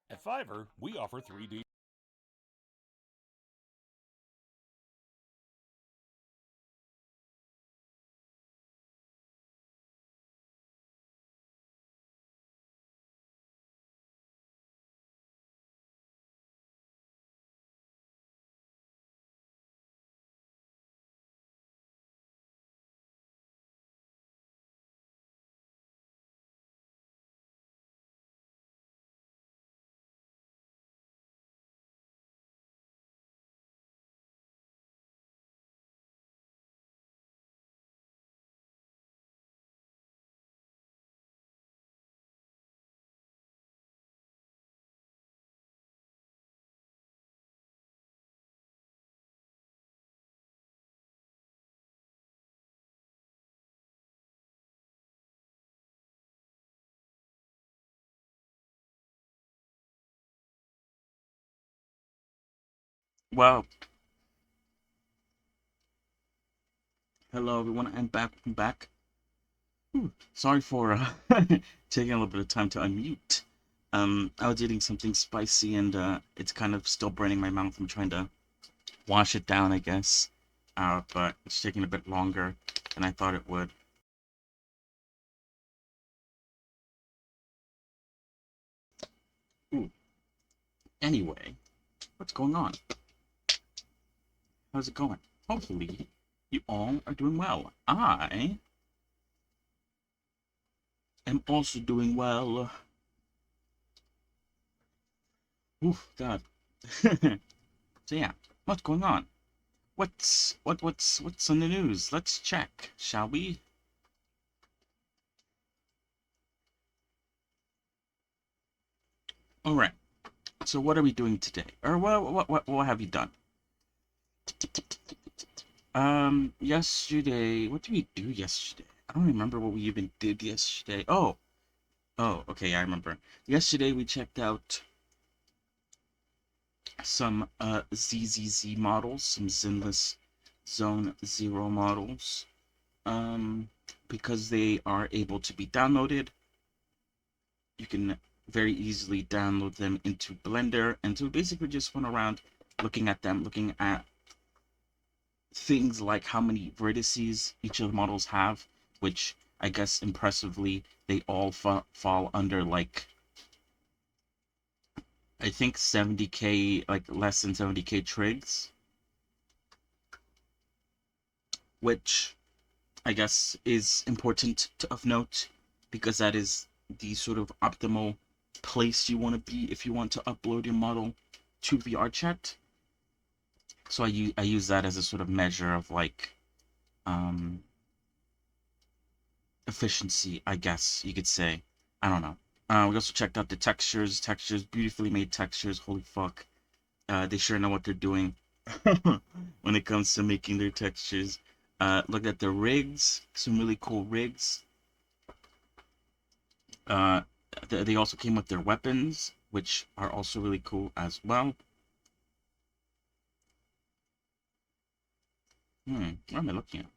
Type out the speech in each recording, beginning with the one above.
At Fiverr, we offer 3D. Well, hello everyone, I'm back. Sorry for taking a little bit of time to unmute. I was eating something spicy and it's kind of still burning my mouth. I'm trying to wash it down, I guess. But it's taking a bit longer than I thought it would. Ooh. Anyway, what's going on? How's it going? Hopefully, you all are doing well. I am also doing well. Oof, God. So yeah, what's going on? What's on the news? Let's check, shall we? All right. So what are we doing today? Or what have you done? Yesterday. What did we do yesterday? I don't remember what we even did yesterday. Oh, Oh, okay, I remember. Yesterday we checked out some ZZZ models, some Zenless Zone Zero models. Um, because they are able to be downloaded, you can very easily download them into Blender, and so basically just went around looking at them, looking at things like how many vertices each of the models have, which I guess impressively they all fall under like I think 70k, like less than 70k trigs, which I guess is important of note because that is the sort of optimal place you want to be if you want to upload your model to VRChat. So I use that as a sort of measure of like um efficiency, I guess you could say. I don't know. We also checked out the textures, beautifully made textures. Holy fuck. They sure know what they're doing when it comes to making their textures. Looked at the rigs, some really cool rigs. Uh, they also came with their weapons, which are also really cool as well. What am I looking at?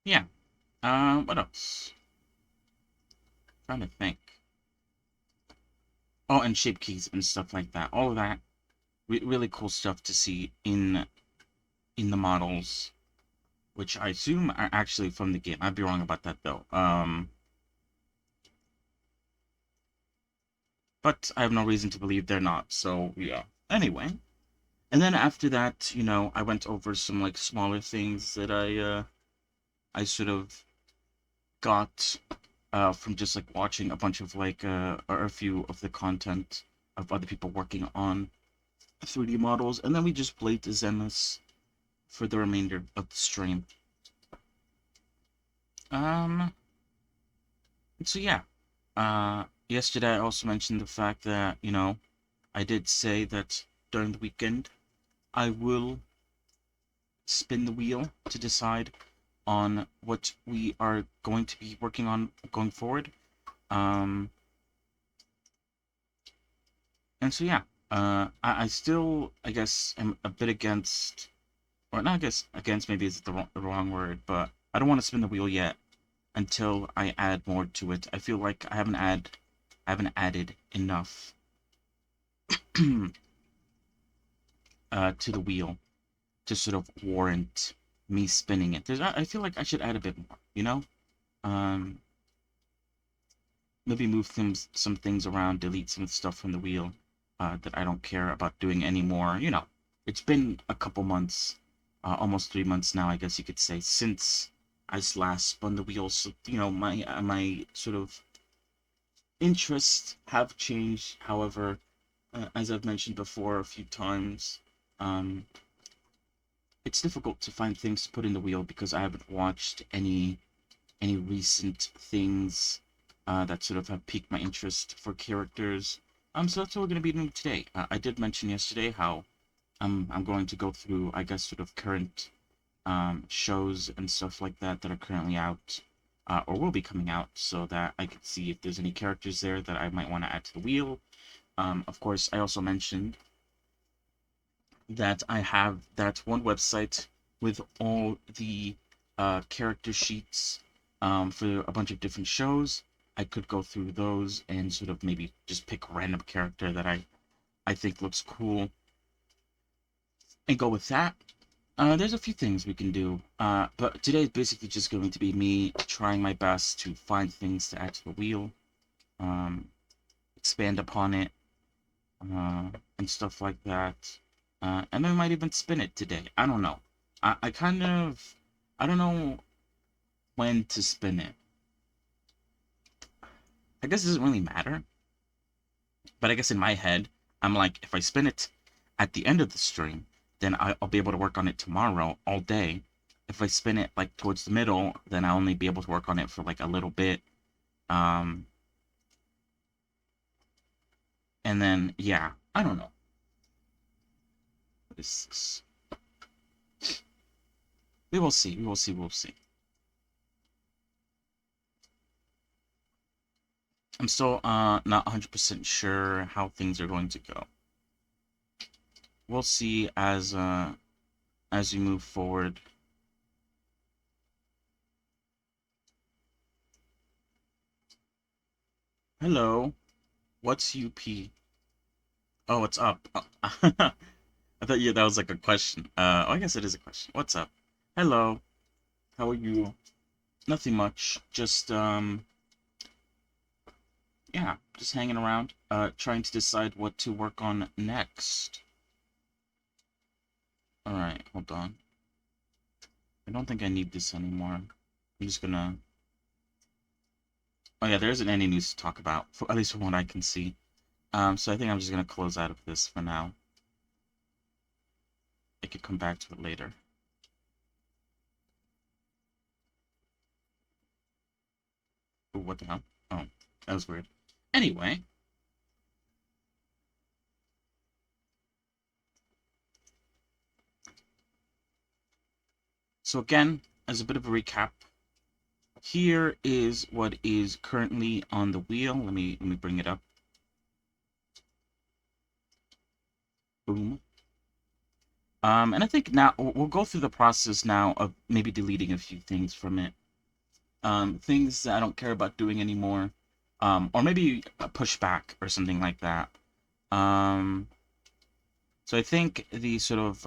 Yeah. What else? Trying to think. Oh, and shape keys and stuff like that. All of that, really cool stuff to see in the models, which I assume are actually from the game. I'd be wrong about that though. But I have no reason to believe they're not. So yeah. Anyway, and then after that, I went over some like smaller things that I sort of got from just like watching a bunch of like or a few of the content of other people working on 3D models, and then we just played Zenless for the remainder of the stream. Um, so yeah, yesterday I also mentioned the fact that I did say that during the weekend I will spin the wheel to decide on what we are going to be working on going forward. Um, and so yeah, I still, I guess, am a bit against, or not, I guess against maybe is the wrong word, but I don't want to spin the wheel yet until I add more to it. I feel like I haven't added enough to the wheel to sort of warrant me spinning it. I feel like I should add a bit more, Um, maybe move some things around, delete some stuff from the wheel that I don't care about doing anymore. It's been a couple months, almost 3 months now, I guess you could say, since I last spun the wheel. So my sort of interests have changed. However, as I've mentioned before a few times, um, it's difficult to find things to put in the wheel because I haven't watched any recent things that sort of have piqued my interest for characters. So that's what we're going to be doing today. I did mention yesterday how I'm going to go through, I guess, sort of current shows and stuff like that that are currently out or will be coming out, so that I could see if there's any characters there that I might want to add to the wheel. Of course, I also mentioned that I have that one website with all the character sheets for a bunch of different shows. I could go through those and sort of maybe just pick a random character that I think looks cool and go with that. There's a few things we can do, but today is basically just going to be me trying my best to find things to add to the wheel, um, expand upon it, and stuff like that. And then I might even spin it today. I don't know. I kind of, I don't know when to spin it. I guess it doesn't really matter. But I guess in my head, I'm like, if I spin it at the end of the stream, then I'll be able to work on it tomorrow all day. If I spin it like towards the middle, then I'll only be able to work on it for like a little bit. Um, and then yeah, I don't know. What is this? We will see. We will see. We'll see. I'm still not 100% sure how things are going to go. We'll see as we move forward. Hello. What's UP? Oh, what's up? Oh, I thought that was like a question. Oh, I guess it is a question. What's up? Hello. How are you? Nothing much. Just yeah, just hanging around, trying to decide what to work on next. Alright, hold on. I don't think I need this anymore. I'm just gonna... Oh yeah, there isn't any news to talk about, at least from what I can see. So I think I'm just gonna close out of this for now. I could come back to it later. Ooh, what the hell? Oh, that was weird. Anyway. So again, as a bit of a recap, here is what is currently on the wheel. Let me bring it up. Boom. And I think now we'll go through the process now of maybe deleting a few things from it. Things that I don't care about doing anymore. Or maybe a pushback or something like that. So I think the sort of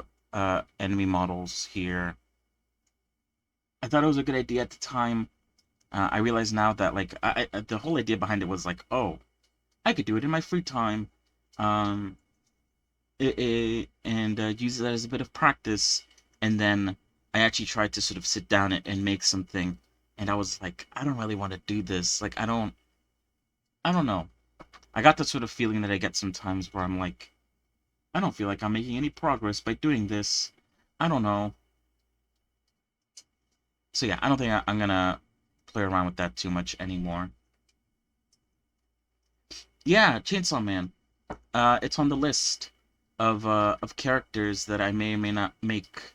enemy models here, I thought it was a good idea at the time. I realize now that like the whole idea behind it was like, oh, I could do it in my free time. Um, and use that as a bit of practice. And then I actually tried to sort of sit down and make something. And I was like, I don't really want to do this. Like, I don't know. I got the sort of feeling that I get sometimes where I'm like, I don't feel like I'm making any progress by doing this. I don't know. So yeah, I don't think I'm gonna play around with that too much anymore. Yeah, Chainsaw Man. It's on the list of characters that I may or may not make.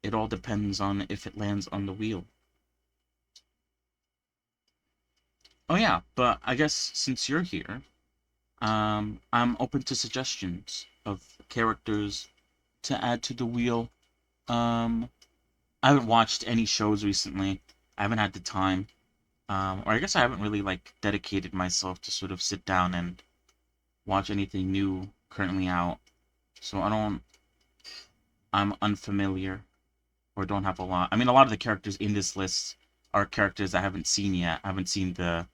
It all depends on if it lands on the wheel. Oh yeah, but I guess since you're here, I'm open to suggestions of characters to add to the wheel. Um, I haven't watched any shows recently. I haven't had the time. Or I guess I haven't really like dedicated myself to sort of sit down and watch anything new currently out. So I'm unfamiliar or don't have a lot. I mean, a lot of the characters in this list are characters I haven't seen yet. I haven't seen the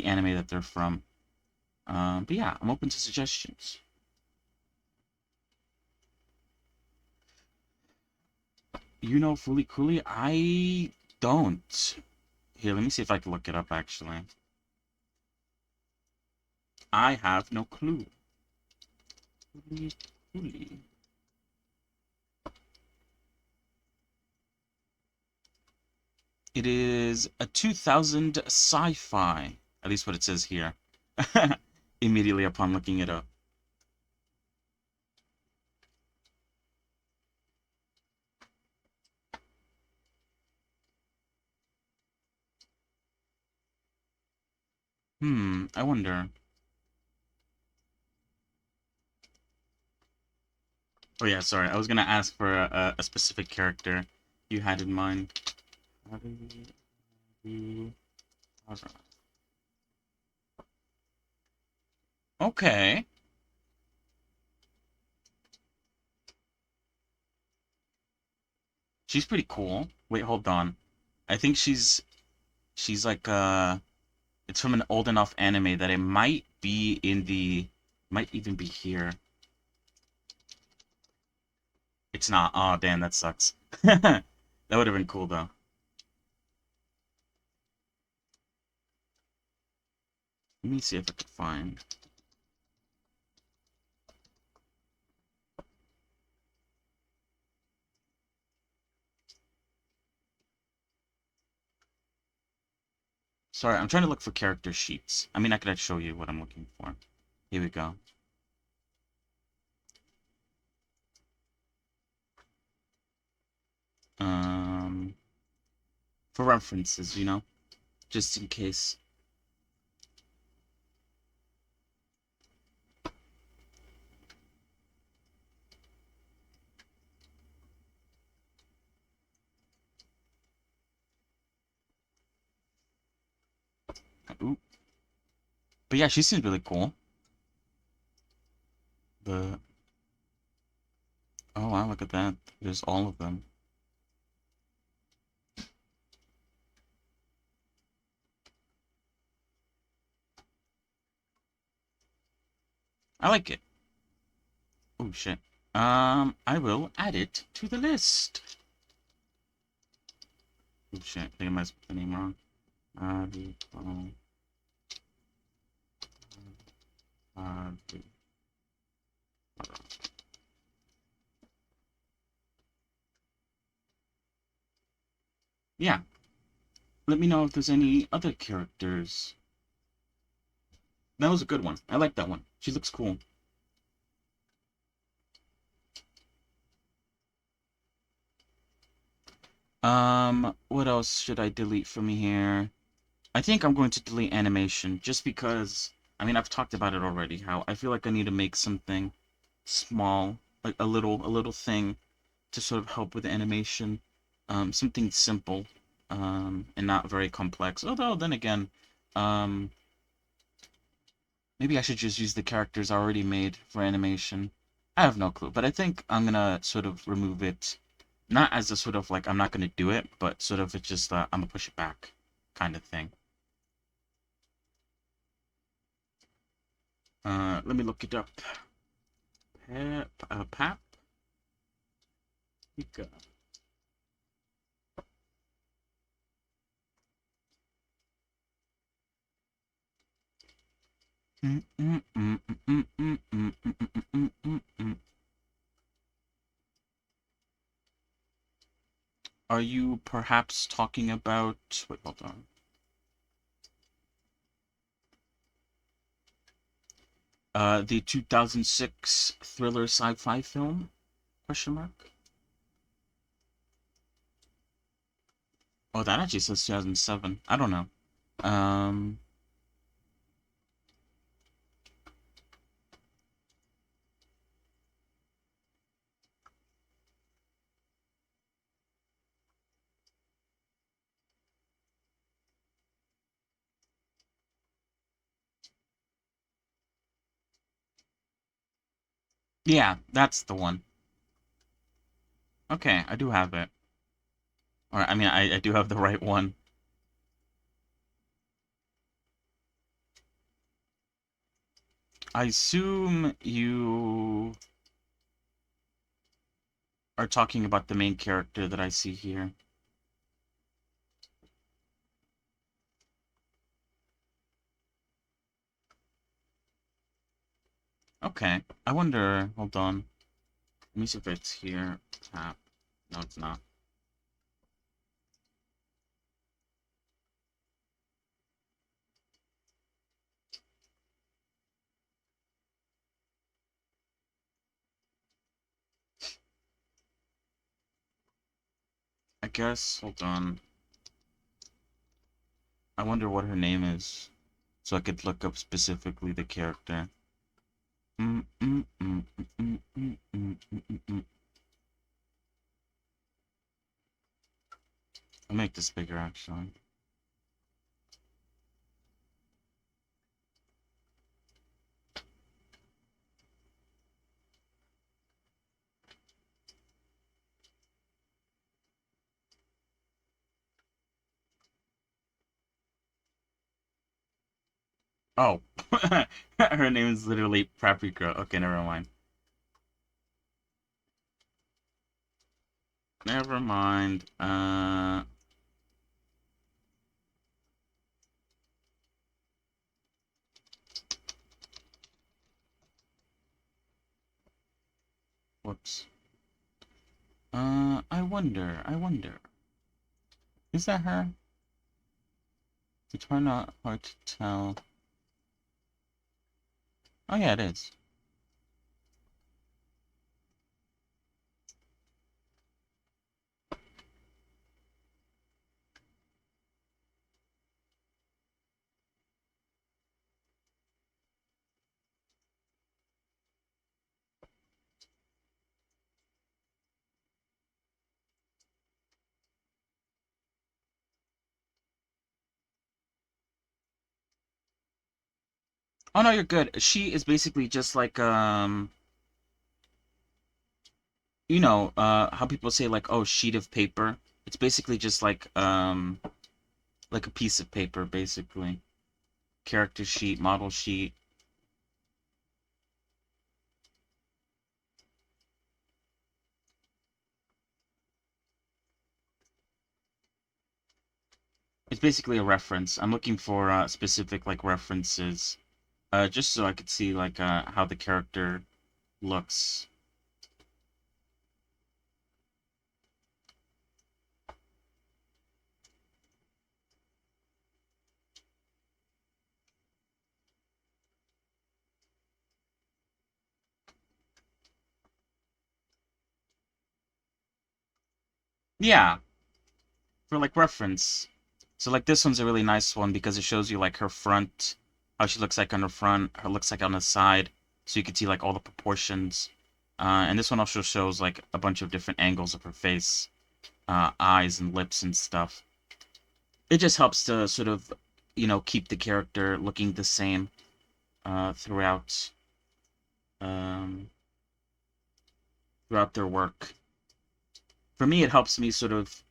anime that they're from. But yeah, I'm open to suggestions. You know Fooly Cooly? I don't. Here, let me see if I can look it up, actually. I have no clue. Fooly Cooly. It is a 2000 sci-fi. At least what it says here. Immediately upon looking it up. I wonder. Oh yeah, sorry. I was gonna ask for a specific character you had in mind. Okay. She's pretty cool. Wait, hold on. I think she's like it's from an old enough anime that it might be in the might even be here. It's not. Oh, damn, that sucks. That would have been cool though. Let me see if I could find. Sorry, I'm trying to look for character sheets. I mean, I could show you what I'm looking for. Here we go. for references, you know, just in case. Ooh. But yeah, she seems really cool. The Oh wow, look at that. There's all of them. I like it. Oh shit. I will add it to the list. Oh shit, I think I might have spelled the name wrong. Uh, uh, yeah. Let me know if there's any other characters. That was a good one. I like that one. She looks cool. What else should I delete from here? I think I'm going to delete animation just because, I mean, I've talked about it already, how I feel like I need to make something small, like a little thing to sort of help with the animation. Something simple, and not very complex. Although, then again, um, maybe I should just use the characters already made for animation. I have no clue, but I think I'm gonna sort of remove it, not as a sort of like I'm not gonna do it, but sort of it's just I'm gonna push it back, kind of thing. Let me look it up. Pap, Pika. Are you perhaps talking about? Wait, hold on. The 2006 thriller sci-fi film? Question mark. Oh, that actually says 2007. I don't know. Um, yeah, that's the one. Okay, I do have it. Or, I mean, I do have the right one. I assume you are talking about the main character that I see here. Okay, I wonder, hold on. Let me see if it's here. Tap. No, it's not. I guess, hold on. I wonder what her name is, so I could look up specifically the character. I'll make this bigger, actually. Oh, her name is literally Paprika. Okay, never mind. Never mind. Whoops. I wonder. I wonder. Is that her? It's hard not hard to tell. Oh yeah, it is. Oh no, you're good. She is basically just like how people say like, oh, sheet of paper. It's basically just like a piece of paper, basically. Character sheet, model sheet. It's basically a reference. I'm looking for specific like references, just so I could see like how the character looks. Yeah, for like reference. So like this one's a really nice one because it shows you like her front, how she looks like on her front, her looks like on the side, so you can see like all the proportions. And this one also shows like a bunch of different angles of her face, eyes and lips and stuff. It just helps to sort of, keep the character looking the same throughout um, throughout their work. For me, it helps me sort of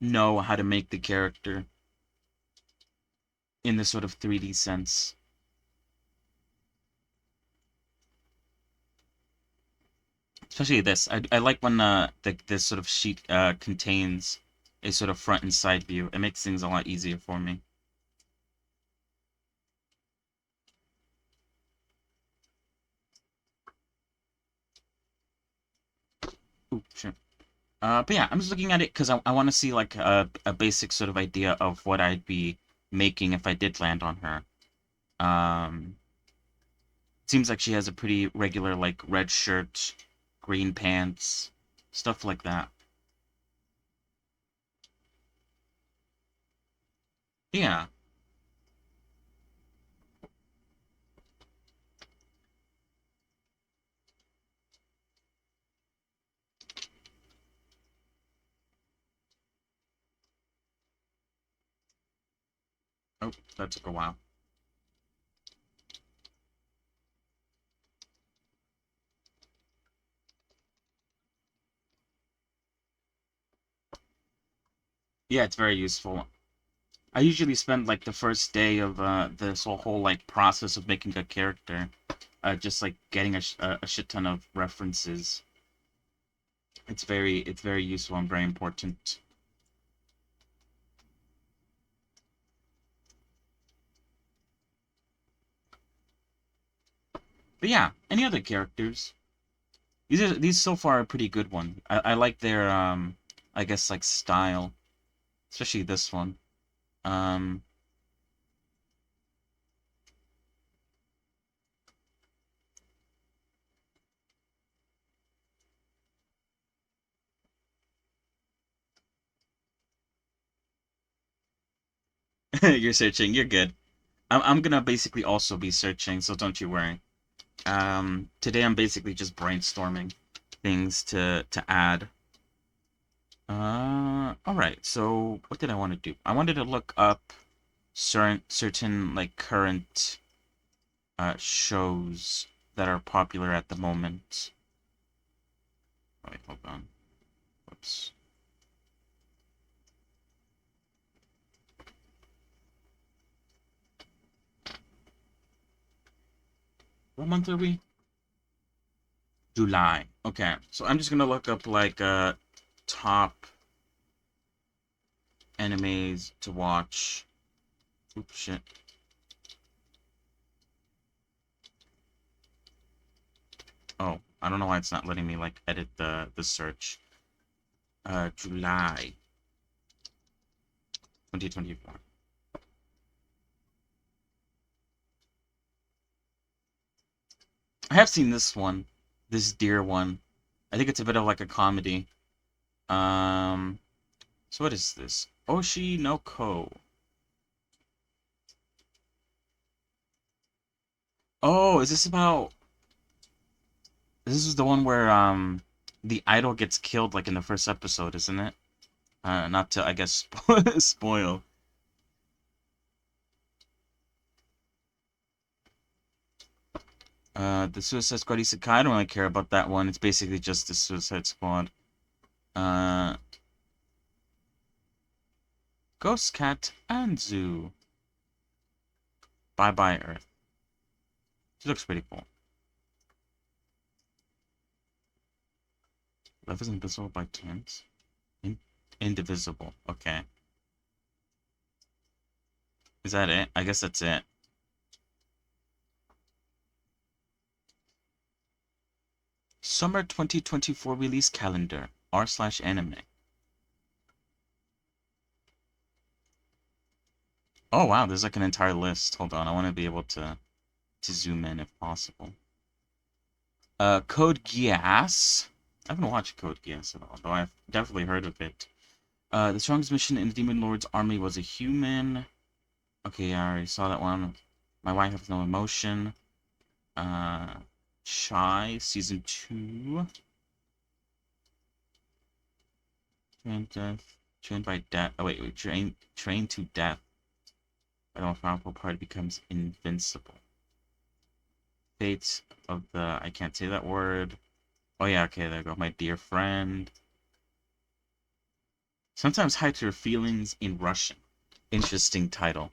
know how to make the character in this sort of 3D sense. Especially this. I like when this sort of sheet contains a sort of front and side view. It makes things a lot easier for me. Ooh, sure. But yeah, I'm just looking at it because I want to see like a basic sort of idea of what I'd be making if I did land on her. Um, Seems like she has a pretty regular like red shirt, green pants, stuff like that. Yeah. Oh, that took a while. Yeah, it's very useful. I usually spend like the first day of this whole like process of making a character, just like getting a shit ton of references. It's very useful and very important. But yeah, any other characters? These so far are a pretty good one. I like their I guess like style, especially this one. Um, you're searching. You're good. I'm gonna basically also be searching, so don't you worry. Today I'm basically just brainstorming things to add. All right. So what did I want to do? I wanted to look up certain like current shows that are popular at the moment. Oh, wait, hold on. Whoops. What month are we? July. Okay. So I'm just gonna look up like top animes to watch. Oops, shit. Oh, I don't know why it's not letting me like edit the search. July 2024. I have seen this one, this deer one. I think it's a bit of like a comedy. Um, so what is this? Oshi no Ko. Oh, is this about? This is the one where the idol gets killed like in the first episode, isn't it? Not to I guess spoil. The Suicide Squad Isekai, I don't really care about that one. It's basically just the Suicide Squad. Uh, Ghost Cat and Zoo. Bye Bye Earth. She looks pretty cool. Love is invisible by chance. Indivisible. Okay. Is that it? I guess that's it. Summer 2024 release calendar. R/anime. Oh wow, there's like an entire list. Hold on, I want to be able to zoom in if possible. Code Geass. I haven't watched Code Geass at all, though I've definitely heard of it. The strongest mission in the Demon Lord's army was a human. Okay, yeah, I already saw that one. My wife has no emotion. Uh, Shy, season 2. Train death. Trained by death. Oh wait, train to death. By the most powerful party becomes invincible. Fate of the I can't say that word. Oh yeah, okay, there you go. My dear friend. Sometimes hide your feelings in Russian. Interesting title.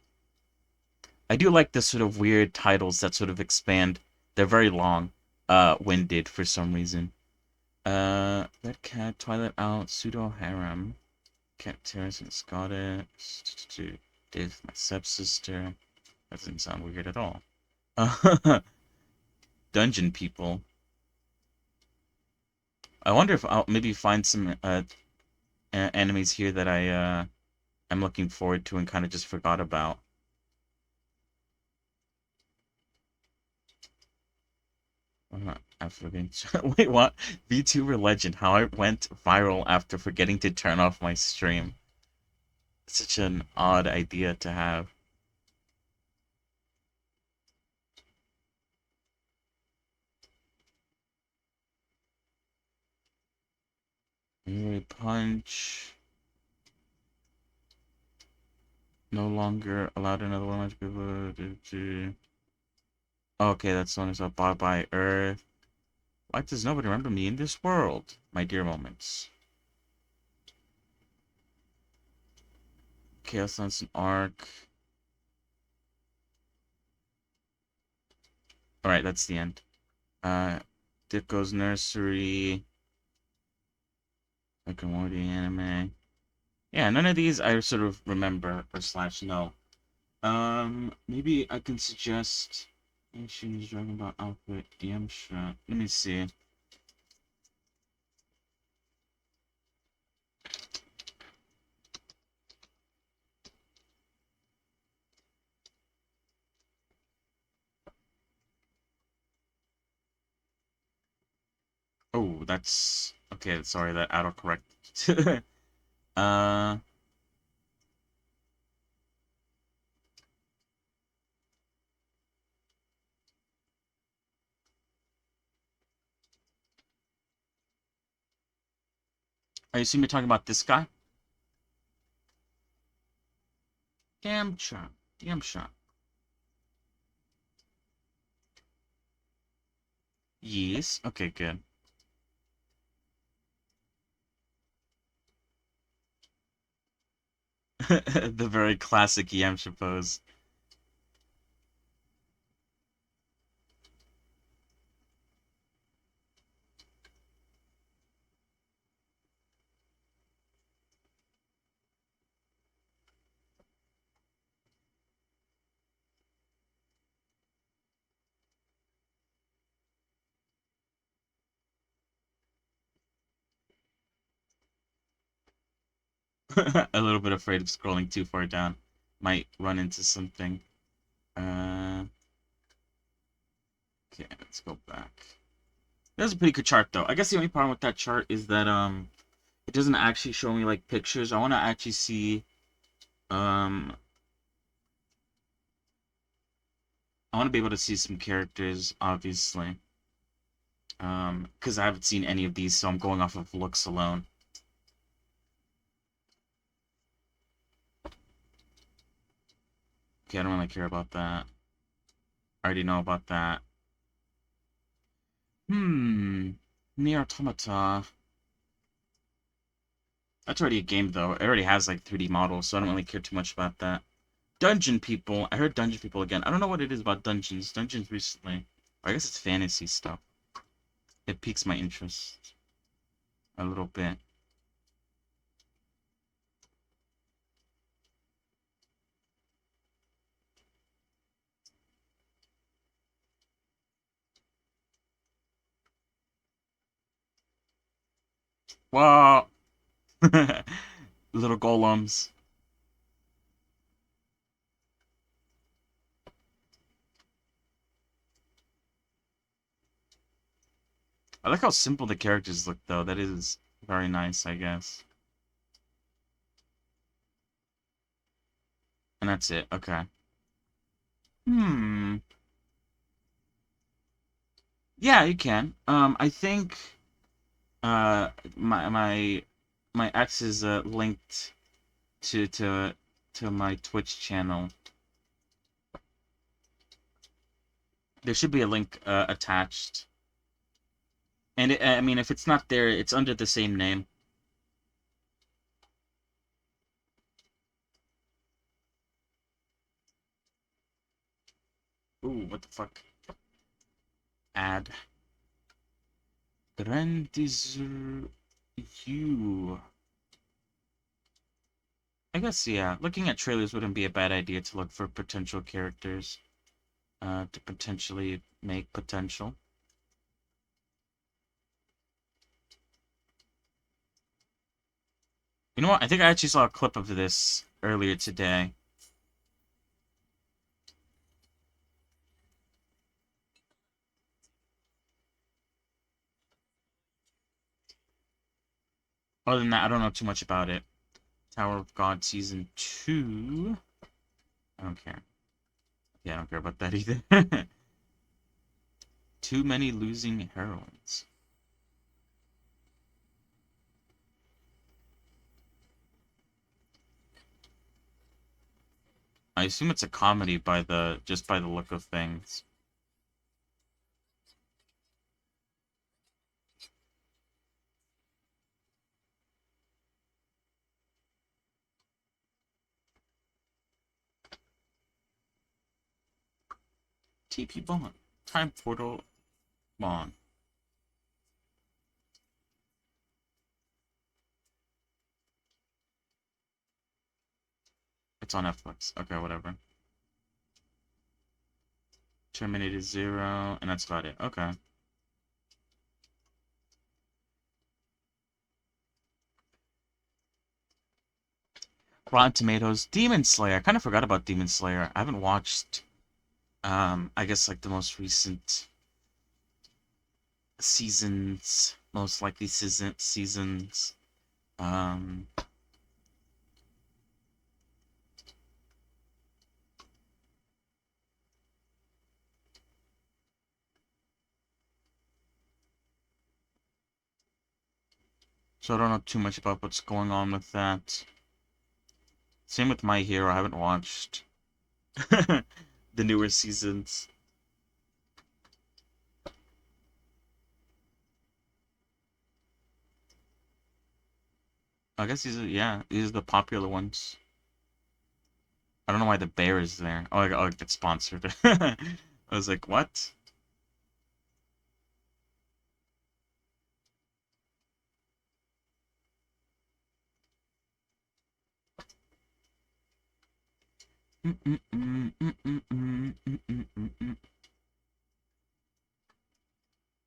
I do like the sort of weird titles that sort of expand. They're very long, winded for some reason. Red Cat, Twilight Out, Pseudo Harem, Cat Terrace and Scottish, Dave, my stepsister. That doesn't sound weird at all. Dungeon People. I wonder if I'll maybe find some animes here that I'm looking forward to and kind of just forgot about. After being wait, what? VTuber legend. How I went viral after forgetting to turn off my stream. Such an odd idea to have. Anyway, Punch. No longer allowed another one. Okay, that's the one who's up. Bye Bye Earth. Why does nobody remember me in this world? My dear moments. Chaos Lance and Arc. Alright, that's the end. Dipko's Nursery. Like a Morty anime. Yeah, none of these I sort of remember or slash know. Maybe I can suggest Ancient Dragon Ball Outfit Yamcha. Let me see. Oh, that's okay. Sorry, that autocorrect. uh, I assume you're talking about this guy. Yamcha, Yamcha. Yes. Okay, good. The very classic Yamcha pose. A little bit afraid of scrolling too far down. Might run into something. Uh, okay, let's go back. That's a pretty good chart though. I guess the only problem with that chart is that it doesn't actually show me like pictures. I want to actually see um I want to be able to see some characters obviously. Because I haven't seen any of these, so I'm going off of looks alone. Okay, I don't really care about that. I already know about that. Nier Automata. That's already a game, though. It already has, like, 3D models, so I don't really care too much about that. Dungeon People. I heard Dungeon People again. I don't know what it is about dungeons. Dungeons recently. I guess it's fantasy stuff. It piques my interest a little bit. Wow. Little golems. I like how simple the characters look, though. That is very nice, I guess. And that's it. Okay. Hmm. Yeah, you can. I think uh my my my ex is linked to my Twitch channel. There should be a link attached. And I mean, if it's not there, it's under the same name. Ooh, what the fuck? Add. Grandizer you. I guess, yeah. Looking at trailers wouldn't be a bad idea to look for potential characters to potentially make potential. You know what? I think I actually saw a clip of this earlier today. Other than that, I don't know too much about it. Tower of God Season 2. I don't care. Yeah, I don't care about that either. Too many losing heroines. I assume it's a comedy by just by the look of things. TP Bond. Time Portal Bond. It's on Netflix. Okay, whatever. Terminator Zero, and that's about it. Okay. Rotten Tomatoes. Demon Slayer. I kind of forgot about Demon Slayer. I haven't watched, I guess like the most recent seasons, most likely seasons. Um, so I don't know too much about what's going on with that. Same with My Hero. I haven't watched the newer seasons. I guess these are the popular ones. I don't know why the bear is there. Oh, I get sponsored. I was like, what?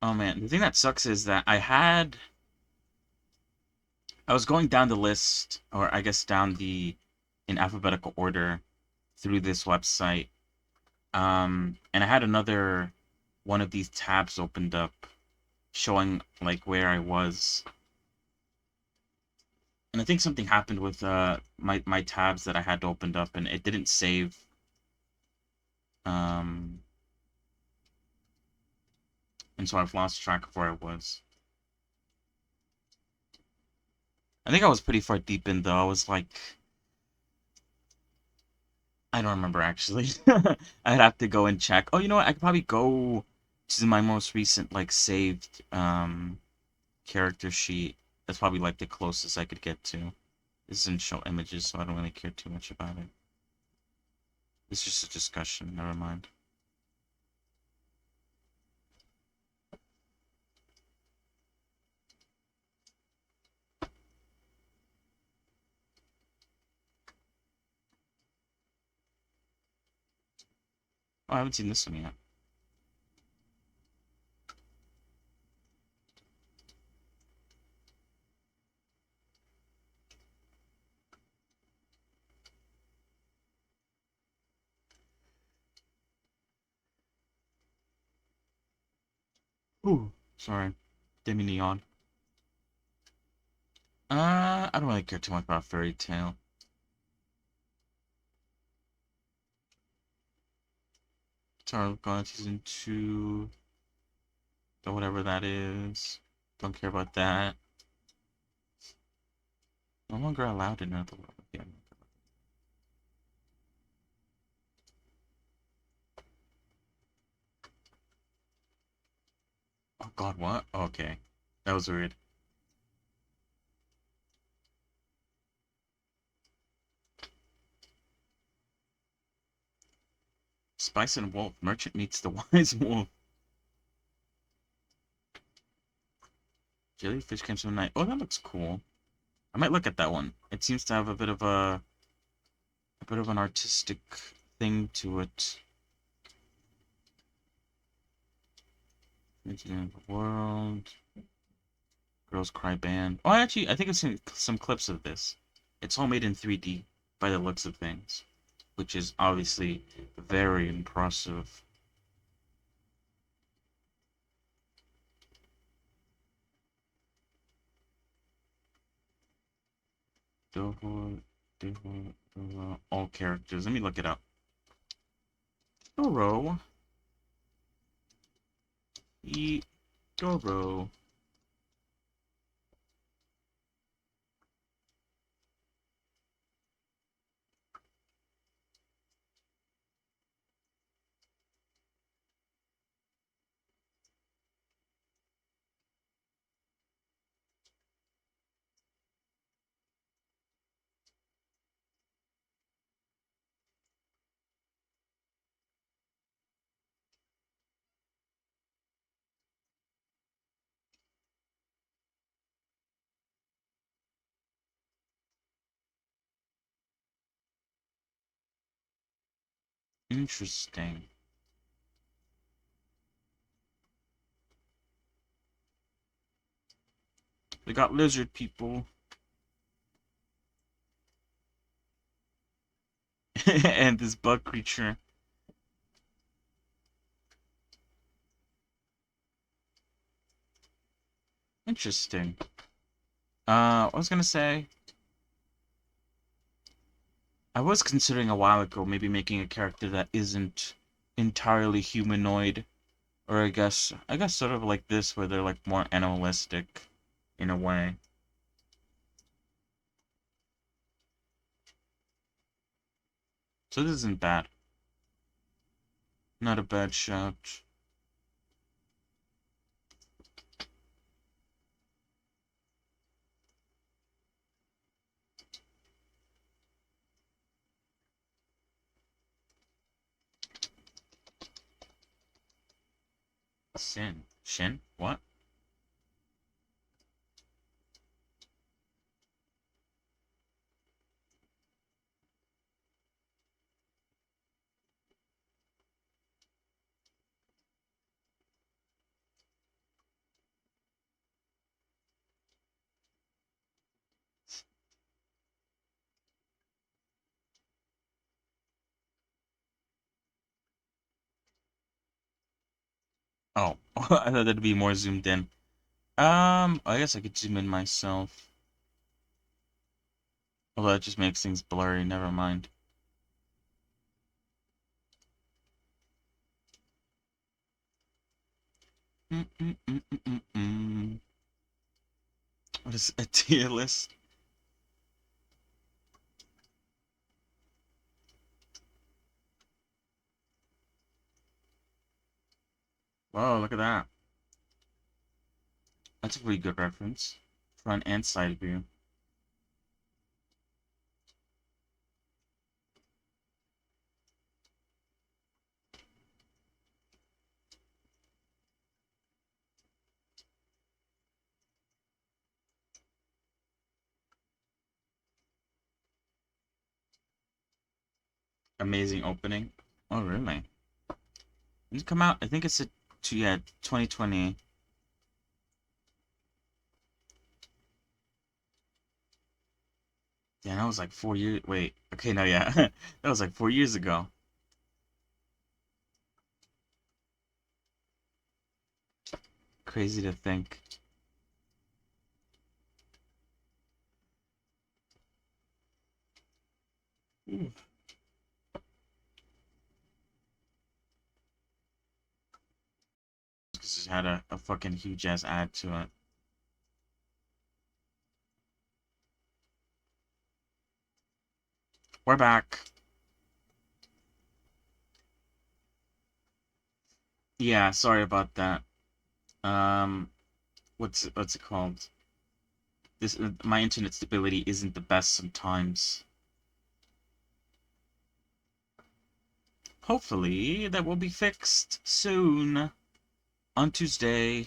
Oh man, the thing that sucks is that I was going down the list, or I guess down in alphabetical order through this website. And I had another one of these tabs opened up showing like where I was. And I think something happened with my tabs that I had opened up and it didn't save. Um, and so I've lost track of where I was. I think I was pretty far deep in though. I was like, I don't remember actually. I'd have to go and check. Oh, you know what? I could probably go. This is my most recent like saved character sheet. That's probably like the closest I could get to. This doesn't show images, so I don't really care too much about it. It's just a discussion, never mind. Oh, I haven't seen this one yet. Ooh, sorry. Demi Neon. I don't really care too much about Fairy Tail. Tower of God Season 2. Or whatever that is. Don't care about that. No longer allowed in another world. Yeah. Oh god, what? Okay. That was weird. Spice and Wolf. Merchant meets the Wise Wolf. Jellyfish Camps of the Night. Oh, that looks cool. I might look at that one. It seems to have a bit of an artistic thing to it. Engineering the World. Girls Cry Band. Oh, actually, I think I've seen some clips of this. It's all made in 3D by the looks of things, which is obviously very impressive. All characters. Let me look it up. Doro. Doro. Interesting. They got lizard people. And this bug creature. Interesting. I was gonna say, I was considering a while ago maybe making a character that isn't entirely humanoid, or I guess sort of like this, where they're like more animalistic in a way. So this isn't bad. Not a bad shout. Shin? What? Oh, I thought that'd be more zoomed in. I guess I could zoom in myself. Although that just makes things blurry, never mind. What is a tier list? Whoa, look at that. That's a pretty good reference. Front and side view. Amazing opening. Oh, really? Did it come out? I think it's a, yeah, 2020. Yeah, that was like 4 years. Wait. Okay, no, yeah. That was like 4 years ago. Crazy to think. Because it had a fucking huge ass ad to it. We're back. Yeah, sorry about that. Um, what's it called? This my internet stability isn't the best sometimes. Hopefully that will be fixed soon on Tuesday.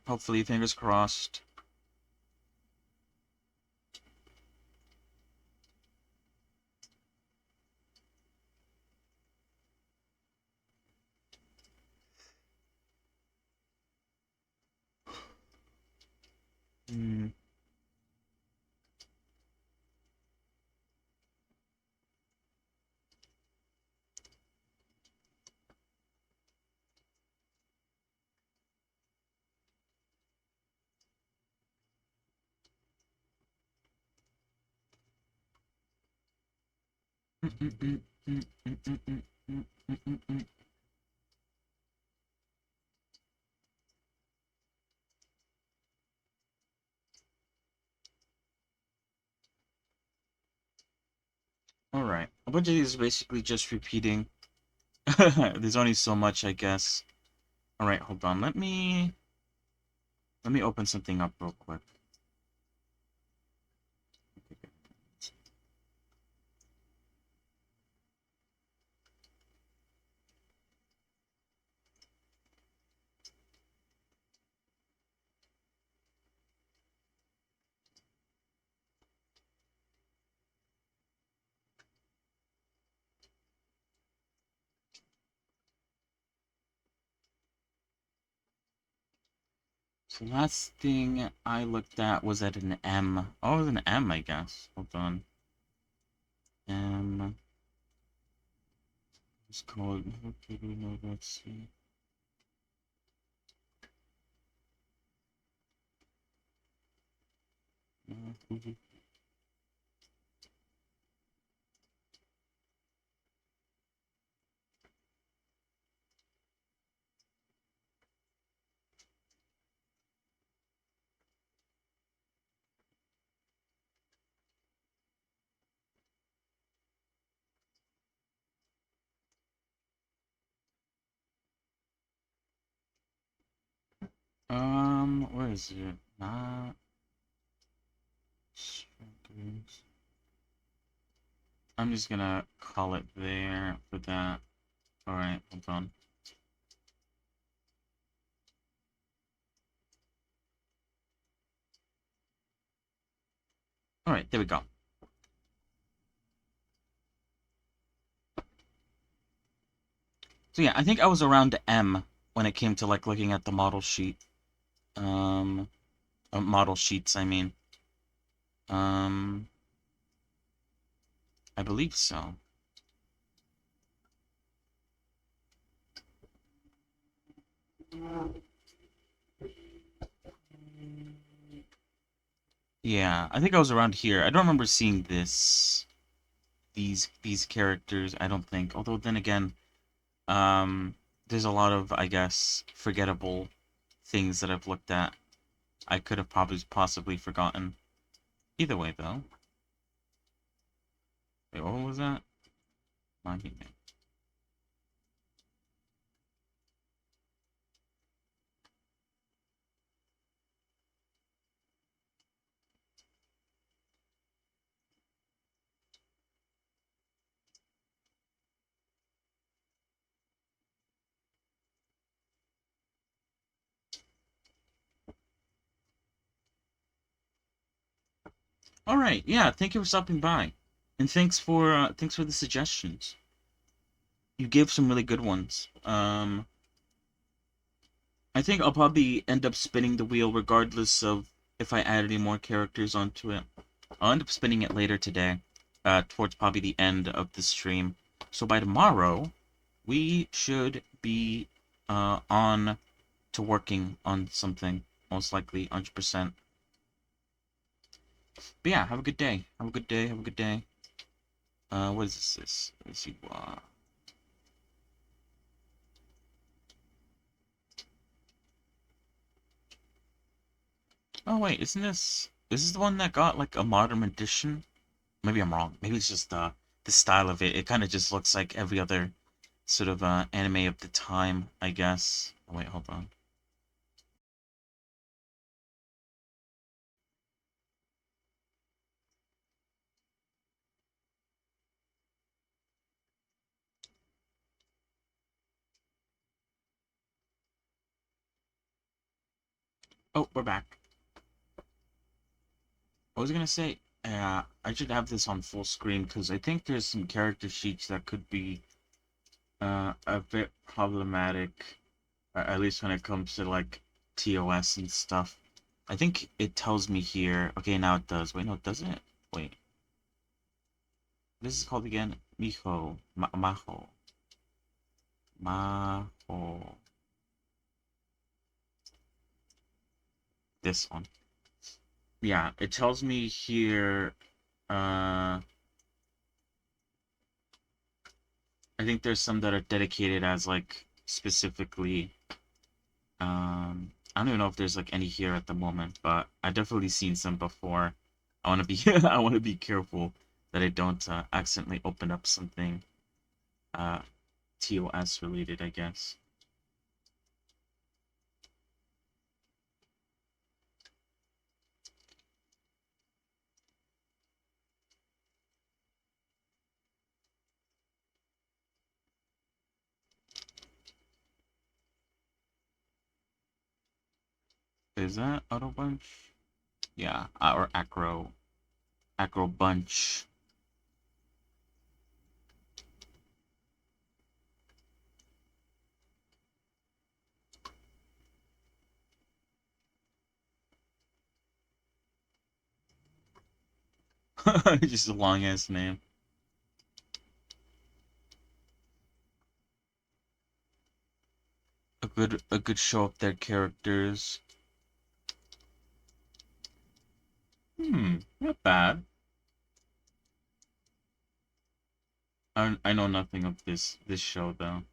Hopefully, fingers crossed. Hmm. All right, a bunch of these are basically just repeating. There's only so much, I guess. All right, hold on. Let me open something up real quick. So last thing I looked at was at an M. Oh, it was an M, I guess. Hold on. M. It's called. Let's see. Where is it? Not. I'm just gonna call it there for that. Alright, hold on. Alright, there we go. So yeah, I think I was around M when it came to like looking at the model sheet. Um, model sheets, I mean. Um, I believe so. Yeah, I think I was around here. I don't remember seeing these characters, I don't think. Although then again, there's a lot of, I guess, forgettable things that I've looked at. I could have probably possibly forgotten. Either way, though. Wait, what was that? Monument. All right, yeah. Thank you for stopping by, and thanks for the suggestions. You gave some really good ones. I think I'll probably end up spinning the wheel regardless of if I add any more characters onto it. I'll end up spinning it later today, towards probably the end of the stream. So by tomorrow, we should be on to working on something, most likely, 100%. But yeah, have a good day. Have a good day. Have a good day. What is this? Let's see. Oh wait, isn't this? Is this the one that got like a modern edition? Maybe I'm wrong. Maybe it's just the style of it. It kind of just looks like every other sort of anime of the time, I guess. Oh, wait, hold on. Oh, we're back. What was I gonna say? I should have this on full screen because I think there's some character sheets that could be a bit problematic, at least when it comes to like TOS and stuff. I think it tells me here. Okay, now it does. Wait, no, it doesn't. Wait. This is called again Miho. Maho. Maho. This one. Yeah, it tells me here. I think there's some that are dedicated as like specifically. I don't even know if there's like any here at the moment, but I definitely seen some before. I want to be I want to be careful that I don't accidentally open up something uh TOS related, I guess. Is that Auto Bunch? Yeah, or Acro Bunch. Just a long ass name. A good show of their characters. Not bad. I know nothing of this show though.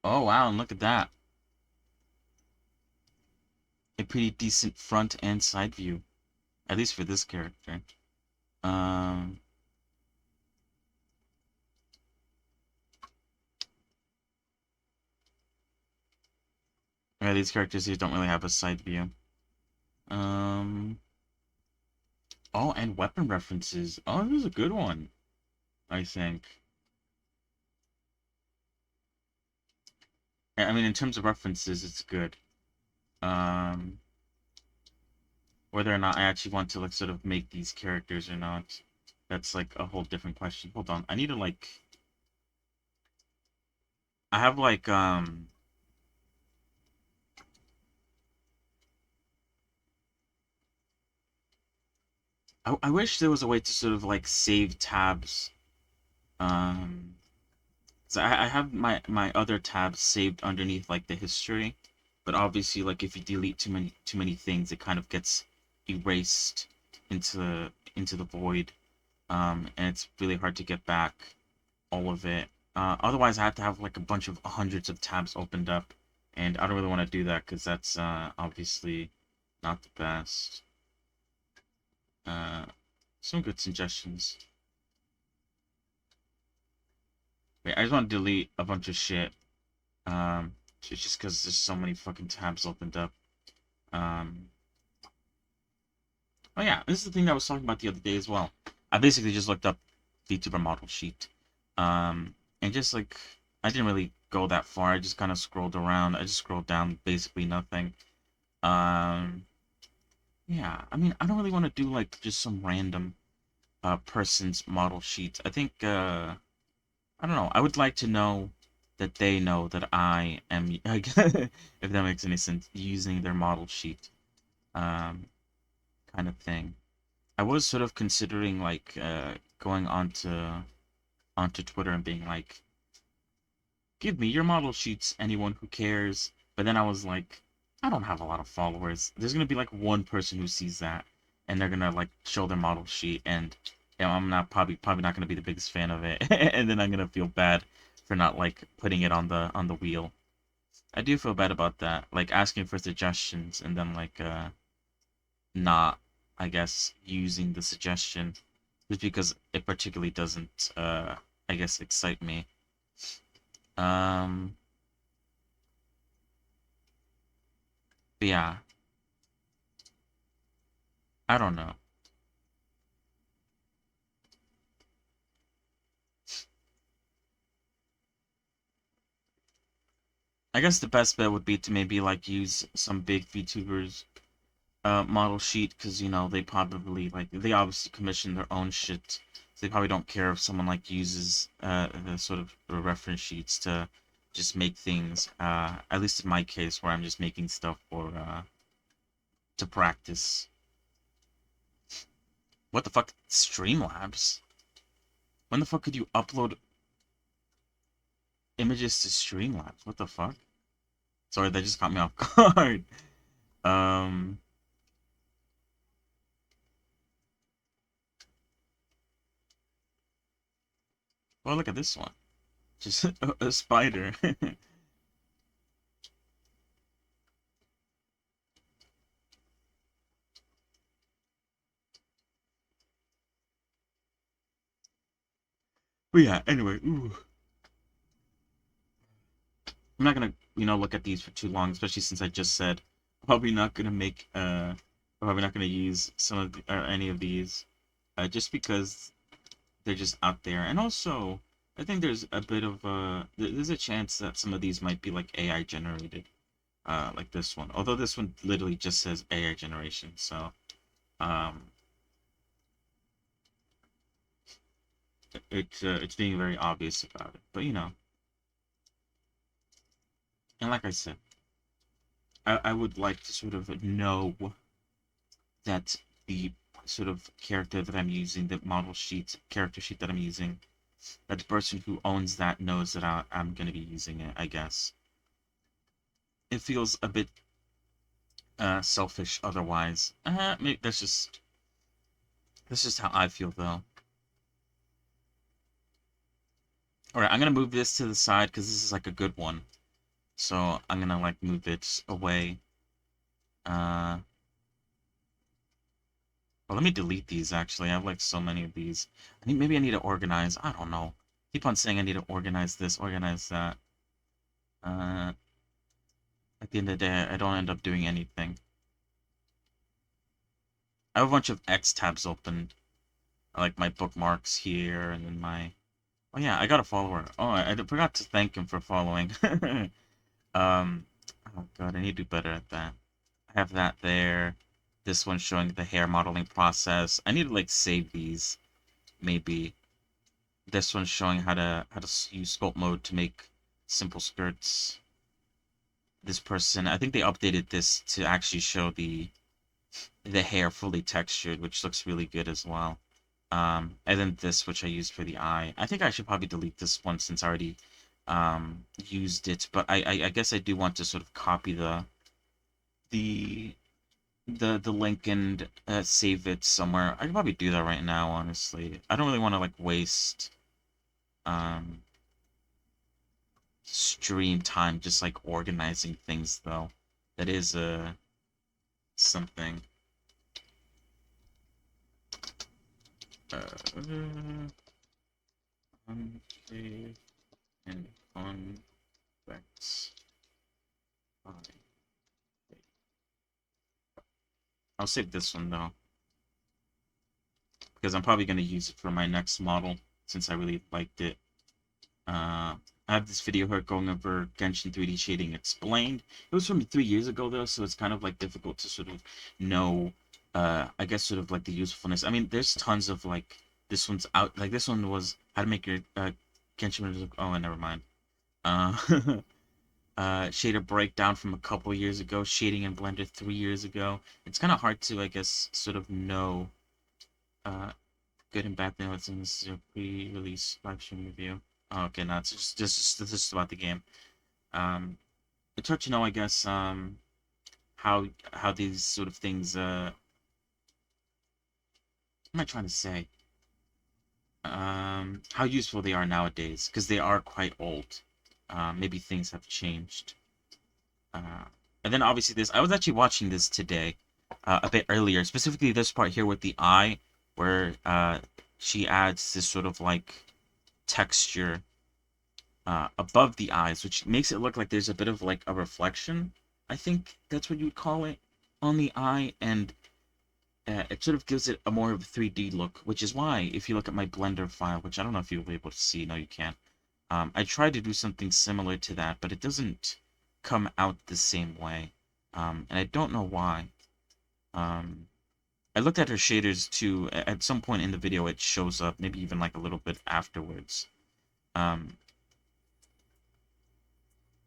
Oh wow, and look at that. A pretty decent front and side view. At least for this character. Um yeah, these characters here don't really have a side view. Um oh, and weapon references. Oh, this is a good one, I think. I mean, in terms of references, it's good. Um Whether or not I actually want to like sort of make these characters or not, that's like a whole different question. Hold on. I need to like I have like I wish there was a way to sort of like save tabs. Um, so I have my other tabs saved underneath like the history, but obviously like if you delete too many things, it kind of gets erased into the void. And it's really hard to get back all of it. Otherwise, I have to have like a bunch of hundreds of tabs opened up, and I don't really want to do that because that's obviously not the best. Uh, some good suggestions. Wait, I just want to delete a bunch of shit. Just because there's so many fucking tabs opened up. Um, oh yeah, this is the thing that I was talking about the other day as well. I basically just looked up VTuber model sheet. And just like, I didn't really go that far. I just kind of scrolled around. I just scrolled down basically nothing. Um, yeah, I mean, I don't really want to do like just some random person's model sheet. I think I don't know. I would like to know that they know that I am, if that makes any sense, using their model sheet, um, kind of thing. I was sort of considering like going onto Twitter and being like, "Give me your model sheets, anyone who cares." But then I was like, I don't have a lot of followers. There's gonna be like one person who sees that, and they're gonna like show their model sheet, and I'm not probably not gonna be the biggest fan of it, and then I'm gonna feel bad for not like putting it on the wheel. I do feel bad about that, like asking for suggestions and then like not, I guess, using the suggestion just because it particularly doesn't I guess excite me. Um but yeah, I don't know. I guess the best bet would be to maybe like use some big VTubers model sheet because they probably like they obviously commission their own shit. So they probably don't care if someone like uses the sort of reference sheets to just make things. At least in my case, where I'm just making stuff for to practice. What the fuck, Streamlabs? When the fuck could you upload images to Streamlabs? What the fuck? Sorry, that just caught me off guard. Um. Well, look at this one. Just a spider. But yeah, anyway, ooh. I'm not gonna, look at these for too long, especially since I just said probably not gonna make probably not gonna use some of or any of these, just because they're just out there. And also, I think there's a bit of there's a chance that some of these might be like AI generated, like this one. Although this one literally just says AI generation, so um, it's being very obvious about it. But and like I said, I would like to sort of know that the sort of character that I'm using, the model sheet, character sheet that I'm using, that the person who owns that knows that I'm going to be using it, I guess. It feels a bit selfish otherwise. Maybe that's just how I feel though. All right, I'm gonna move this to the side because this is like a good one. So I'm gonna like move it away. Uh, well, let me delete these actually. I have like so many of these. Maybe I need to organize. I don't know. Keep on saying I need to organize this, organize that. Uh, at the end of the day, I don't end up doing anything. I have a bunch of X tabs open, like my bookmarks here, and then my. Oh yeah, I got a follower. Oh, I forgot to thank him for following. um, oh god, I need to do better at that. I have that there. This one showing the hair modeling process. I need to like save these, maybe. This one showing how to use sculpt mode to make simple skirts. This person, I think they updated this to actually show the hair fully textured, which looks really good as well. And then this, which I used for the eye. I think I should probably delete this one since I already used it. But I guess I do want to sort of copy the the link and save it somewhere. I can probably do that right now, honestly. I don't really want to like waste um stream time just like organizing things though. That is something. Uh, unsave and convex. I'll save this one though, because I'm probably going to use it for my next model since I really liked it. Uh, I have this video here going over Genshin 3D shading explained. It was from 3 years ago though, so it's kind of like difficult to sort of know. I guess sort of like the usefulness. I mean, there's tons of like this one's out. Like this one was how to make your Genshin look. Oh, never mind. Uh, shader breakdown from a couple years ago. Shading in Blender 3 years ago. It's kind of hard to, I guess, sort of know. Uh, Good and bad things in this is a pre-release live stream review. Oh, okay, no, it's just about the game. It's hard to know, I guess, how these sort of things. What am I trying to say? How useful they are nowadays, because they are quite old. Maybe things have changed. Uh, and then obviously this. I was actually watching this today, a bit earlier, specifically this part here with the eye, where she adds this sort of like texture above the eyes, which makes it look like there's a bit of like a reflection. I think that's what you would call it on the eye, and it sort of gives it a more of a 3D look, which is why if you look at my Blender file, which I don't know if you'll be able to see, no, you can't. I tried to do something similar to that, but it doesn't come out the same way, and I don't know why. Um, I looked at her shaders too. At some point in the video, it shows up, maybe even like a little bit afterwards. Um,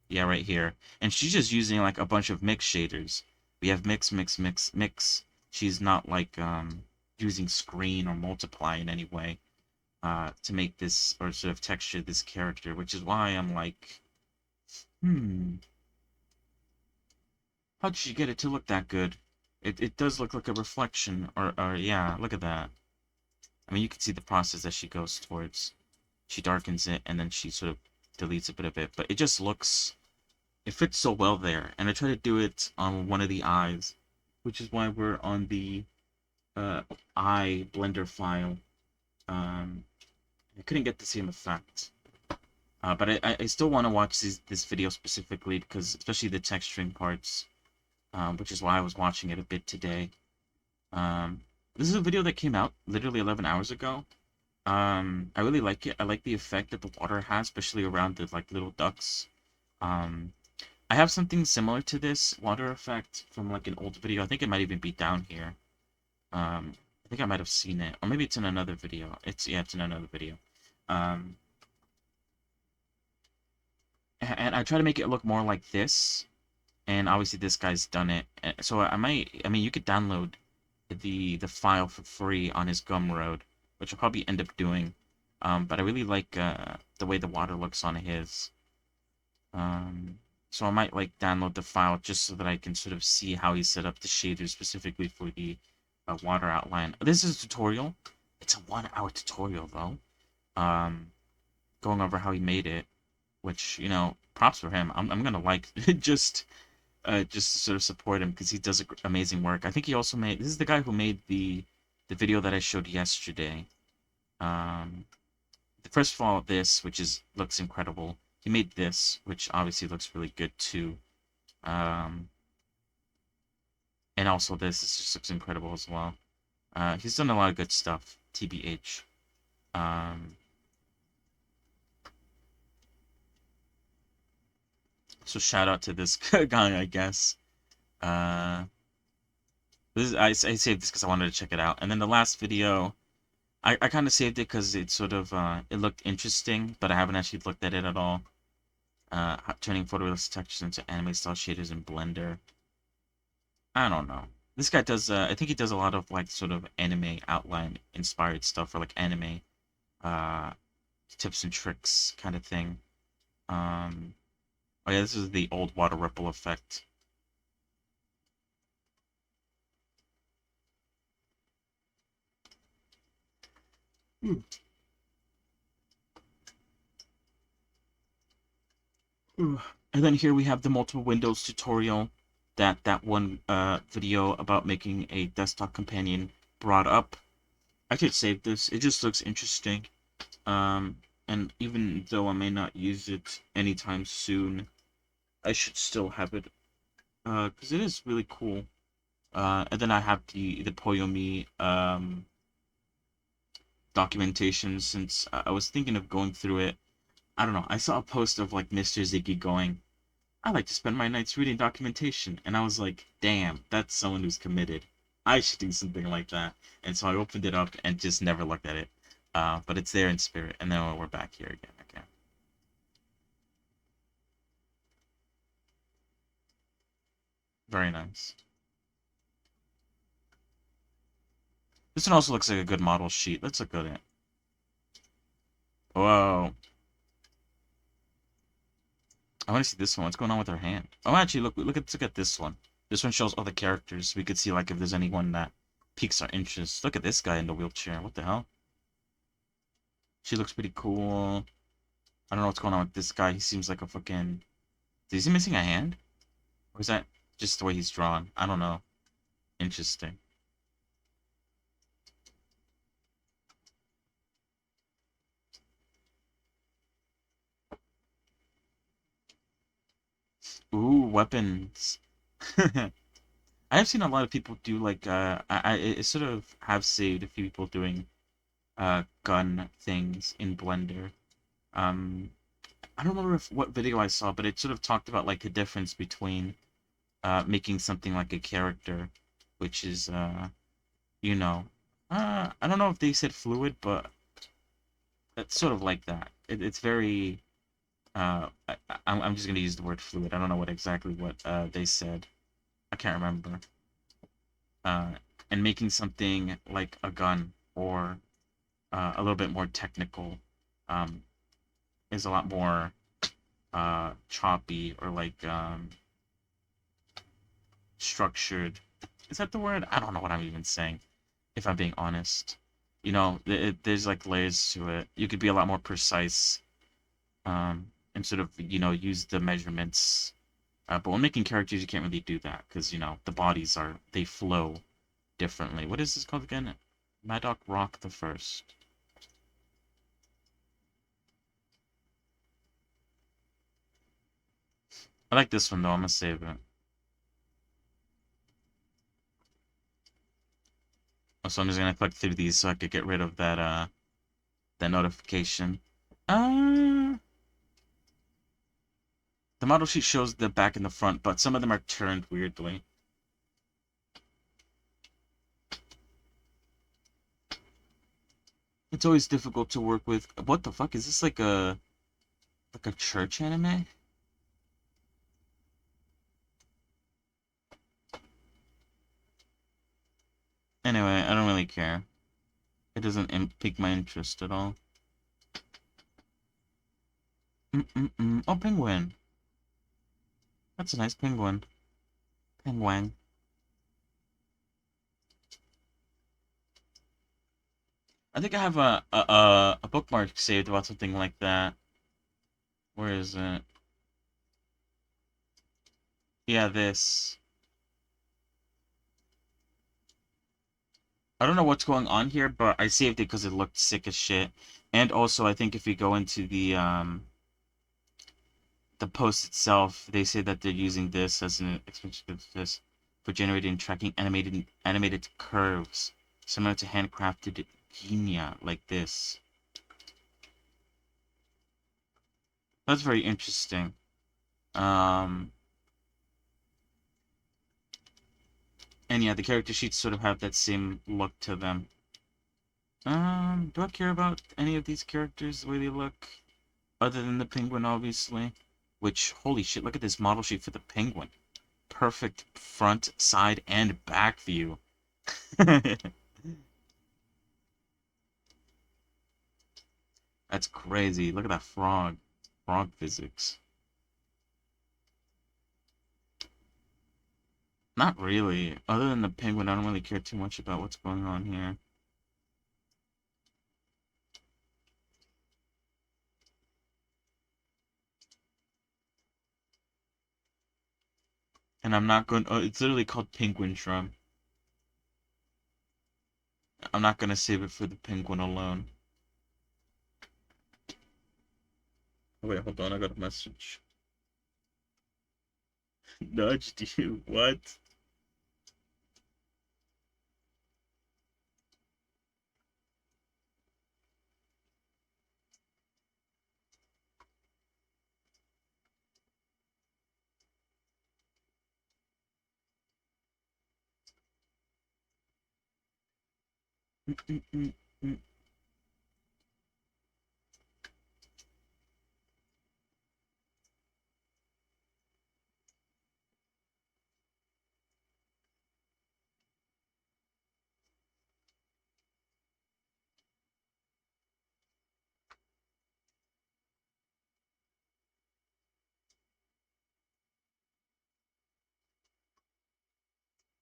Yeah, right here. And she's just using like a bunch of mix shaders. We have mix, mix, mix, mix. She's not like using screen or multiply in any way to make this or sort of texture this character, which is why I'm like, hmm, how did she get it to look that good? It does look like a reflection, or yeah, look at that. I mean, you can see the process that she goes towards. She darkens it and then she sort of deletes a bit of it, but it just looks it fits so well there. And I try to do it on one of the eyes, which is why we're on the eye blender file. I couldn't get the same effect. But I still want to watch this video specifically because, especially the texturing parts, which is why I was watching it a bit today. This is a video that came out literally 11 hours ago. I really like it. I like the effect that the water has, especially around the like little ducks. Um, I have something similar to this water effect from like an old video. I think it might even be down here. I think I might have seen it, or maybe it's in another video. It's in another video. Um, and I try to make it look more like this. And obviously this guy's done it. So I might, I mean, you could download the file for free on his Gumroad, which I'll probably end up doing. But I really like the way the water looks on his. So I might like download the file just so that I can sort of see how he set up the shaders specifically for the water outline. This is a tutorial. It's a 1 hour tutorial though. Going over how he made it, which, you know, props for him. I'm gonna like just to sort of support him because he does amazing work. I think he also made, this is the guy who made the video that I showed yesterday. First of all, this, which looks incredible. He made this, which obviously looks really good too. And also this just looks incredible as well. He's done a lot of good stuff, TBH. So shout out to this guy, I guess. I saved this because I wanted to check it out. And then the last video, I kind of saved it because it sort of it looked interesting, but I haven't actually looked at it at all. Turning photorealistic textures into anime style shaders in Blender. I don't know. This guy does. I think he does a lot of like sort of anime outline inspired stuff or like anime uh, tips and tricks kind of thing. Oh yeah, this is the old water ripple effect. And then here we have the multiple windows tutorial that one video about making a desktop companion brought up. I could save this. It just looks interesting. And even though I may not use it anytime soon, I should still have it. Because it is really cool. And then I have the Poyomi documentation since I was thinking of going through it. I don't know. I saw a post of like Mr. Ziggy going, I like to spend my nights reading documentation. And I was like, damn, that's someone who's committed. I should do something like that. And so I opened it up and just never looked at it. But it's there in spirit. And then we're back here again. Okay. Very nice. This one also looks like a good model sheet. Let's look at it. Whoa. I want to see this one. What's going on with her hand? Oh, actually, look at this one. This one shows all the characters. We could see like if there's anyone that piques our interest. Look at this guy in the wheelchair. What the hell? She looks pretty cool. I don't know what's going on with this guy. He seems like a fucking. Is he missing a hand? Or is that just the way he's drawn? I don't know. Interesting. Ooh, weapons. I have seen a lot of people do like I sort of have saved a few people doing gun things in Blender. Um I don't remember what video I saw, but it sort of talked about like the difference between making something like a character, which is you know, I don't know if they said fluid, but it's sort of like that. It's very I'm just gonna use the word fluid. I don't know what exactly what they said. I can't remember. Uh, and making something like a gun or a little bit more technical um, is a lot more choppy or like structured. Is that the word? I don't know what I'm even saying, if I'm being honest. There's like layers to it. You could be a lot more precise and sort of, use the measurements. But when making characters, you can't really do that because, the bodies they flow differently. What is this called again? Madoc Rock the First. I like this one though. I'm gonna save it. So I'm just gonna click through these so I could get rid of that notification. Uh, the model sheet shows the back and the front, but some of them are turned weirdly. It's always difficult to work with. What the fuck is this like a church anime? Anyway, I don't really care. It doesn't pique my interest at all. Oh, penguin. That's a nice penguin. Penguin. I think I have a bookmark saved about something like that. Where is it? Yeah, this. I don't know what's going on here, but I saved it because it looked sick as shit. And also, I think if you go into the post itself, they say that they're using this as an extension of this for generating and tracking animated curves, similar to handcrafted Genia, like this. That's very interesting. Um, and yeah, the character sheets sort of have that same look to them. Do I care about any of these characters, the way they look? Other than the penguin, obviously. Which, holy shit, look at this model sheet for the penguin. Perfect front, side, and back view. That's crazy. Look at that frog. Frog physics. Not really. Other than the penguin, I don't really care too much about what's going on here. And I'm not going. Oh, it's literally called Penguin Drum. I'm not gonna save it for the penguin alone. Oh, wait, hold on. I got a message. Nudged you. What?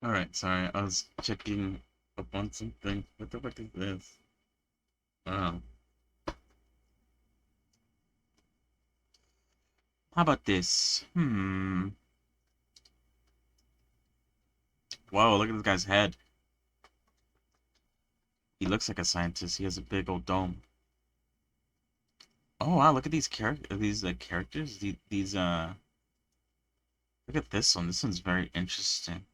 Alright, sorry, I was checking up on something. What the fuck is this? Wow. How about this? Whoa, look at this guy's head. He looks like a scientist. He has a big old dome. Oh wow, look at these characters. These look at this one. This one's very interesting.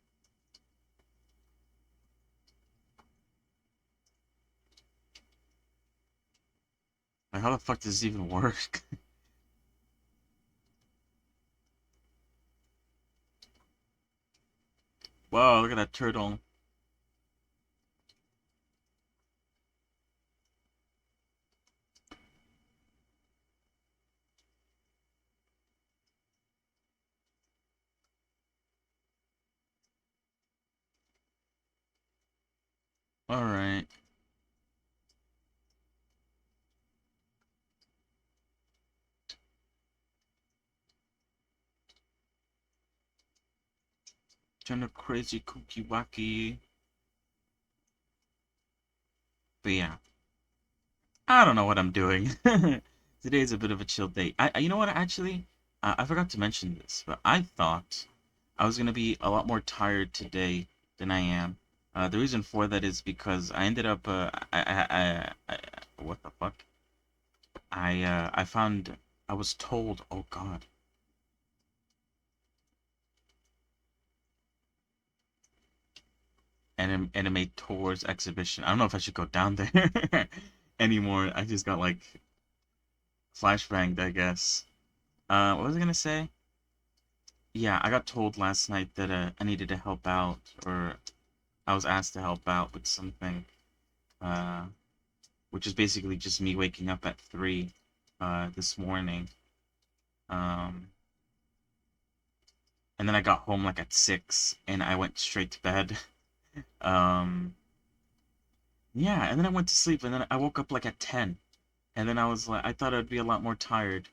Like, how the fuck does this even work? Whoa, look at that turtle. Alright. Kind of crazy kooky wacky. But yeah. I don't know what I'm doing. Today's a bit of a chill day. You know what, actually? I forgot to mention this, but I thought I was gonna be a lot more tired today than I am. The reason for that is because I ended up, what the fuck? I found, I was told, oh God, anime tours exhibition. I don't know if I should go down there anymore. I just got like flashbanged, I guess. What was I gonna say? Yeah, I got told last night that I needed to help out, or I was asked to help out with something, uh, which is basically just me waking up at 3 this morning. Um, and then I got home like at 6 and I went straight to bed. Um, yeah, and then I went to sleep and then I woke up like at 10. And then I was like, I thought I'd be a lot more tired,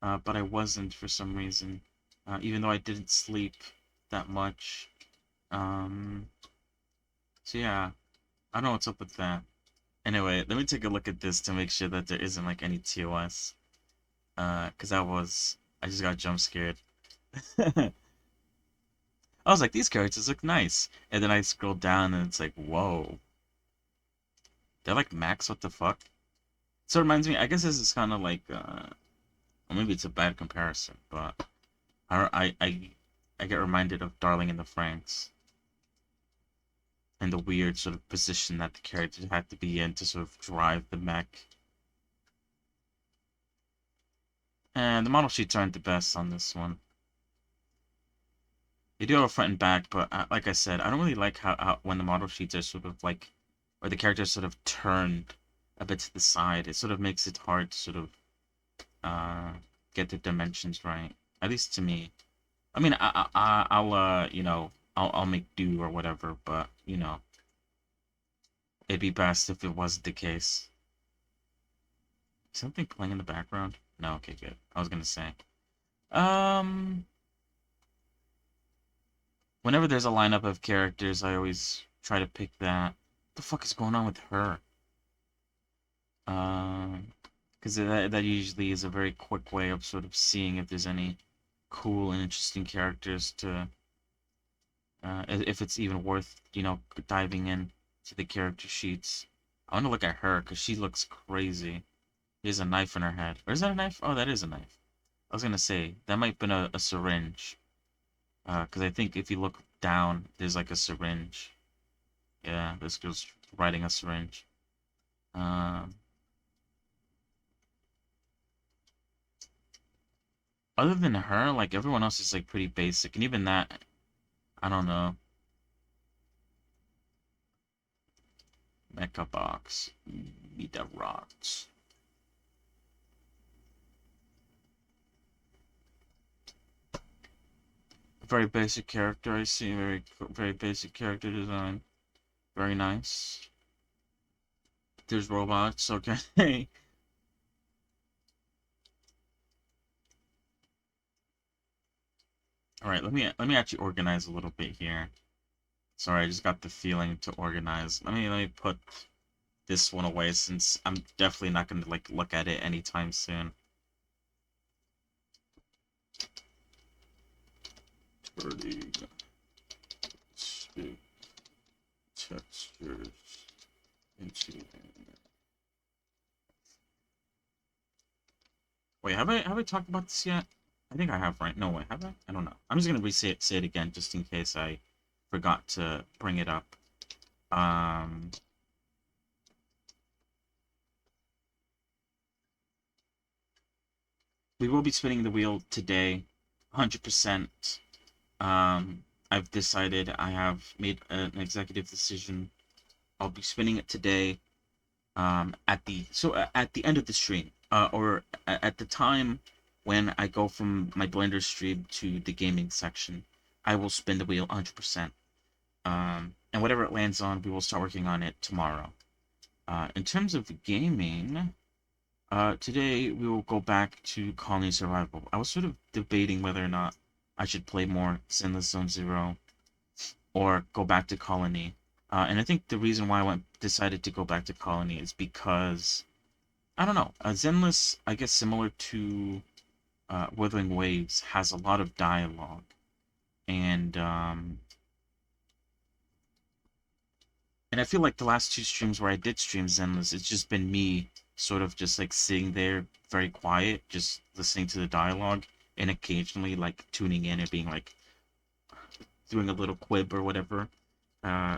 but I wasn't for some reason, even though I didn't sleep that much. Um, so yeah, I don't know what's up with that. Anyway, let me take a look at this to make sure that there isn't like any TOS. Cause I just got jump scared. I was like, these characters look nice. And then I scrolled down and it's like, whoa. They're like Max, what the fuck? So it reminds me, I guess this is kind of like, or maybe it's a bad comparison, but I get reminded of Darling in the Franxx and the weird sort of position that the characters had to be in to sort of drive the mech. And the model sheets aren't the best on this one. They do have a front and back, but like I said, I don't really like how when the model sheets are sort of like, or the characters sort of turned a bit to the side. It sort of makes it hard to sort of uh get the dimensions right. At least to me. I mean, I'll you know, I'll make do or whatever, but you know, it'd be best if it wasn't the case. Something playing in the background? No, okay, good. I was gonna say. Um, Whenever there's a lineup of characters, I always try to pick that. What the fuck is going on with her? Um, because that usually is a very quick way of sort of seeing if there's any cool and interesting characters to, if it's even worth, you know, diving in to the character sheets. I want to look at her because she looks crazy. She has a knife in her head. Or is that a knife? Oh, that is a knife. I was gonna say that might have been a syringe. Because I think if you look down, there's like a syringe. Yeah, this girl's riding a syringe. Um, Other than her, like everyone else is like pretty basic, and even that, I don't know. Mecha box. Meter rocks. Very basic character, I see. Very basic character design. Very nice. There's robots, okay. Alright, let me actually organize a little bit here. Sorry, I just got the feeling to organize. Let me put this one away since I'm definitely not gonna like look at it anytime soon. Turning stick textures into. Wait, have I talked about this yet? I think I have, right? No way, have I? I don't know. I'm just gonna say it again just in case I forgot to bring it up. We will be spinning the wheel today, 100%. I've decided, I have made an executive decision. I'll be spinning it today. At the end of the stream, or at the time when I go from my Blender stream to the gaming section, I will spin the wheel 100%. And whatever it lands on, we will start working on it tomorrow. In terms of gaming, today we will go back to Colony Survival. I was sort of debating whether or not I should play more Zenless Zone Zero or go back to Colony. And I think the reason why I decided to go back to Colony is because, I don't know, Zenless, I guess similar to Wuthering Waves, has a lot of dialogue. And I feel like the last two streams where I did stream Zenless, it's just been me sort of just like sitting there very quiet, just listening to the dialogue, and occasionally like tuning in and being like doing a little quib or whatever. Uh,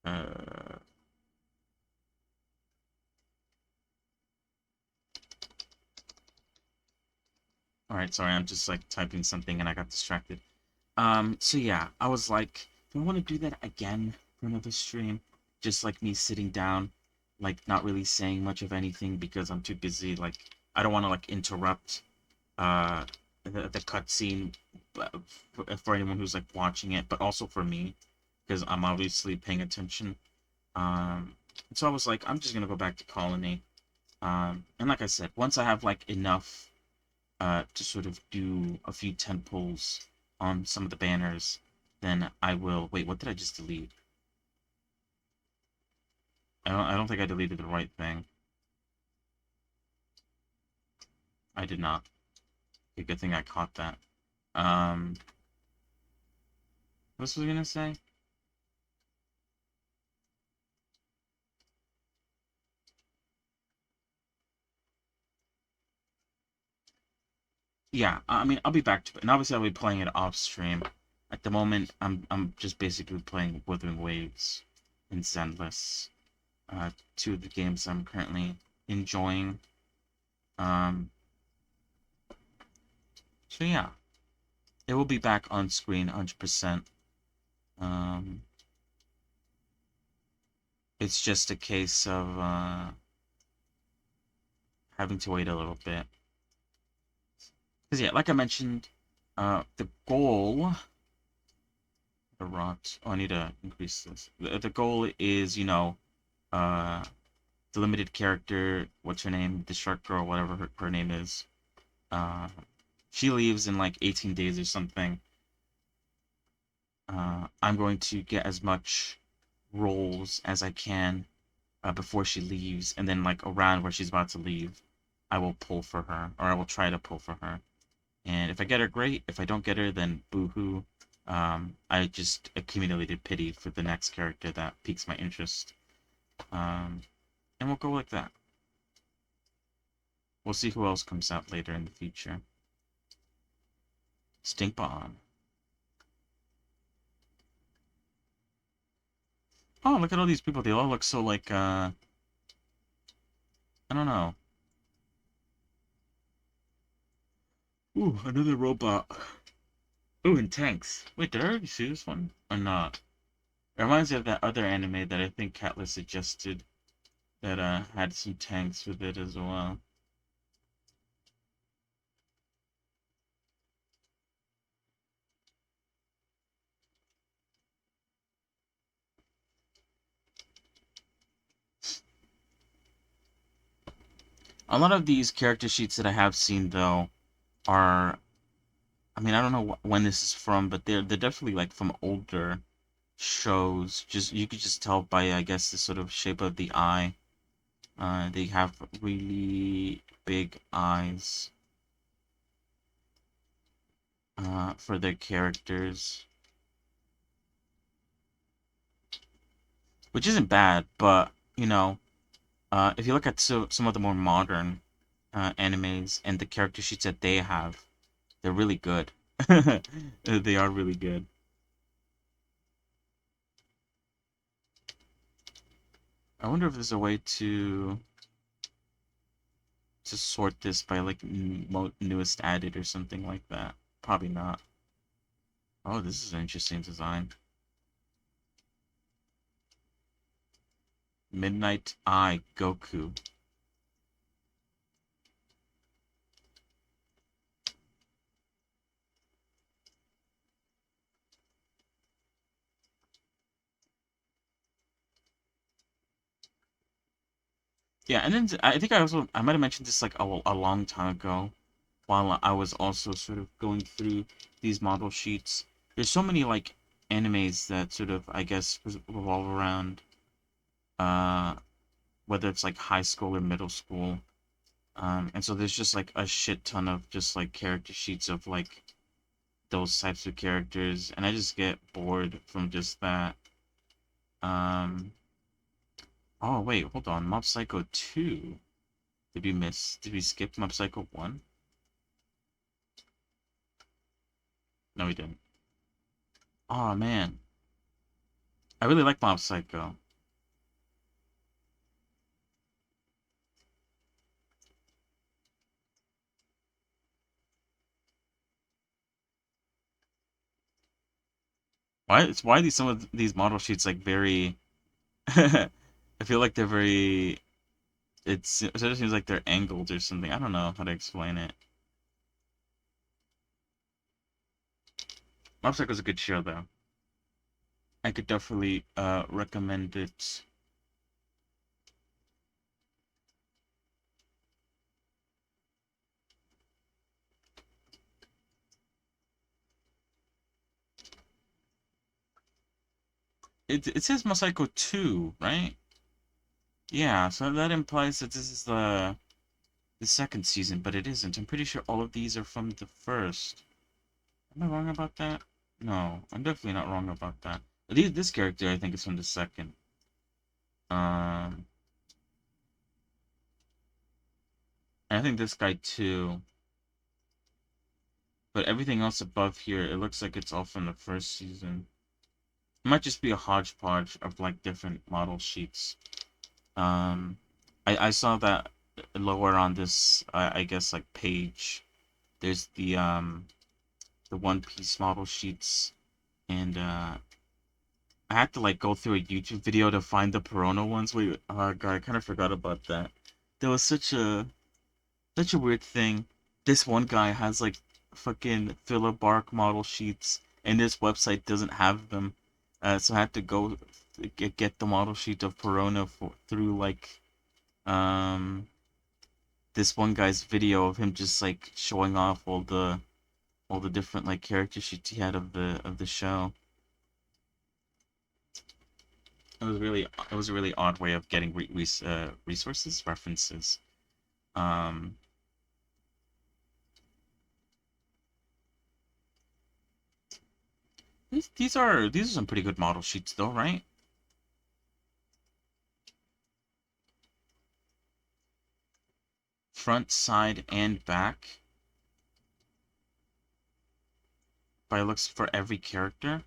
uh, Alright, sorry, I'm just like typing something and I got distracted. So yeah, I was like, do I want to do that again for another stream? Just like me sitting down, like not really saying much of anything because I'm too busy. Like, I don't want to like interrupt the cutscene for anyone who's like watching it, but also for me because I'm obviously paying attention. So I was like, I'm just gonna go back to Colony. And like I said, once I have like enough to sort of do a few tent poles on some of the banners, then I will. Wait, what did I just delete? I don't think I deleted the right thing. I did not. Okay, good thing I caught that. What was I gonna say? Yeah, I mean, I'll be back to it, and obviously I'll be playing it off stream. At the moment, I'm just basically playing Wuthering Waves and Zenless, two of the games I'm currently enjoying. Um, so yeah, it will be back on screen 100%. It's just a case of having to wait a little bit. Because yeah, like I mentioned, the goal. The rocks. Oh, I need to increase this. The goal is, uh, the limited character. What's her name? The shark girl, whatever her name is. Uh, she leaves in like 18 days or something. I'm going to get as much rolls as I can before she leaves, and then like around where she's about to leave, I will pull for her, or I will try to pull for her. And if I get her, great. If I don't get her, then boo-hoo. I just accumulated pity for the next character that piques my interest. And we'll go like that. We'll see who else comes out later in the future. Stink Bomb. Oh, look at all these people. They all look so like, I don't know. Ooh, another robot. Ooh, and tanks. Wait, did I already see this one or not? It reminds me of that other anime that I think Catless suggested that had some tanks with it as well. A lot of these character sheets that I have seen though are, I mean, I don't know when this is from, but they're definitely like from older shows. Just you could just tell by, I guess, the sort of shape of the eye. They have really big eyes for their characters, which isn't bad, but you know, if you look at some of the more modern animes and the character sheets that they have, they're really good. They are really good. I wonder if there's a way to sort this by like newest added or something like that. Probably not. Oh, this is an interesting design. Midnight Eye Goku. Yeah, and then I think I might have mentioned this like a long time ago while I was also sort of going through these model sheets. There's so many like animes that sort of I guess revolve around uh whether it's like high school or middle school. And so there's just like a shit ton of just like character sheets of like those types of characters, and I just get bored from just that. Um, oh wait, hold on, Mob Psycho 2. Did we skip Mob Psycho 1? No, we didn't. Oh man, I really like Mob Psycho. Why are these some of these model sheets like very I feel like they're very it sort of seems like they're angled or something. I don't know how to explain it. Mob Psycho's a good show though. I could definitely recommend it. It says Mob Psycho 2, right? Yeah, so that implies that this is the second season, but it isn't. I'm pretty sure all of these are from the first. Am I wrong about that? No, I'm definitely not wrong about that. This character, I think, is from the second. Um, and I think this guy too. But everything else above here, it looks like it's all from the first season. It might just be a hodgepodge of like different model sheets. Um, I saw that lower on this, I guess like page. There's the One Piece model sheets, and I had to like go through a YouTube video to find the Perona ones. Wait, God, I kind of forgot about that. There was such a weird thing. This one guy has like fucking filler bark model sheets, and this website doesn't have them. So I had to go get the model sheet of Perona through like um this one guy's video of him just like showing off all the different like character sheets he had of the show. It was a really odd way of getting resources references. Um, these are some pretty good model sheets though, right? Front, side, and back by looks for every character.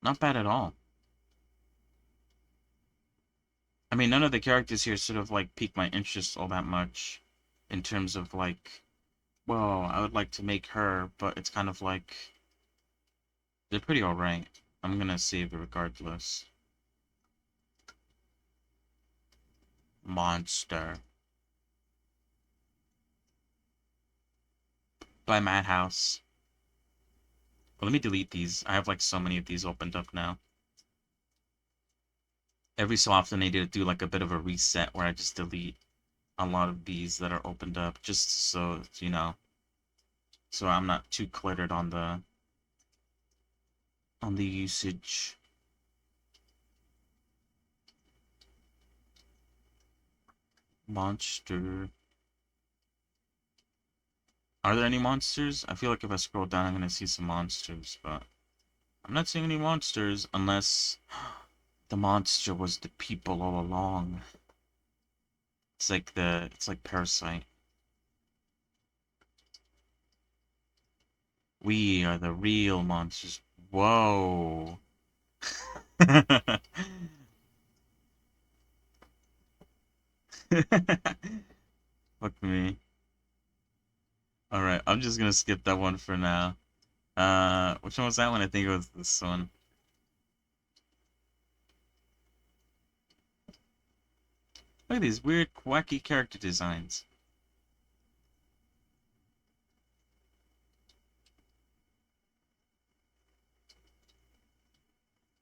Not bad at all. I mean, none of the characters here sort of like pique my interest all that much in terms of like, well, I would like to make her, but it's kind of like they're pretty alright. I'm gonna save it regardless. Monster by Madhouse. Well, let me delete these. I have like so many of these opened up now. Every so often they do like a bit of a reset where I just delete a lot of these that are opened up just so, so I'm not too cluttered on the usage. Monster. Are there any monsters? I feel like if I scroll down, I'm gonna see some monsters, but I'm not seeing any monsters unless the monster was the people all along. It's like Parasite. We are the real monsters. Whoa. Fuck me. Alright, I'm just gonna skip that one for now. Which one was that one? I think it was this one. Look at these weird, wacky character designs.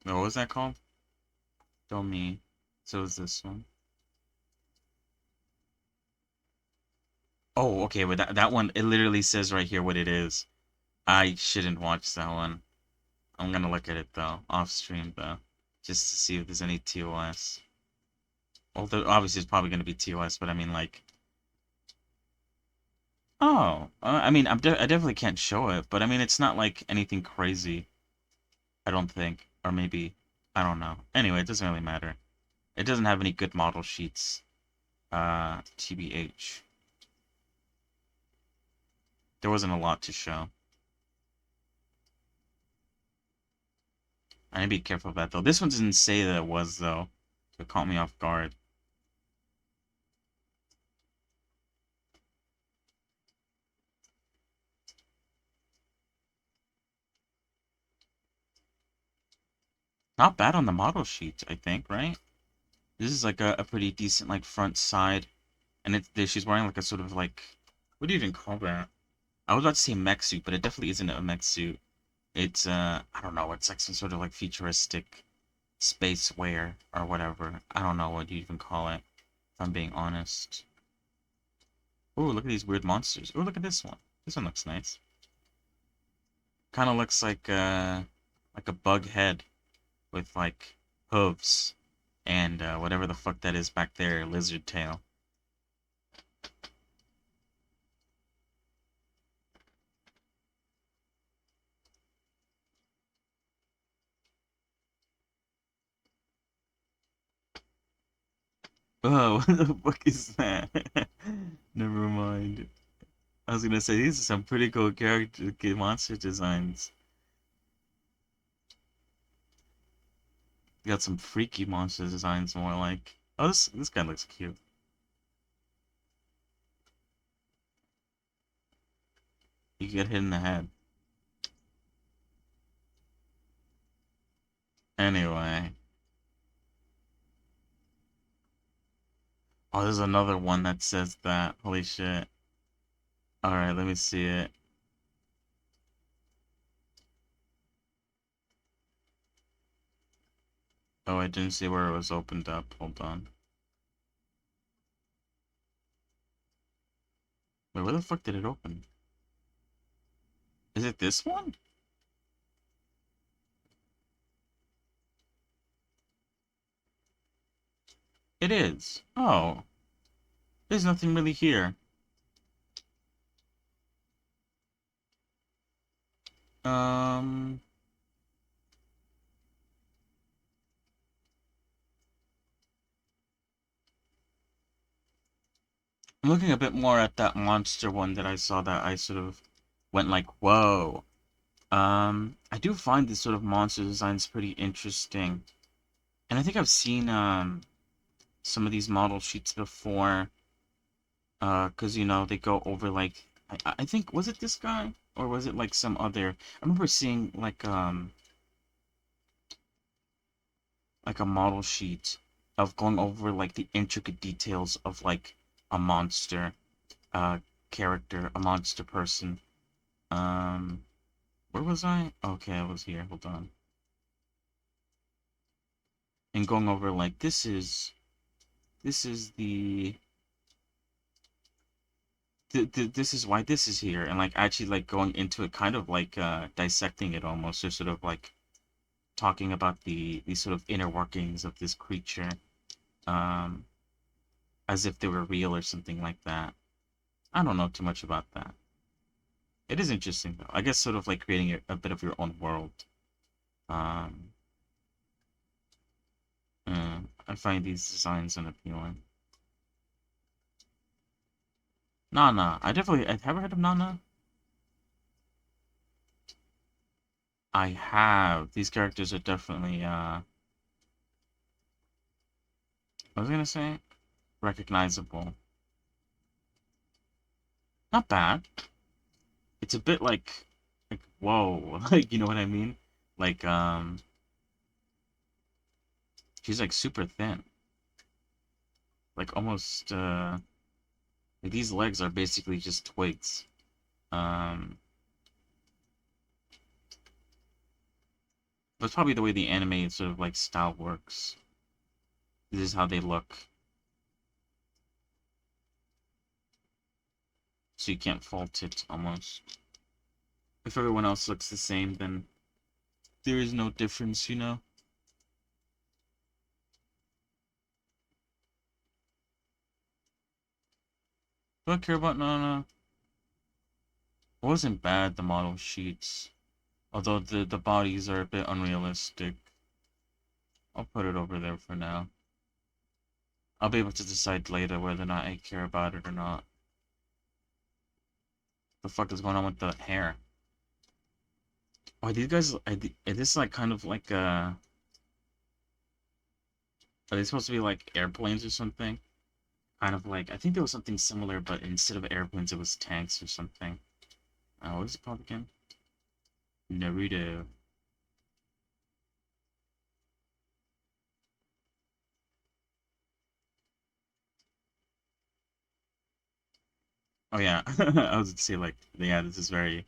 Oh, what was that called? Domi. So is this one. Oh, okay, but that one, it literally says right here what it is. I shouldn't watch that one. I'm gonna look at it though, off stream though, just to see if there's any TOS. Although obviously it's probably gonna be TOS, but I mean like, oh, I mean I definitely can't show it, but I mean it's not like anything crazy. I don't think, or maybe I don't know. Anyway, it doesn't really matter. It doesn't have any good model sheets. TBH. There wasn't a lot to show. I need to be careful of that though. This one didn't say that it was though. So it caught me off guard. Not bad on the model sheet, I think, right? This is like a pretty decent like front side. And she's wearing like a sort of like, what do you even call that? I was about to say mech suit, but it definitely isn't a mech suit. It's I don't know, it's like some sort of like futuristic space wear or whatever. I don't know what you even call it, if I'm being honest. Oh, look at these weird monsters. Oh, look at this one. This one looks nice. Kind of looks like a bug head with like hooves and whatever the fuck that is back there, lizard tail. Oh, what the fuck is that? Never mind. I was gonna say these are some pretty cool character monster designs. You got some freaky monster designs, more like. Oh, this guy looks cute. You get hit in the head. Anyway. Oh, there's another one that says that. Holy shit. Alright, let me see it. Oh, I didn't see where it was opened up. Hold on. Wait, where the fuck did it open? Is it this one? It is. Oh. There's nothing really here. Um... I'm looking a bit more at that monster one that I saw that I sort of went like, whoa. I do find this sort of monster designs pretty interesting. And I think I've seen some of these model sheets before. 'Cause they go over like I think was it this guy or was it like some other? I remember seeing like a model sheet of going over like the intricate details of like a monster uh character, a monster person. Um, where was I? Okay, I was here. Hold on. And going over like this is this is why this is here, and like actually like going into it, kind of like dissecting it almost, or sort of like talking about the sort of inner workings of this creature, um, as if they were real or something like that. I don't know too much about that. It is interesting though. I guess sort of like creating a bit of your own world. Um, I find these designs unappealing. Nana, I've ever heard of Nana. I have. These characters are definitely what was I gonna say? Recognizable. Not bad. It's a bit like whoa, like you know what I mean? Like she's like super thin. Like almost like these legs are basically just twigs. Um that's probably the way the anime sort of like style works. This is how they look. So you can't fault it almost. If everyone else looks the same, then there is no difference, you know? Do I care about Nana? It wasn't bad, the model sheets. Although the bodies are a bit unrealistic. I'll put it over there for now. I'll be able to decide later whether or not I care about it or not. The fuck is going on with the hair? Oh, these guys, are this like kind of like are they supposed to be like airplanes or something? Kind of like, I think there was something similar, but instead of airplanes, it was tanks or something. What is it called again? Naruto. Oh yeah, I was to say like, yeah, this is very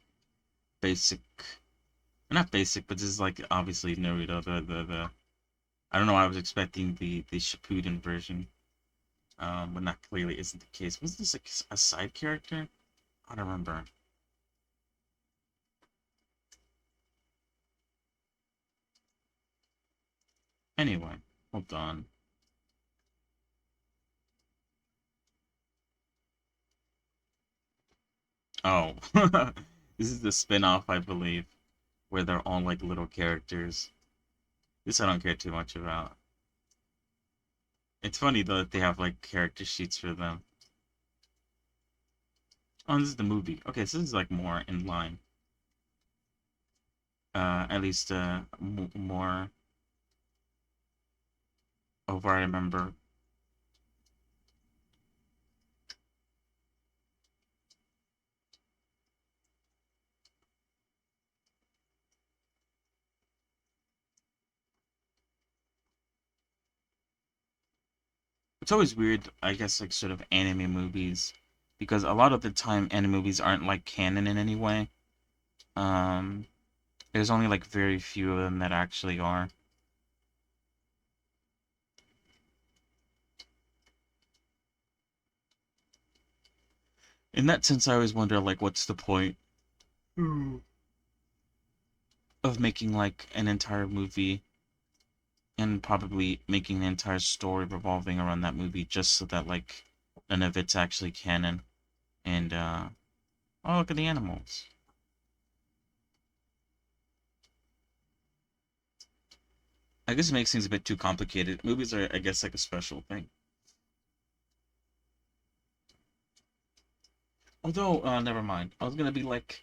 basic. Not basic, but this is like obviously Naruto. The I don't know. I was expecting the Shippuden version, but not clearly isn't the case. Was this like a side character? I don't remember. Anyway, hold on. Oh, this is the spin-off, I believe, where they're all like little characters. This I don't care too much about. It's funny though that they have like character sheets for them. Oh, this is the movie. Okay, so this is like more in line. At least more of what I remember. It's always weird, I guess, like sort of anime movies, because a lot of the time anime movies aren't like canon in any way. Um, there's only like very few of them that actually are. In that sense, I always wonder like, what's the point of making like an entire movie and probably making the entire story revolving around that movie just so that like none of it's actually canon. And oh, look at the animals. I guess it makes things a bit too complicated. Movies are, I guess, like a special thing. Although, never mind. I was gonna be like,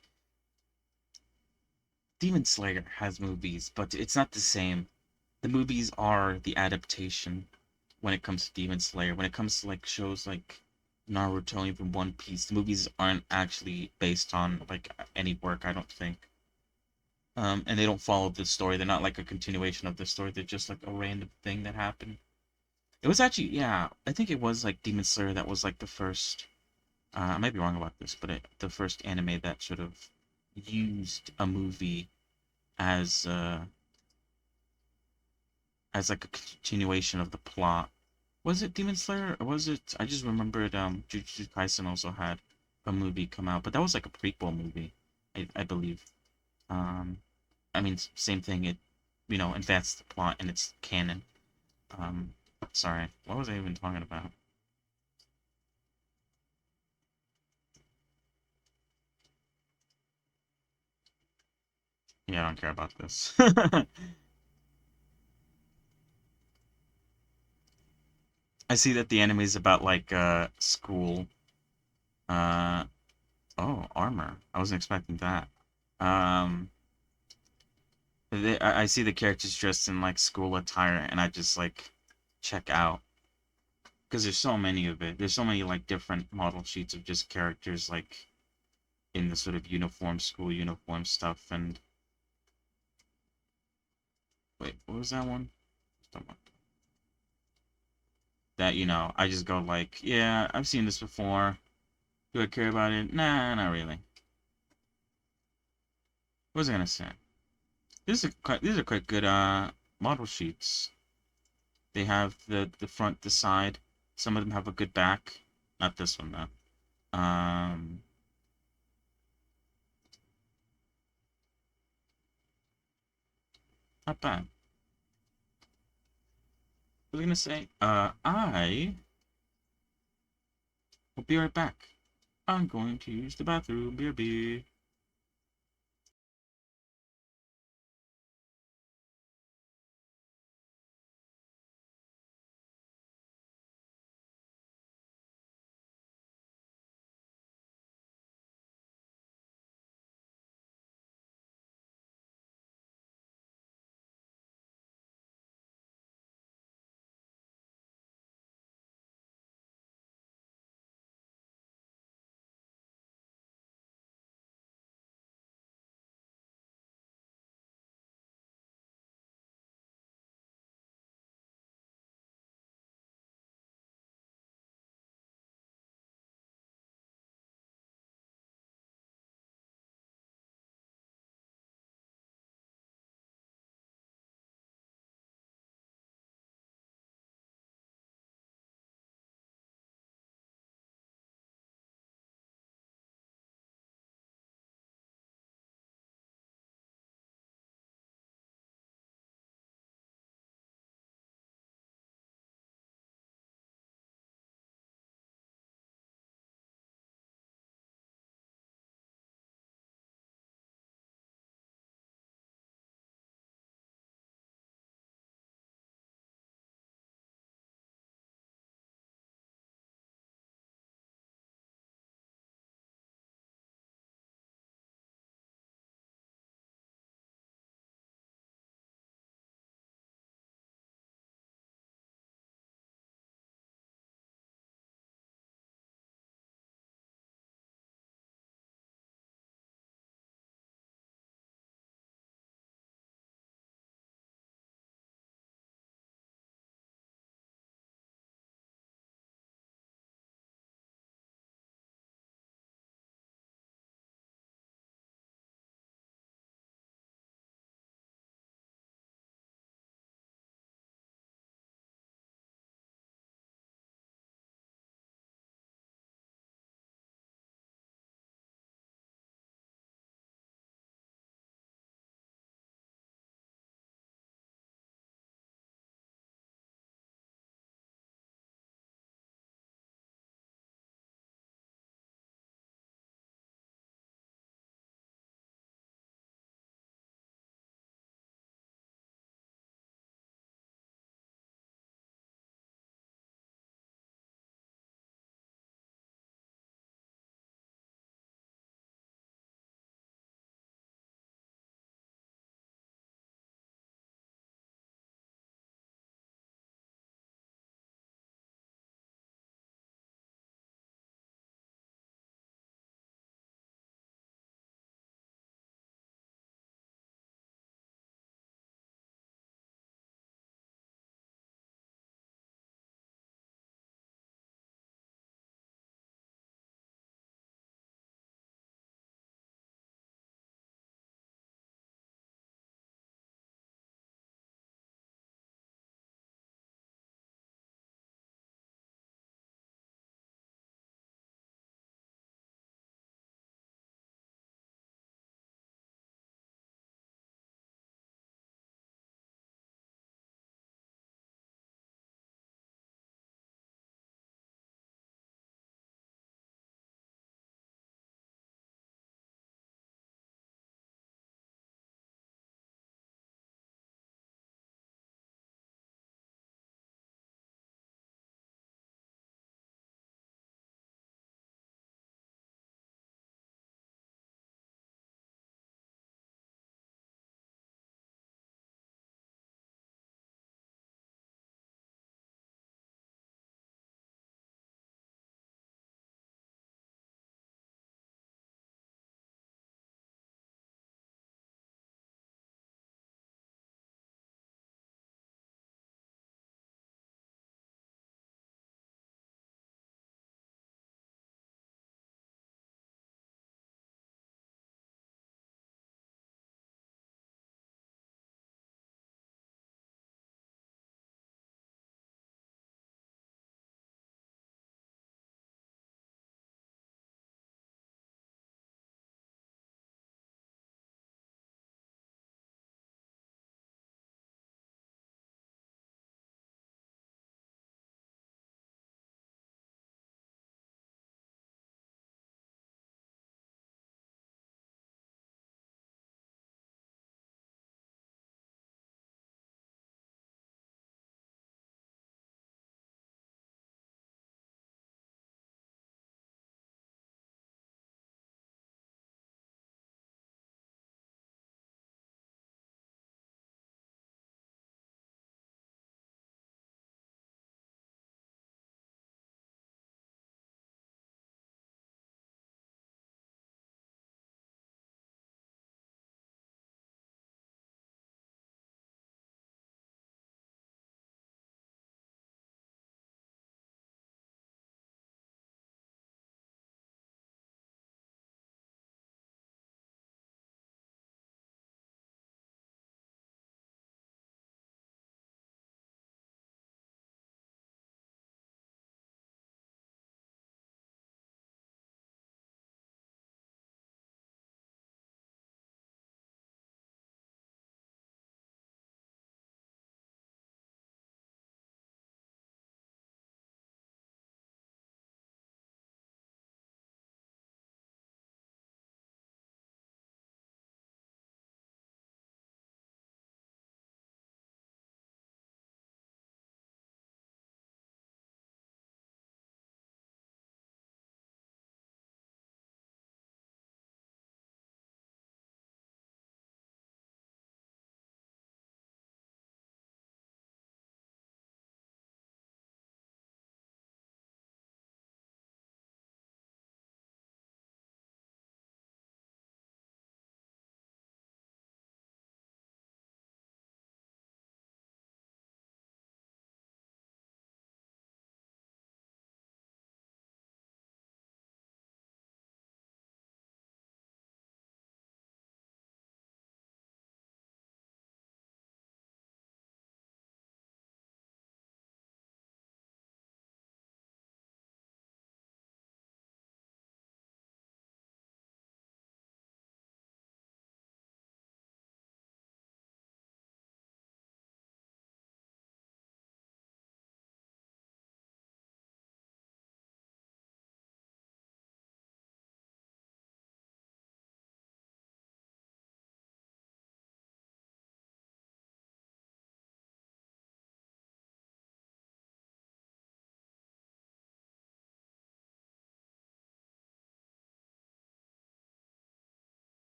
Demon Slayer has movies, but it's not the same. The movies are the adaptation when it comes to Demon Slayer. When it comes to like shows like Naruto, even One Piece, the movies aren't actually based on like any work, I don't think. And they don't follow the story. They're not like a continuation of the story. They're just like a random thing that happened. It was actually, yeah, I think it was like Demon Slayer that was like the first. I might be wrong about this, but the first anime that sort of used a movie as as like a continuation of the plot. Was it Demon Slayer or was it? I just remembered Jujutsu Kaisen also had a movie come out, but that was like a prequel movie, I believe. Um, I mean, same thing. It, advanced the plot and it's canon. Um, Sorry, what was I even talking about? Yeah, I don't care about this. I see that the anime is about like school. Uh oh, armor. I wasn't expecting that. Um, I see the characters dressed in like school attire, and I just like check out because there's so many of it. There's so many like different model sheets of just characters like in the sort of uniform, school uniform stuff. And wait, what was that one? That I just go like, yeah, I've seen this before. Do I care about it? Nah, not really. What was I gonna say? These are quite good model sheets. They have the front, the side. Some of them have a good back. Not this one though. Not bad. What was I gonna say? I will be right back. I'm going to use the bathroom. BRB.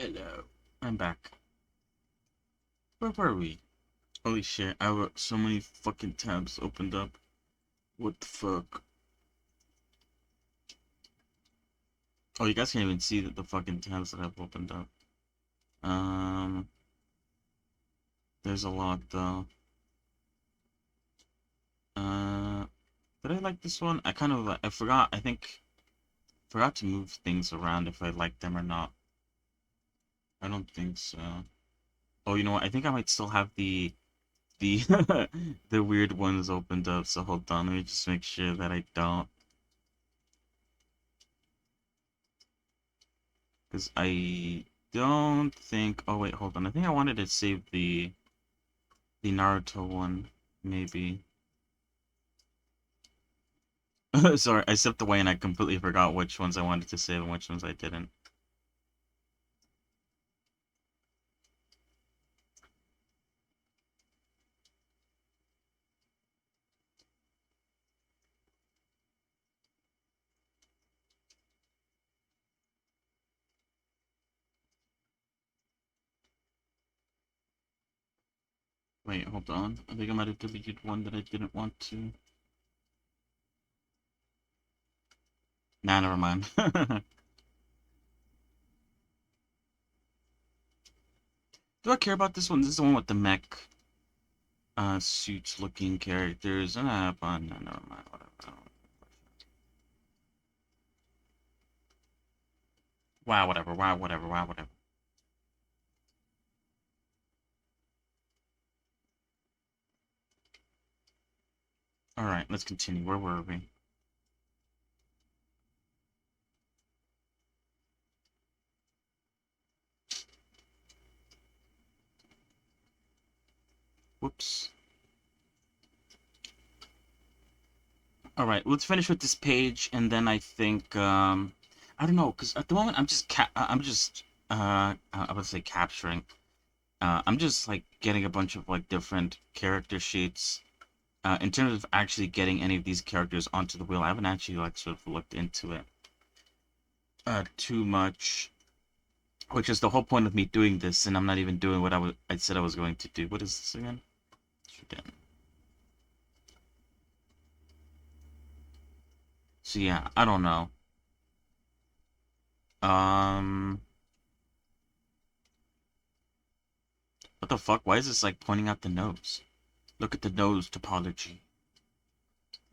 Hello. I'm back. Where were we? Holy shit, I have so many fucking tabs opened up. What the fuck? Oh, you guys can't even see the fucking tabs that I've opened up. Um, there's a lot though. Uh, did I like this one? I kind of, I forgot, forgot to move things around if I liked them or not. I don't think so. Oh, you know what? I think I might still have the the weird ones opened up, so hold on, let me just make sure that I don't. Because I don't think... Oh, wait, hold on. I think I wanted to save the Naruto one, maybe. Sorry, I stepped away and I completely forgot which ones I wanted to save and which ones I didn't. Wait, hold on. I think I might have deleted one that I didn't want to. Nah, never mind. Do I care about this one? This is the one with the mech suits looking characters. But no, never mind. Whatever. Wow, whatever. Wow, whatever. Wow, whatever. Alright, let's continue. Where were we? Whoops. Alright, let's finish with this page, and then I think, I don't know, because at the moment I would say capturing. I'm just, like, getting a bunch of, like, different character sheets. In terms of actually getting any of these characters onto the wheel, I haven't actually, like, sort of looked into it too much. Which is the whole point of me doing this, and I'm not even doing what I said I was going to do. What is this again? So yeah, I don't know. Um, what the fuck? Why is this like pointing out the nose? Look at the nose topology.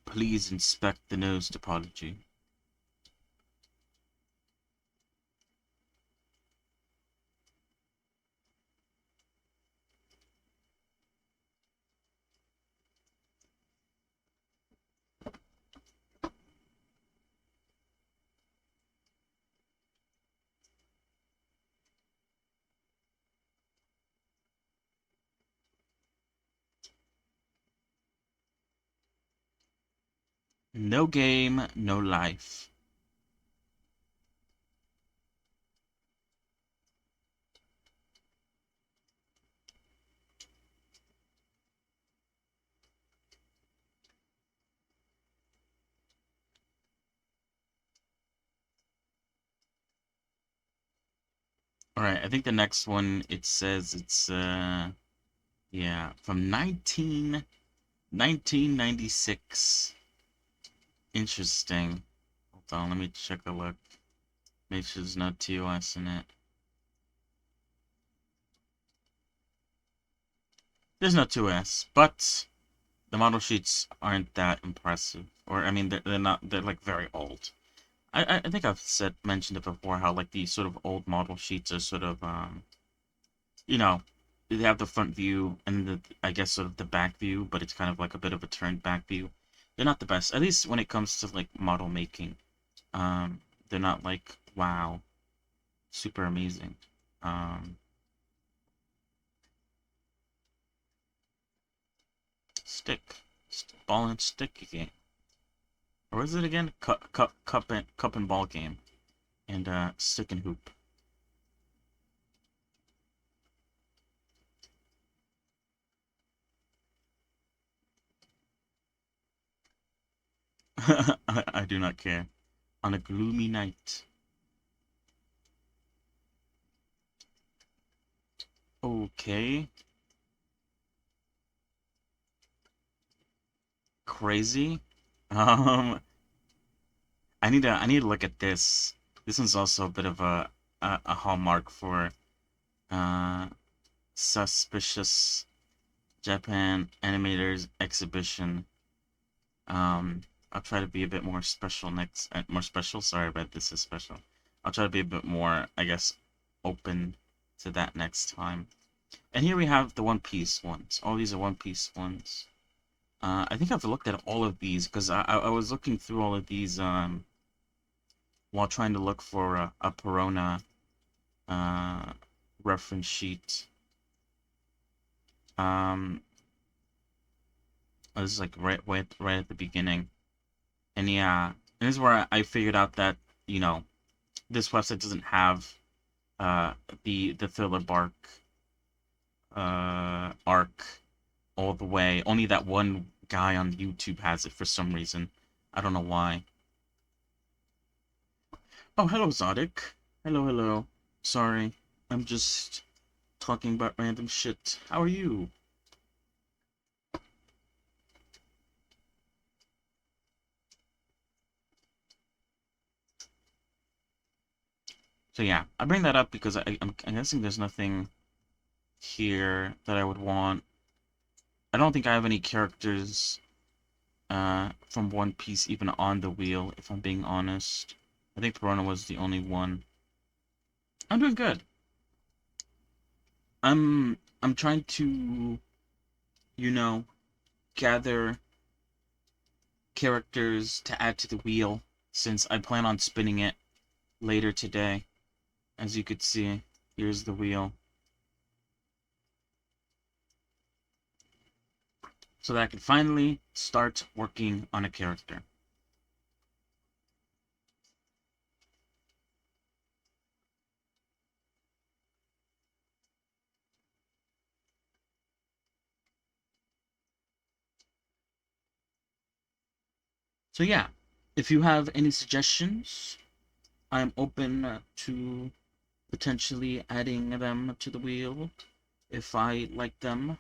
Please inspect the nose topology. No game, no life. Alright, I think the next one, it says it's, yeah, from 1996. Interesting. Hold on, let me check a look. Make sure there's no TOS in it. There's no 2S, but the model sheets aren't that impressive. Or, I mean, they're not, they're like very old. I think I've mentioned it before, how like these sort of old model sheets are sort of, you know, they have the front view and I guess sort of the back view, but it's kind of like a bit of a turned back view. They're not the best, at least when it comes to like model making. They're not like, wow, super amazing. Um, stick, ball and stick game. Or is it again? Cup and ball game. And stick and hoop. I do not care. On a gloomy night. Okay. Crazy. Um, I need to look at this. This one's also a bit of a hallmark for uh suspicious Japan animators exhibition. Um, I'll try to be a bit more special next, more special. Sorry, but this is special. I'll try to be a bit more, I guess, open to that next time. And here we have the One Piece ones. All these are One Piece ones. I think I've looked at all of these because I was looking through all of these while trying to look for a Perona uh reference sheet. Um, this is like right at the beginning. And yeah, and this is where I figured out that, you know, this website doesn't have uh the Thriller Bark arc all the way. Only that one guy on YouTube has it for some reason. I don't know why. Oh, hello, Zodic. Hello, hello. Sorry, I'm just talking about random shit. How are you? So yeah, I bring that up because I'm guessing there's nothing here that I would want. I don't think I have any characters from One Piece even on the wheel, if I'm being honest. I think Perona was the only one. I'm doing good. I'm trying to, you know, gather characters to add to the wheel since I plan on spinning it later today. As you could see, here's the wheel. So that I can finally start working on a character. So yeah, if you have any suggestions, I'm open to potentially adding them to the wheel if I like them.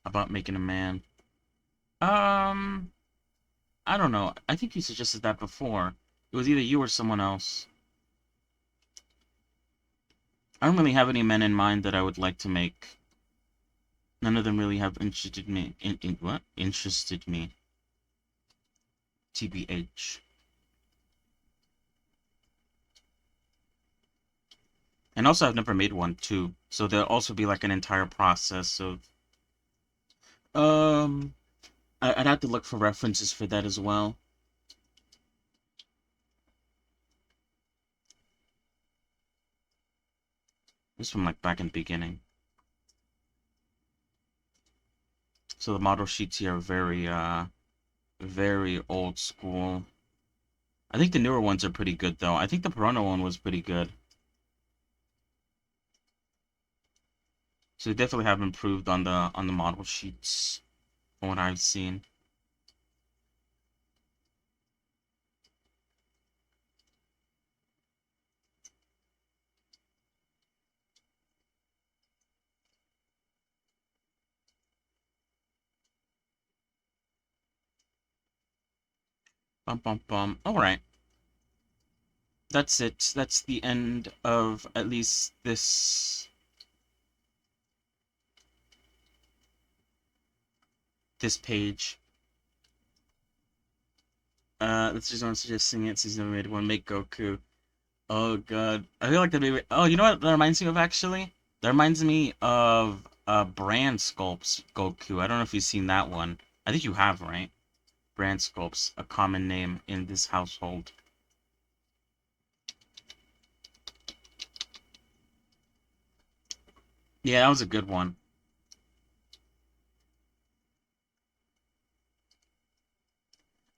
About making a man. Um, I don't know. I think you suggested that before. It was either you or someone else. I don't really have any men in mind that I would like to make. None of them really have interested me. In what? Interested me. TBH. And also, I've never made one too. So there'll also be like an entire process of. Um, I'd have to look for references for that as well. This from like back in the beginning. So the model sheets here are very old school. I think the newer ones are pretty good though. I think the Perona one was pretty good. So they definitely have improved on the model sheets from what I've seen. Bum bum bum. Alright. That's it. That's the end of at least this page. Let's just suggesting it since never made one. Make Goku. Oh god. I feel like that maybe. Oh, you know what that reminds me of actually? That reminds me of Brand Sculpt's Goku. I don't know if you've seen that one. I think you have, right? Brand Sculpt's a common name in this household. Yeah, that was a good one.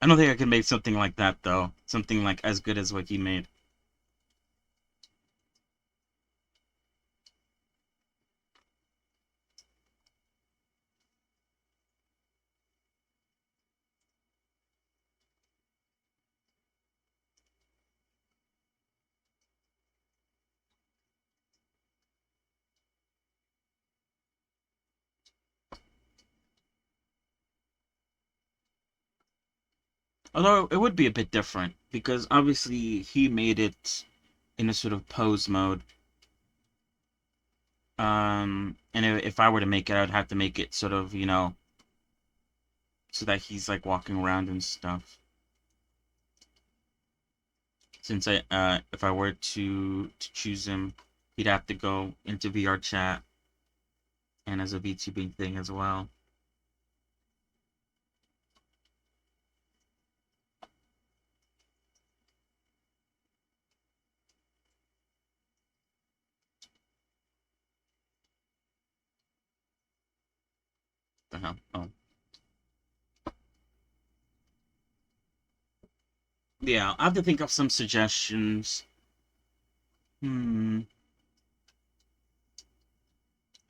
I don't think I can make something like that though. Something like as good as what he made. Although it would be a bit different because obviously he made it in a sort of pose mode. And if I were to make it, I would have to make it sort of, so that he's like walking around and stuff. Since if I were to choose him, he'd have to go into VR chat and as a VTubing thing as well. The hell? Oh, yeah. I have to think of some suggestions. Hmm.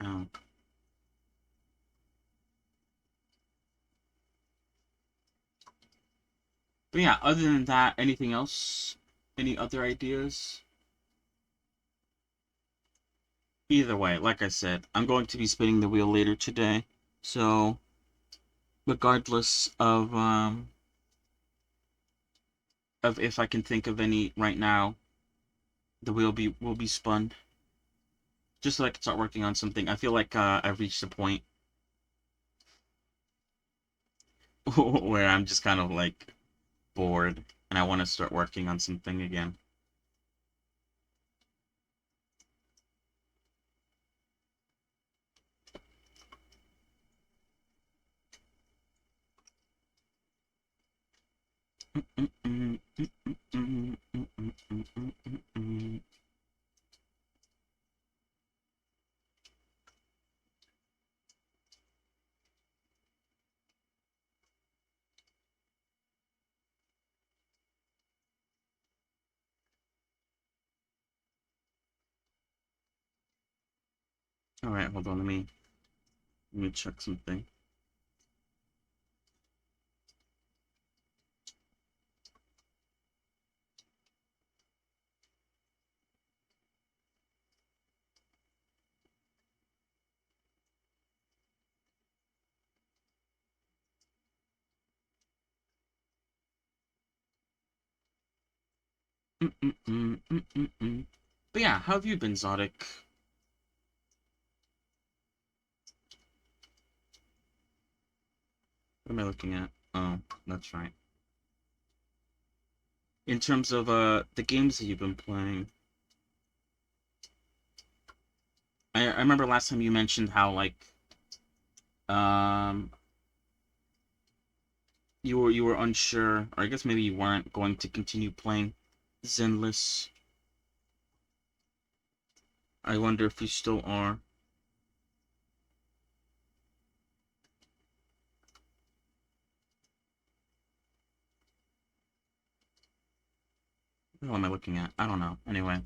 Oh. But yeah, other than that, anything else? Any other ideas? Either way, like I said, I'm going to be spinning the wheel later today. So, regardless of if I can think of any right now, the wheel will be spun. Just so I can start working on something. I feel like I've reached a point where I'm just kind of like bored and I want to start working on something again. All right, hold on. Let me check something. But yeah, how have you been, Zodic? What am I looking at? Oh, that's right. In terms of the games that you've been playing, I remember last time you mentioned how like um you were unsure, or I guess maybe you weren't going to continue playing Zenless. I wonder if you still are. What am I looking at? I don't know. Anyway,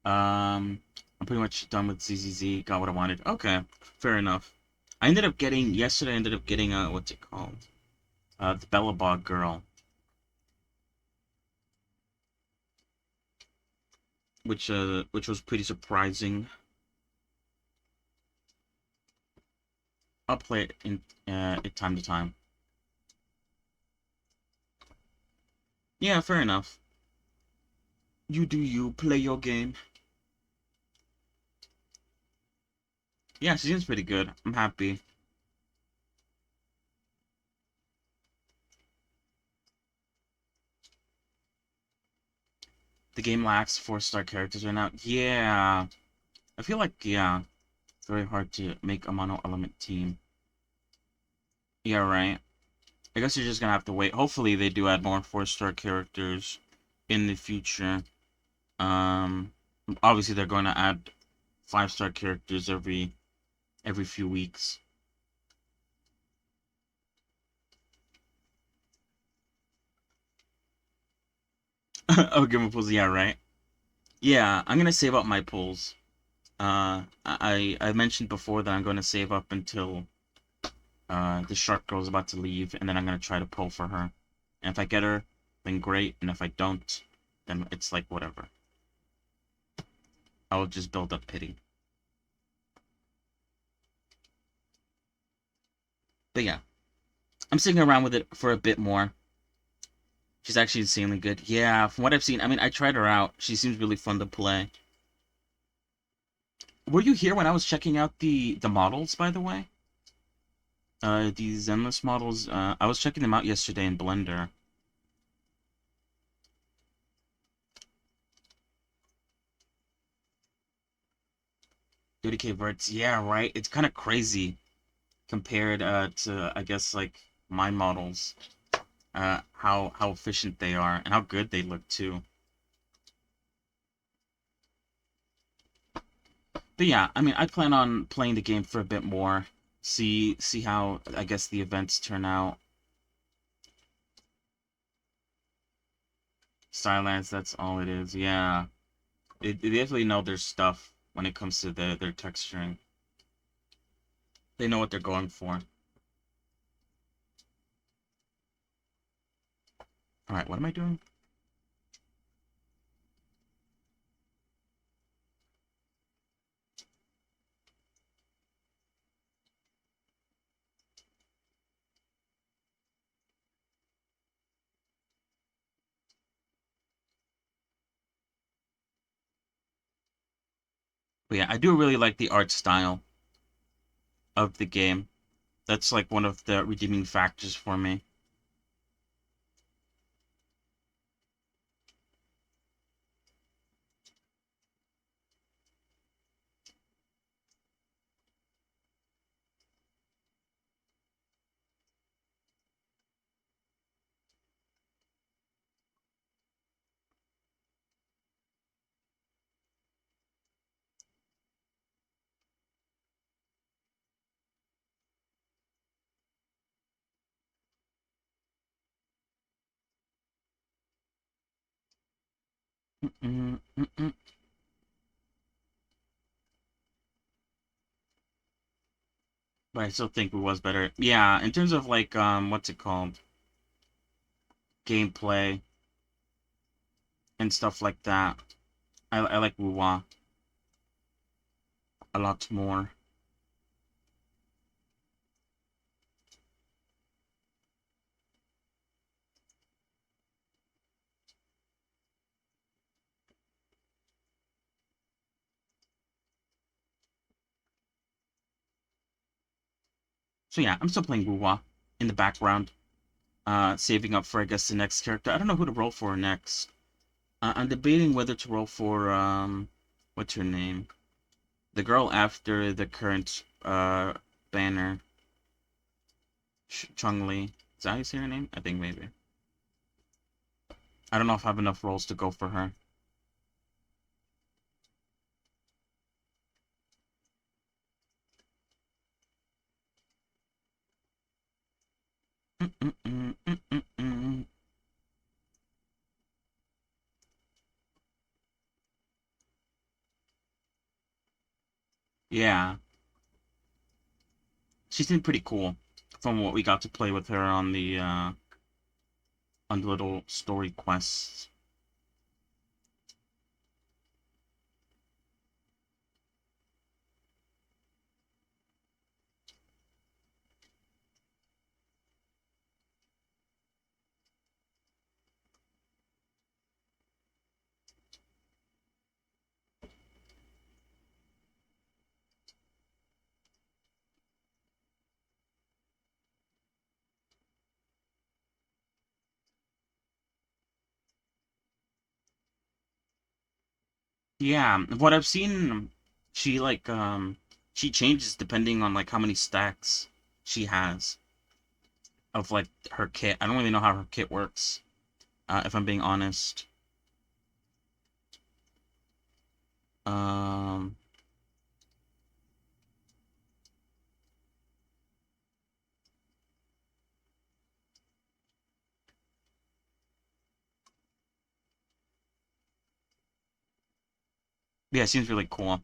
I'm pretty much done with ZZZ. Got what I wanted. Okay, fair enough. Yesterday. I ended up getting what's it called? The Bellabog girl, which was pretty surprising. I'll play it in time to time. Yeah, fair enough. You do you. Play your game. Yeah, she seems pretty good. I'm happy. The game lacks 4-star characters right now. Yeah, I feel like it's very hard to make a mono element team. Yeah, right. I guess you're just gonna have to wait. Hopefully, they do add more 4-star characters in the future. Um, Obviously, they're going to add 5-star characters every few weeks. Oh, give me pulls. Yeah, right. Yeah, I'm gonna save up my pulls. I mentioned before that I'm going to save up until the shark girl is about to leave, and then I'm gonna try to pull for her. And if I get her, then great. And if I don't, then it's like whatever. I'll just build up pity. But yeah, I'm sticking around with it for a bit more. She's actually insanely good. Yeah, from what I've seen, I mean, I tried her out. She seems really fun to play. Were you here when I was checking out the models, by the way? These Zenless models, I was checking them out yesterday in Blender. $30K verts, yeah, right. It's kind of crazy compared to I guess like my models. How efficient they are and how good they look too. But yeah, I mean, I plan on playing the game for a bit more. See how I guess the events turn out. Silence, that's all it is. Yeah, they definitely know their stuff when it comes to their texturing. They know what they're going for. All right, what am I doing? But yeah, I do really like the art style of the game. That's like one of the redeeming factors for me. Mm-mm, mm-mm. But I still think it was better. Yeah, in terms of like what's it called? Gameplay and stuff like that. I like Wuwa a lot more. So yeah, I'm still playing Wuwa in the background, saving up for I guess the next character. I don't know who to roll for next. I'm debating whether to roll for what's her name? The girl after the current banner, Chun-Li. Is that how you say her name? I think maybe. I don't know if I have enough rolls to go for her. Mm-mm-mm-mm-mm-mm. Yeah, she seemed pretty cool from what we got to play with her on the little story quests. Yeah, what I've seen, she like she changes depending on like how many stacks she has of like her kit. I don't really know how her kit works, if I'm being honest. Um, yeah, it seems really cool.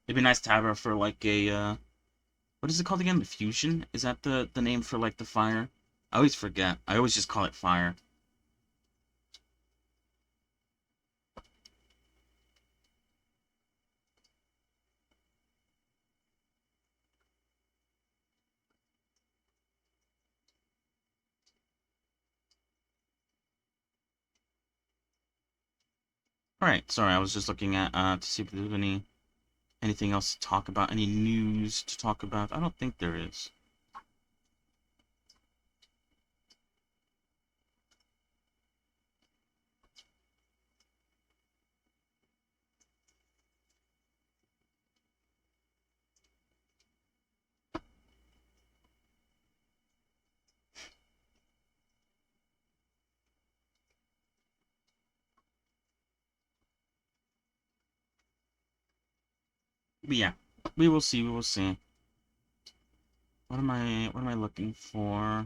It'd be nice to have her for like a what is it called again? The fusion? Is that the name for like the fire? I always forget. I always just call it fire. Alright, sorry, I was just looking at to see if there's anything else to talk about, any news to talk about. I don't think there is. But yeah, we will see, we will see. What am I looking for?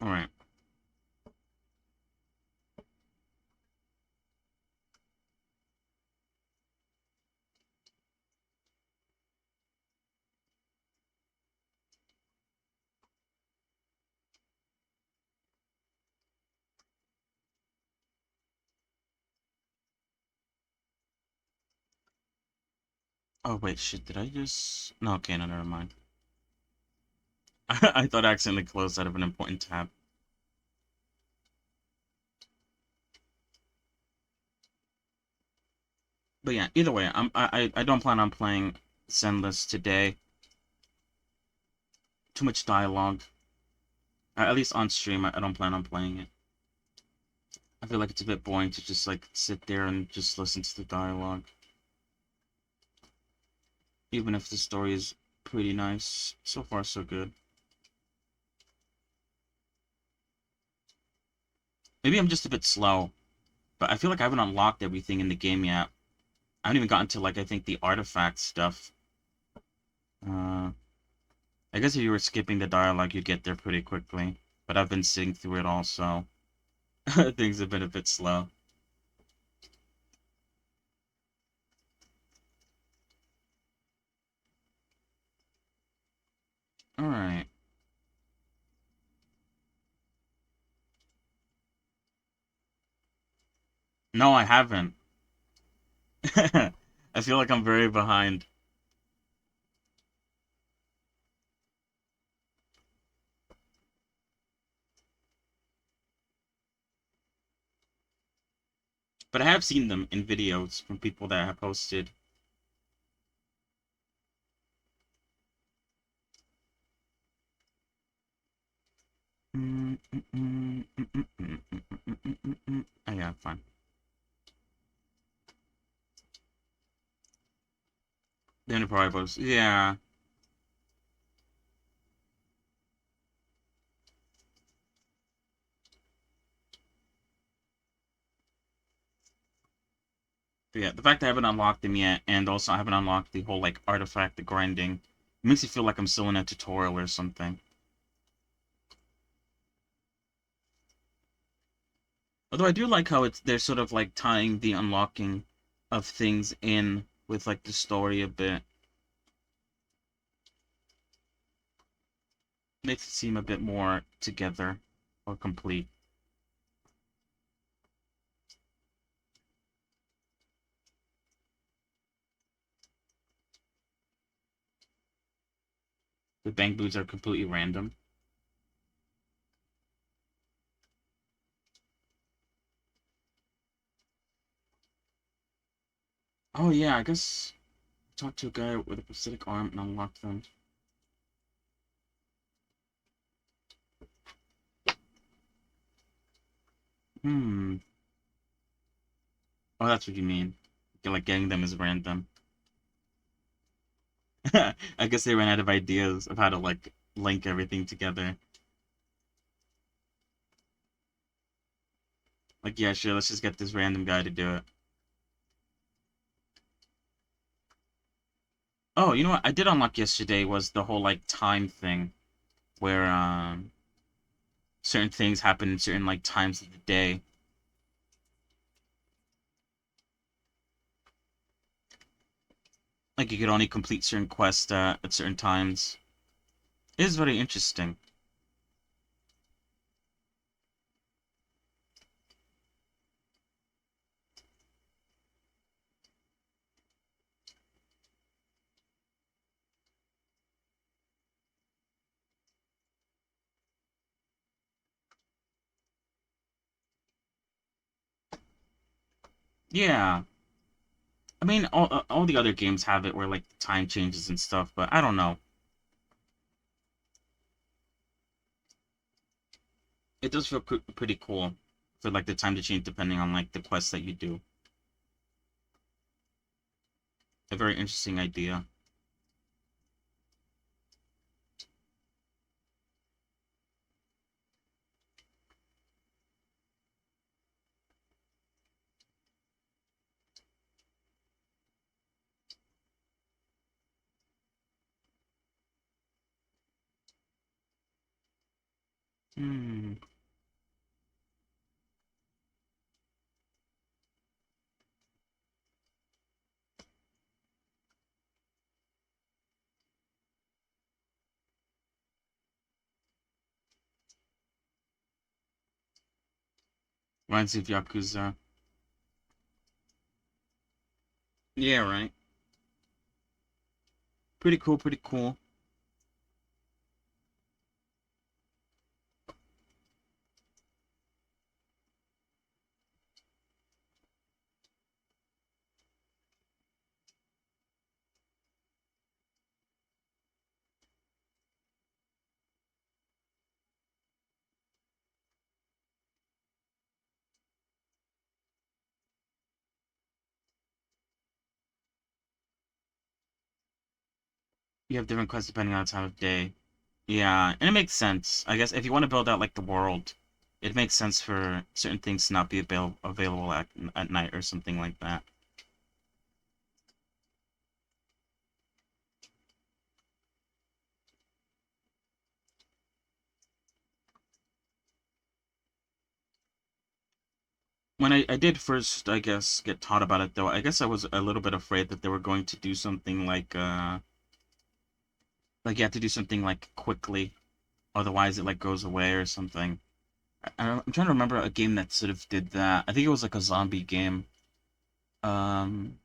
Alright. Oh wait, shit, did I just... No, okay, no, never mind. I thought I accidentally closed out of an important tab. But yeah, either way, I don't plan on playing Zenless today. Too much dialogue. At least on stream, I don't plan on playing it. I feel like it's a bit boring to just like sit there and just listen to the dialogue. Even if the story is pretty nice. So far, so good. Maybe I'm just a bit slow, but I feel like I haven't unlocked everything in the game yet. I haven't even gotten to, like, I think the artifact stuff. Uh, I guess if you were skipping the dialogue, you'd get there pretty quickly. But I've been sitting through it all, so things have been a bit slow. Alright. No, I haven't. I feel like I'm very behind. But I have seen them in videos from people that have posted. Oh yeah, fine. The Enterprise was, yeah. But yeah, the fact that I haven't unlocked them yet, and also I haven't unlocked the whole, like, artifact, the grinding, it makes me feel like I'm still in a tutorial or something. Although I do like how they're sort of, like, tying the unlocking of things in with, like, the story a bit. Makes it seem a bit more together or complete. The bank boots are completely random. Oh yeah, I guess talk to a guy with a prosthetic arm and unlock them. Hmm. Oh, that's what you mean. Like getting them is random. I guess they ran out of ideas of how to like link everything together. Like, yeah, sure, let's just get this random guy to do it. Oh, you know what I did unlock yesterday was the whole like time thing where certain things happen in certain like times of the day. Like you could only complete certain quests at certain times. It is very interesting. Yeah. I mean, all the other games have it where like time changes and stuff, but I don't know. It does feel pretty cool for like the time to change depending on like the quests that you do. A very interesting idea. Hmm. Reminds me of Yakuza. Yeah, right. Pretty cool, pretty cool. You have different quests depending on the time of day. Yeah, and it makes sense. I guess if you want to build out like the world, it makes sense for certain things to not be available at night or something like that. When I did first, I guess, get taught about it though, I guess I was a little bit afraid that they were going to do something like you have to do something like quickly, otherwise it like goes away or something. I'm trying to remember a game that sort of did that. I think it was like a zombie game. Um,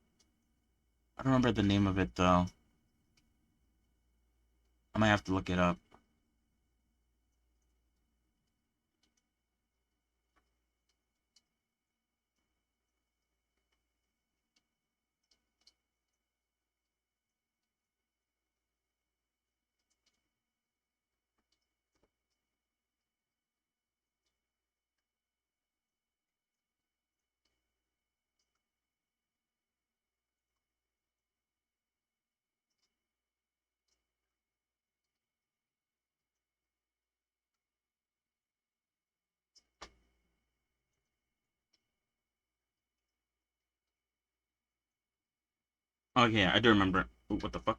I don't remember the name of it though. I might have to look it up. Oh yeah, I do remember. Ooh, what the fuck?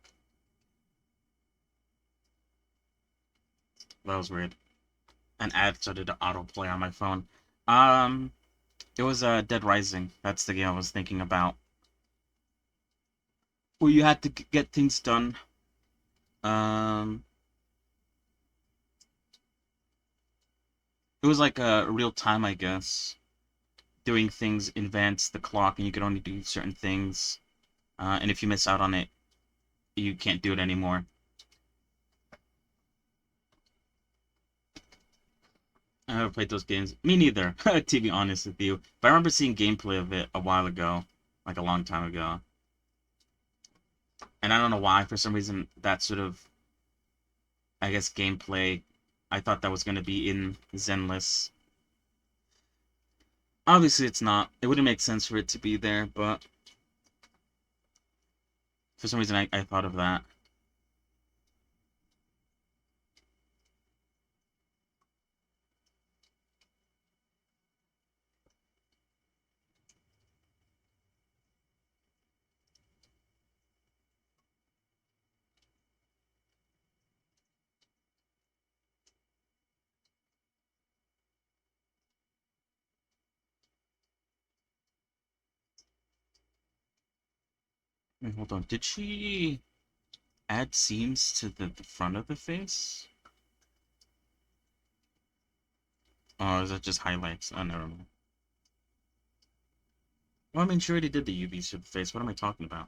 That was weird. An ad started to autoplay on my phone. Um, it was Dead Rising. That's the game I was thinking about. Where you had to get things done. Um, it was like real time, I guess. Doing things advance the clock, and you could only do certain things. And if you miss out on it, you can't do it anymore. I never played those games. Me neither, to be honest with you. But I remember seeing gameplay of it a while ago, like a long time ago. And I don't know why, for some reason, that sort of, I guess, gameplay, I thought that was going to be in Zenless. Obviously, it's not. It wouldn't make sense for it to be there, but for some reason, I thought of that. Wait, hold on. Did she add seams to the front of the face? Or is that just highlights? Oh, never mind. Well, I mean, she already did the UVs to the face. What am I talking about?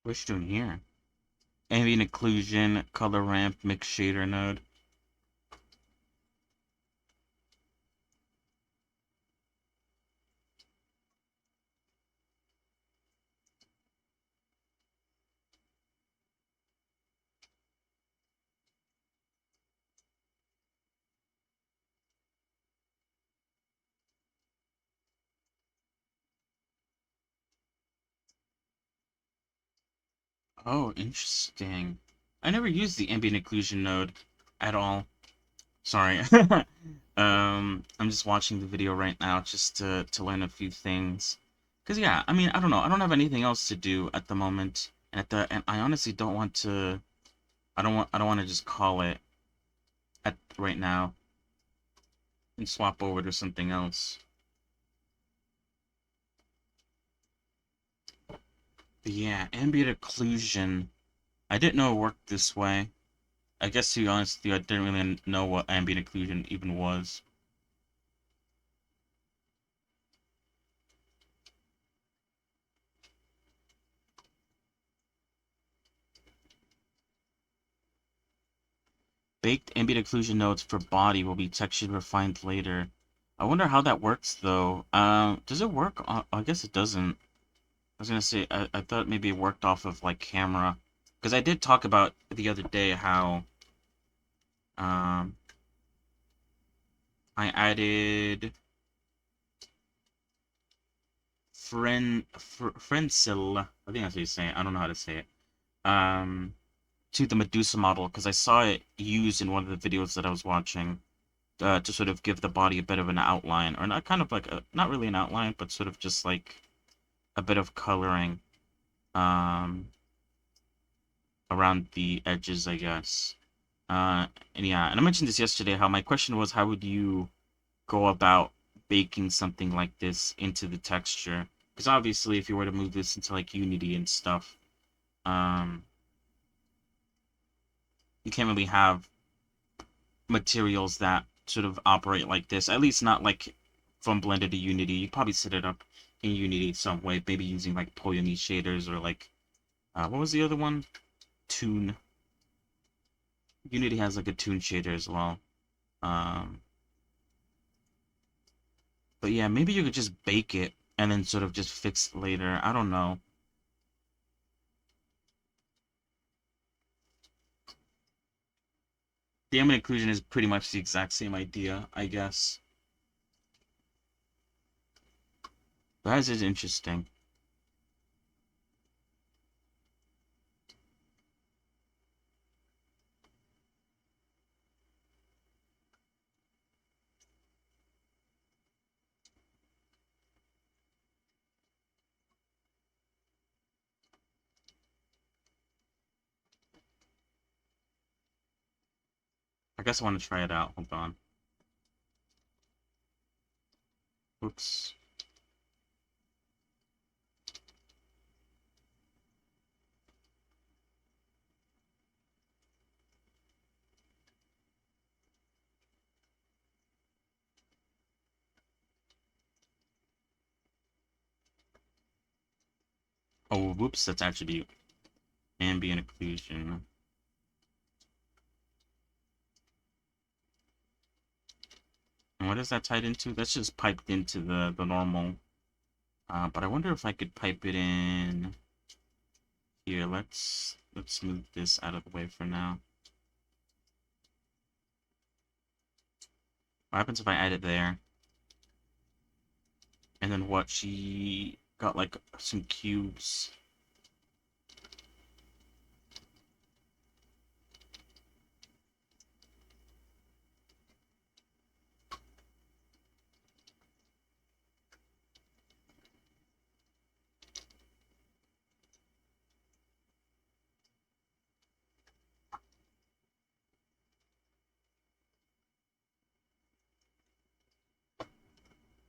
What's she doing here? Ambient occlusion, color ramp, mix shader node. Oh, interesting. I never used the ambient occlusion node at all. Sorry. I'm just watching the video right now just to learn a few things. Cause yeah, I mean, I don't know. I don't have anything else to do at the moment, and I honestly don't want to. I don't want to just call it at right now and swap over to something else. But yeah, ambient occlusion. I didn't know it worked this way. I guess to be honest with you, I didn't really know what ambient occlusion even was. Baked ambient occlusion nodes for body will be textured refined later. I wonder how that works though. Does it work? I guess it doesn't. I was gonna say I thought maybe it worked off of like camera, because I did talk about the other day how um I added Friendsil. I think that's how you say it. I don't know how to say it. Um, to the Medusa model because I saw it used in one of the videos that I was watching. To sort of give the body a bit of an outline, or not kind of like a, not really an outline, but sort of just like a bit of coloring um, around the edges, I guess. And yeah, and I mentioned this yesterday, how my question was, how would you go about baking something like this into the texture? Because obviously, if you were to move this into like Unity and stuff, um, you can't really have materials that sort of operate like this. At least not like from Blender to Unity. You probably set it up in Unity some way, maybe using like Polyony shaders or like what was the other one? Toon. Unity has like a Toon shader as well. Um, but yeah, maybe you could just bake it and then sort of just fix it later. I don't know. The ambient occlusion is pretty much the exact same idea, I guess. That is interesting. I guess I want to try it out. Hold on. Oops. Oh, whoops, that's attribute. Ambient occlusion. And what is that tied into? That's just piped into the normal But I wonder if I could pipe it in here. Let's move this out of the way for now. What happens if I add it there? And then what? She got like some cubes.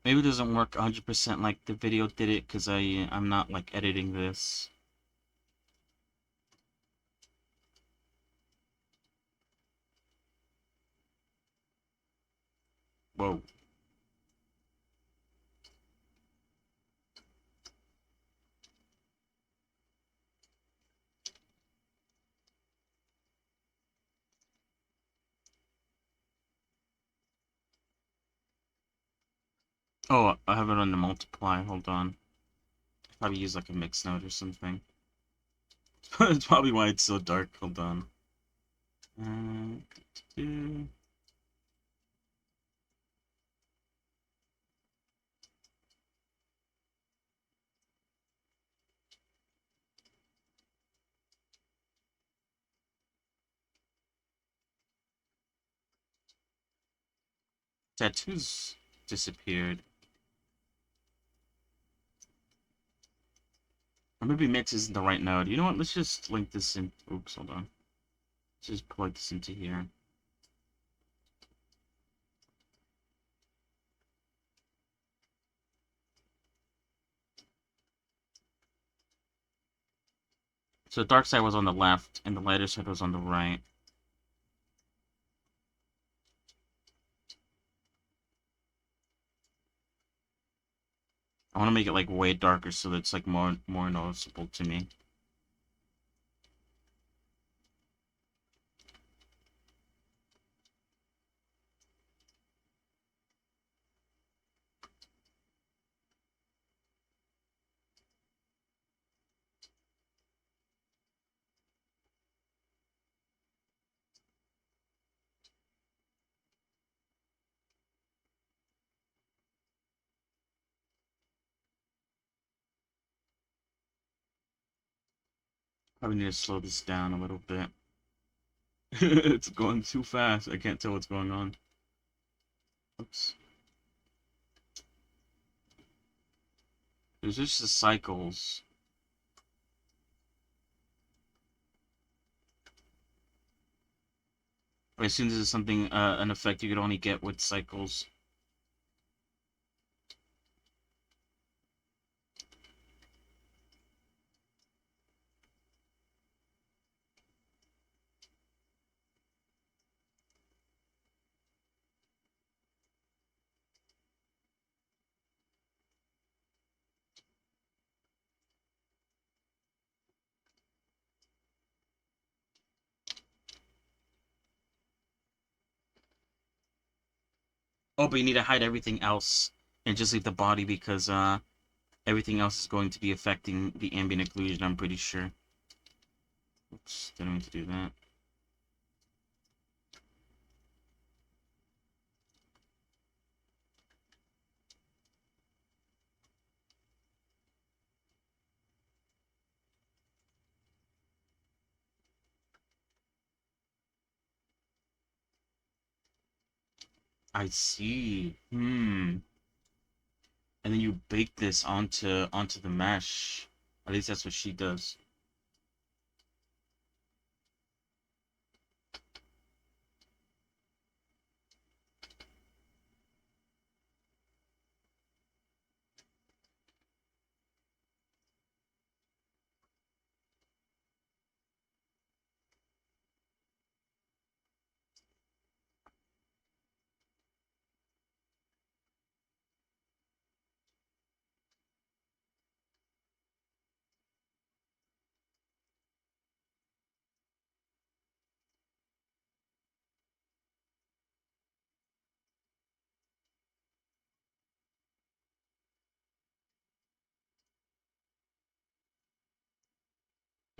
Maybe it doesn't work 100% like the video did it because I'm not like editing this. Whoa. Oh, I have it on the multiply. Hold on. Probably use like a mix node or something. That's probably why it's so dark. Hold on. Uh, Tattoos disappeared. Or maybe mix isn't the right node. You know what? Let's just link this in. Oops, hold on. Let's just plug this into here. So the dark side was on the left, and the lighter side was on the right. I want to make it like way darker so that it's like more noticeable to me. Probably need to slow this down a little bit. It's going too fast. I can't tell what's going on. Oops. There's just the cycles. I assume this is something, an effect you could only get with cycles. Oh, but you need to hide everything else and just leave the body because, everything else is going to be affecting the ambient occlusion, I'm pretty sure. Oops, didn't mean to do that. I see. Hmm. And then you bake this onto the mesh. At least that's what she does.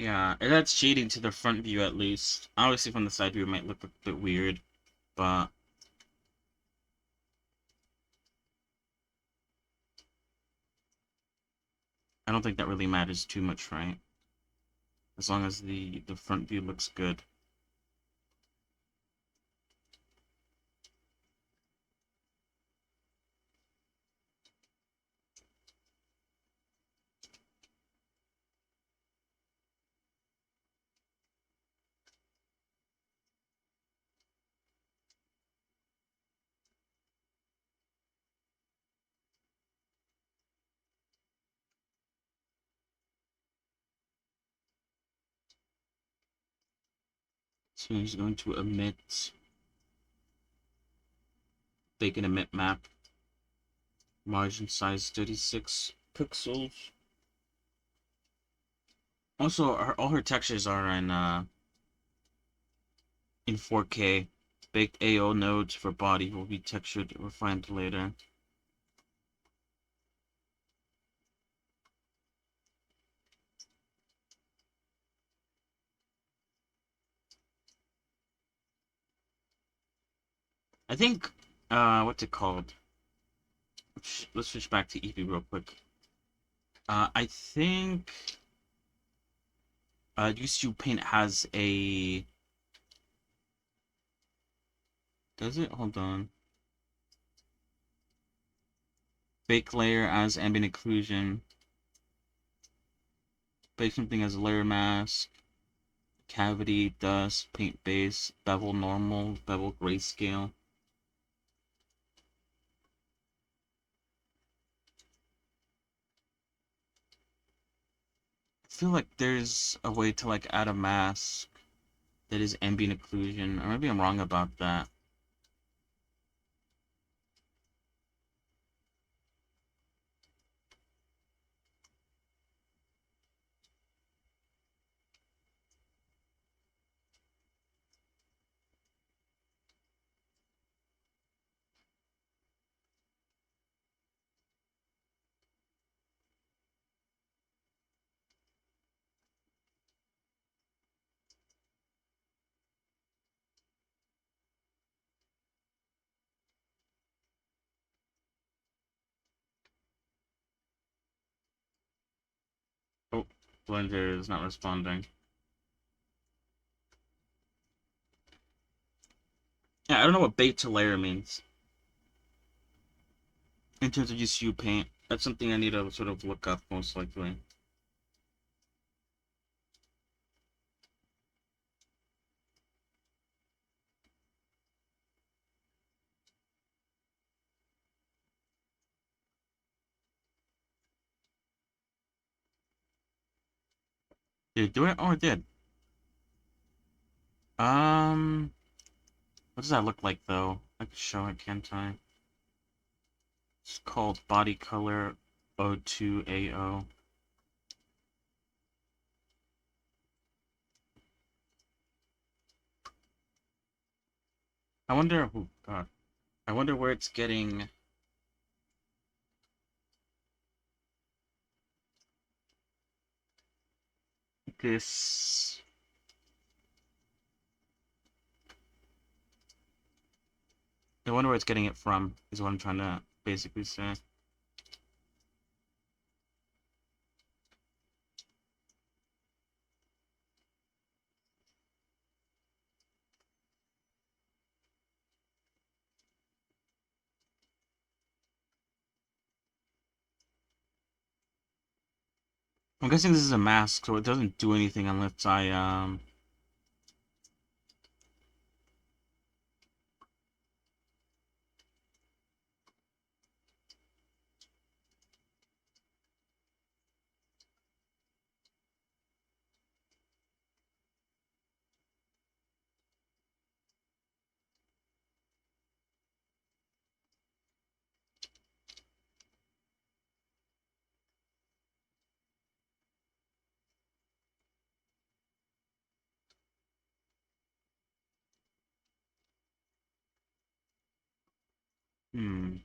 Yeah, it adds shading to the front view at least. Obviously from the side view it might look a bit weird, but I don't think that really matters too much, right? As long as the front view looks good. So he's going to emit, make an emit map. Margin size 36 pixels. Also, all her textures are in 4K. Baked AO nodes for body will be textured refined later. I think, what's it called? Let's switch back to Eevee real quick. I think UCU Paint has a. Does it? Hold on. Bake layer as ambient occlusion. Bake something as layer mask. Cavity, dust, paint base, bevel normal, bevel grayscale. I feel like there's a way to like add a mask that is ambient occlusion, or maybe I'm wrong about that. Oh, Blender is not responding. Yeah, I don't know what bait to layer means in terms of UCU Paint. That's something I need to sort of look up most likely. Did it do it? Oh, it did. Um, what does that look like though? I can show it, can't I? It's called Body Color O2AO. I wonder who. God, I wonder where it's getting this. I wonder where it's getting it from. Is what I'm trying to basically say. I'm guessing this is a mask, so it doesn't do anything unless I. Hmm.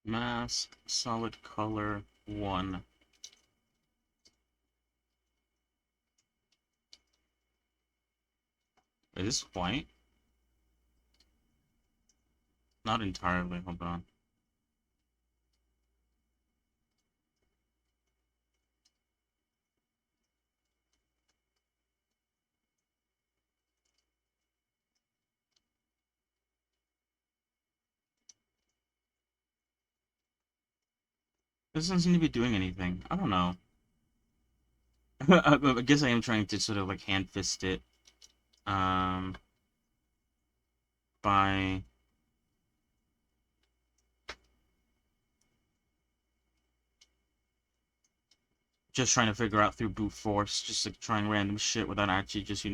Mask, solid color, 1. Is this white? Not entirely, hold on. This doesn't seem to be doing anything. I don't know. I guess I am trying to sort of like hand fist it. Um, by just trying to figure out through brute force, just like trying random shit without actually just,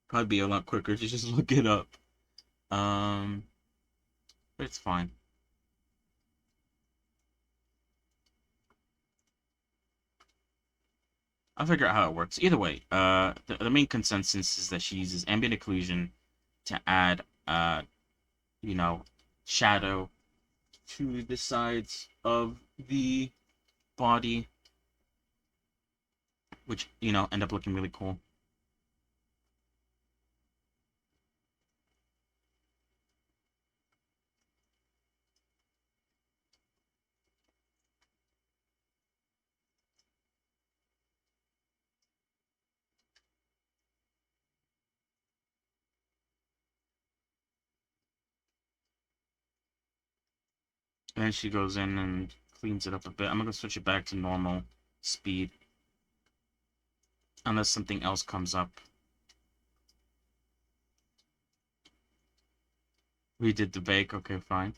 probably be a lot quicker to just look it up. Um, but it's fine. I'll figure out how it works. Either way, the main consensus is that she uses ambient occlusion to add, you know, shadow to the sides of the body, which, end up looking really cool. And then she goes in and cleans it up a bit. I'm gonna switch it back to normal speed. Unless something else comes up. We did the bake, okay, fine.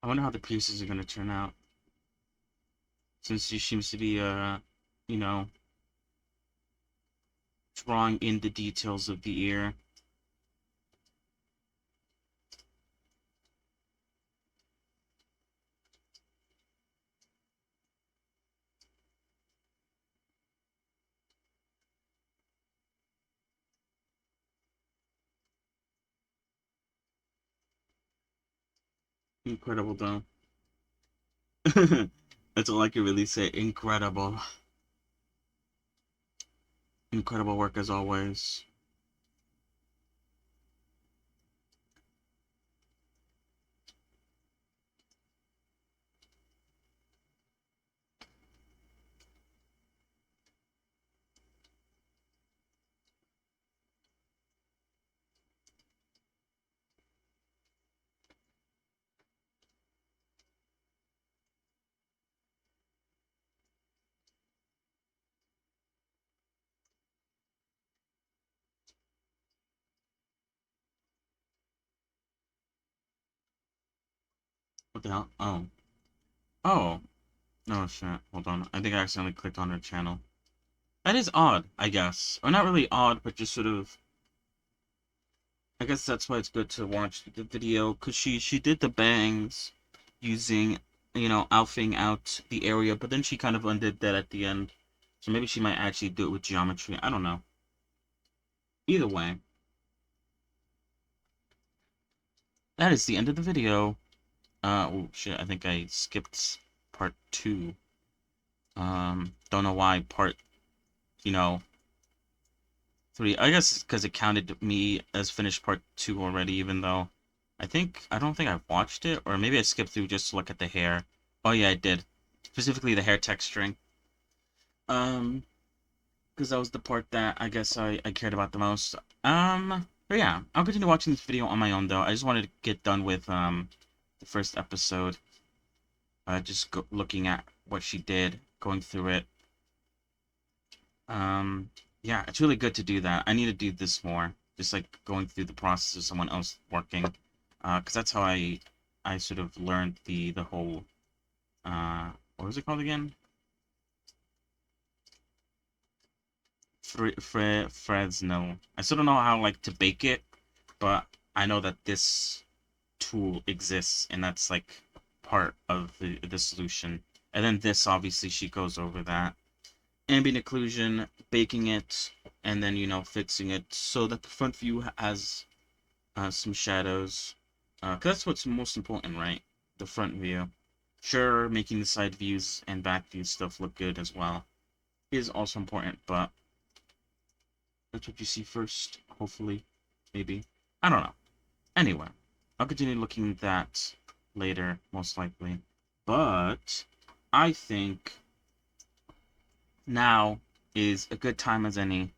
I wonder how the pieces are gonna turn out. Since she seems to be, you know, drawing in the details of the ear. Incredible, though. That's all I can really say. Incredible. Incredible work as always. What the hell? Oh. Oh. No shit. Hold on. I think I accidentally clicked on her channel. That is odd, I guess. Or not really odd, but just sort of... I guess that's why it's good to watch the video, because she did the bangs using, alphing out the area, but then she kind of undid that at the end. So maybe she might actually do it with geometry. I don't know. Either way, that is the end of the video. Oh shit, I think I skipped part 2. Don't know why part you know, 3. I guess because it counted me as finished part 2 already, even though I don't think I've watched it, or maybe I skipped through just to look at the hair. Oh yeah, I did. Specifically the hair texturing. Um, because that was the part that I guess I cared about the most. But yeah, I'll continue watching this video on my own though. I just wanted to get done with the first episode. Looking at what she did, going through it. Yeah, it's really good to do that. I need to do this more. Just like going through the process of someone else working. Because that's how I sort of learned the whole what was it called again? Fresnel. I still don't know how like to bake it, but I know that this tool exists, and that's like part of the solution. And then this, obviously, she goes over that. Ambient occlusion, baking it, and then, fixing it so that the front view has some shadows. Because that's what's most important, right? The front view. Sure, making the side views and back view stuff look good as well is also important, but that's what you see first, hopefully. Maybe. I don't know. Anyway, I'll continue looking at that later, most likely. But I think now is a good time as any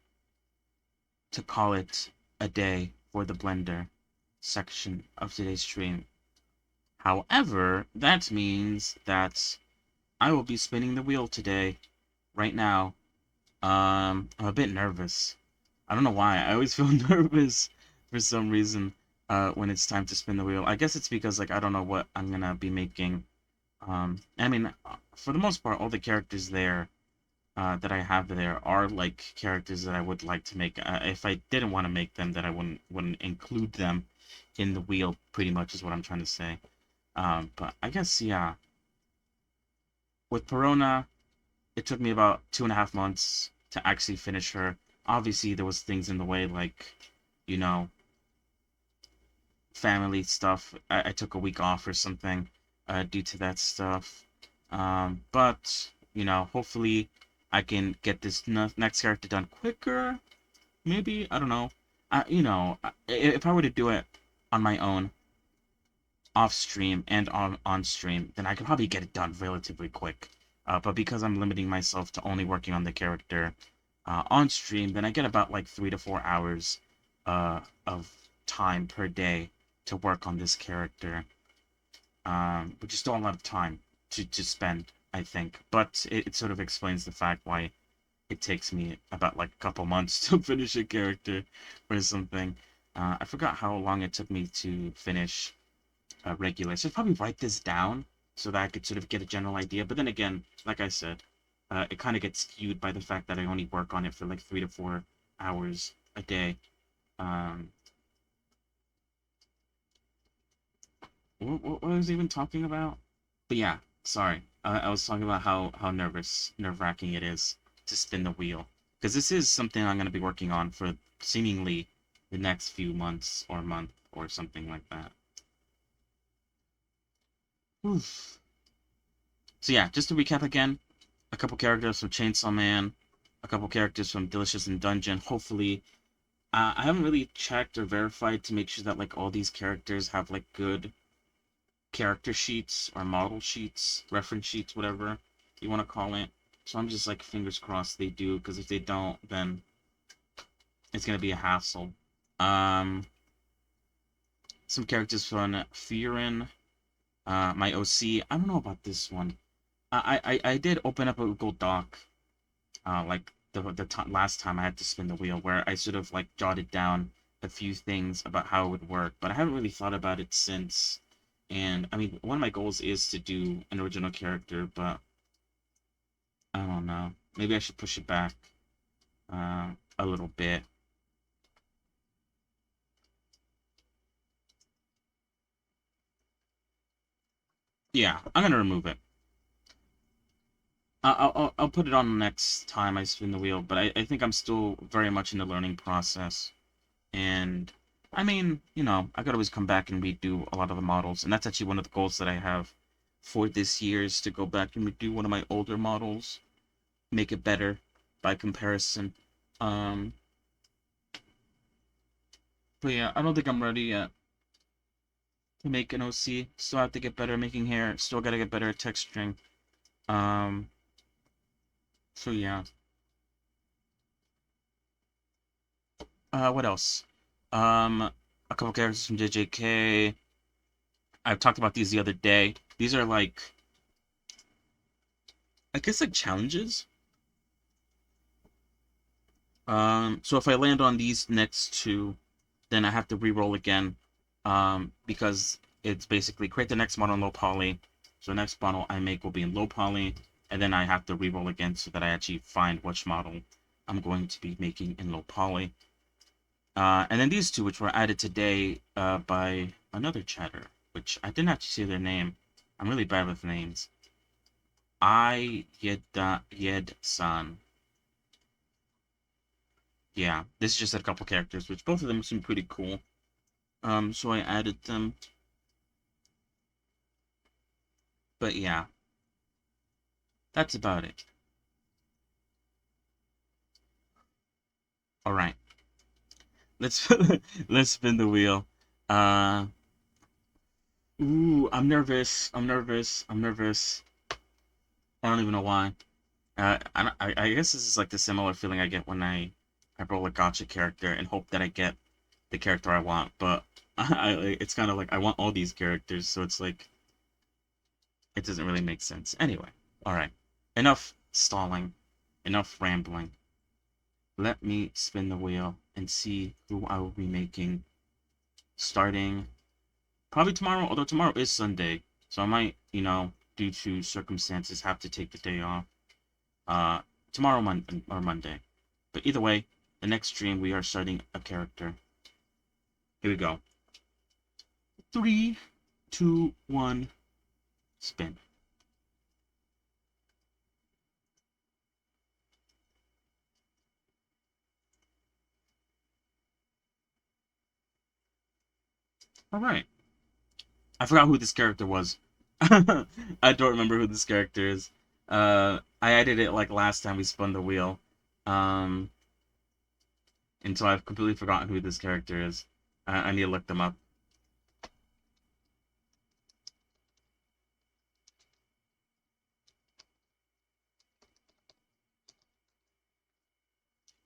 to call it a day for the Blender section of today's stream. However, that means that I will be spinning the wheel today, right now. I'm a bit nervous. I don't know why. I always feel nervous for some reason when it's time to spin the wheel. I guess it's because like I don't know what I'm gonna be making. I mean, for the most part, all the characters there that I have there are like characters that I would like to make. If I didn't want to make them, then I wouldn't include them in the wheel. Pretty much is what I'm trying to say. But I guess yeah. With Perona, it took me about 2.5 months to actually finish her. Obviously, there was things in the way, like, you know, family stuff. I took a week off or something due to that stuff. But, hopefully I can get this next character done quicker. Maybe, I don't know. If I were to do it on my own, off stream and on stream, then I could probably get it done relatively quick. But because I'm limiting myself to only working on the character on stream, then I get about like 3 to 4 hours of time per day to work on this character, which is still a lot of time to spend, I think. But it sort of explains the fact why it takes me about like a couple months to finish a character or something. I forgot how long it took me to finish regular. So I'd probably write this down so that I could sort of get a general idea. But then again, like I said, it kind of gets skewed by the fact that I only work on it for like 3 to 4 hours a day. What was I even talking about? But yeah, sorry. I was talking about how nerve-wracking it is to spin the wheel. Because this is something I'm going to be working on for seemingly the next few months or month or something like that. Oof. So yeah, just to recap again, a couple characters from Chainsaw Man, a couple characters from Delicious in Dungeon. Hopefully, I haven't really checked or verified to make sure that like all these characters have like good character sheets or model sheets, reference sheets, whatever you want to call it. So I'm just like fingers crossed they do, because if they don't, then it's gonna be a hassle. Some characters from Fearin, my OC. I don't know about this one. I did open up a Google Doc, like the last time I had to spin the wheel, where I sort of like jotted down a few things about how it would work, but I haven't really thought about it since. And I mean, one of my goals is to do an original character, but I don't know. Maybe I should push it back a little bit. Yeah, I'm gonna remove it. I'll put it on next time I spin the wheel, but I think I'm still very much in the learning process. And I mean, I could always come back and redo a lot of the models, and that's actually one of the goals that I have for this year, is to go back and redo one of my older models, make it better. by comparison. But yeah, I don't think I'm ready yet to make an OC. Still have to get better at making hair. Still gotta get better at texturing. Um, so yeah. What else? A couple characters from JJK. I've talked about these the other day. These are like, I guess like challenges. So if I land on these next two, then I have to re-roll again. Because it's basically create the next model in low poly. So the next model I make will be in low poly, and then I have to re-roll again so that I actually find which model I'm going to be making in low poly. And then these two, which were added today by another chatter, which I didn't actually say their name. I'm really bad with names. Yed-san. Yeah, this is just a couple characters, which both of them seem pretty cool. So I added them. But yeah, that's about it. All right, let's let's spin the wheel. Uh, I'm nervous. I'm nervous. I'm nervous. I don't even know why. I guess this is like the similar feeling I get when I roll a gacha character and hope that I get the character I want, but it's kind of like I want all these characters, so it's like it doesn't really make sense. Anyway, all right, enough stalling, enough rambling. Let me spin the wheel and see who I will be making starting probably tomorrow, although tomorrow is Sunday, so I might, due to circumstances, have to take the day off. Uh, tomorrow or Monday. But either way, the next stream we are starting a character. Here we go. 3, 2, 1, spin. All right. I forgot who this character was. I don't remember who this character is. I added it like last time we spun the wheel. Um, and so I've completely forgotten who this character is. I need to look them up.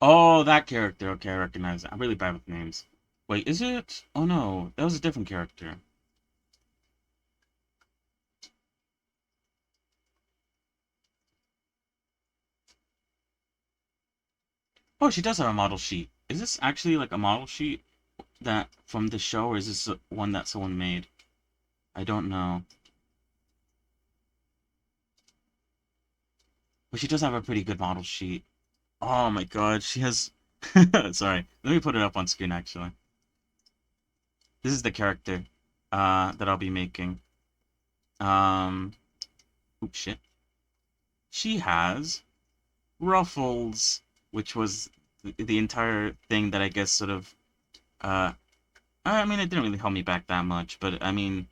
Oh, that character. Okay, I recognize it. I'm really bad with names. Wait, is it? Oh no, that was a different character. Oh, she does have a model sheet. Is this actually like a model sheet that from the show, or is this one that someone made? I don't know. But she does have a pretty good model sheet. Oh my god, she has... Sorry, let me put it up on screen actually. This is the character that I'll be making. Um, oops, shit. She has ruffles, which was the entire thing that I guess sort of... I mean, it didn't really hold me back that much, but I mean...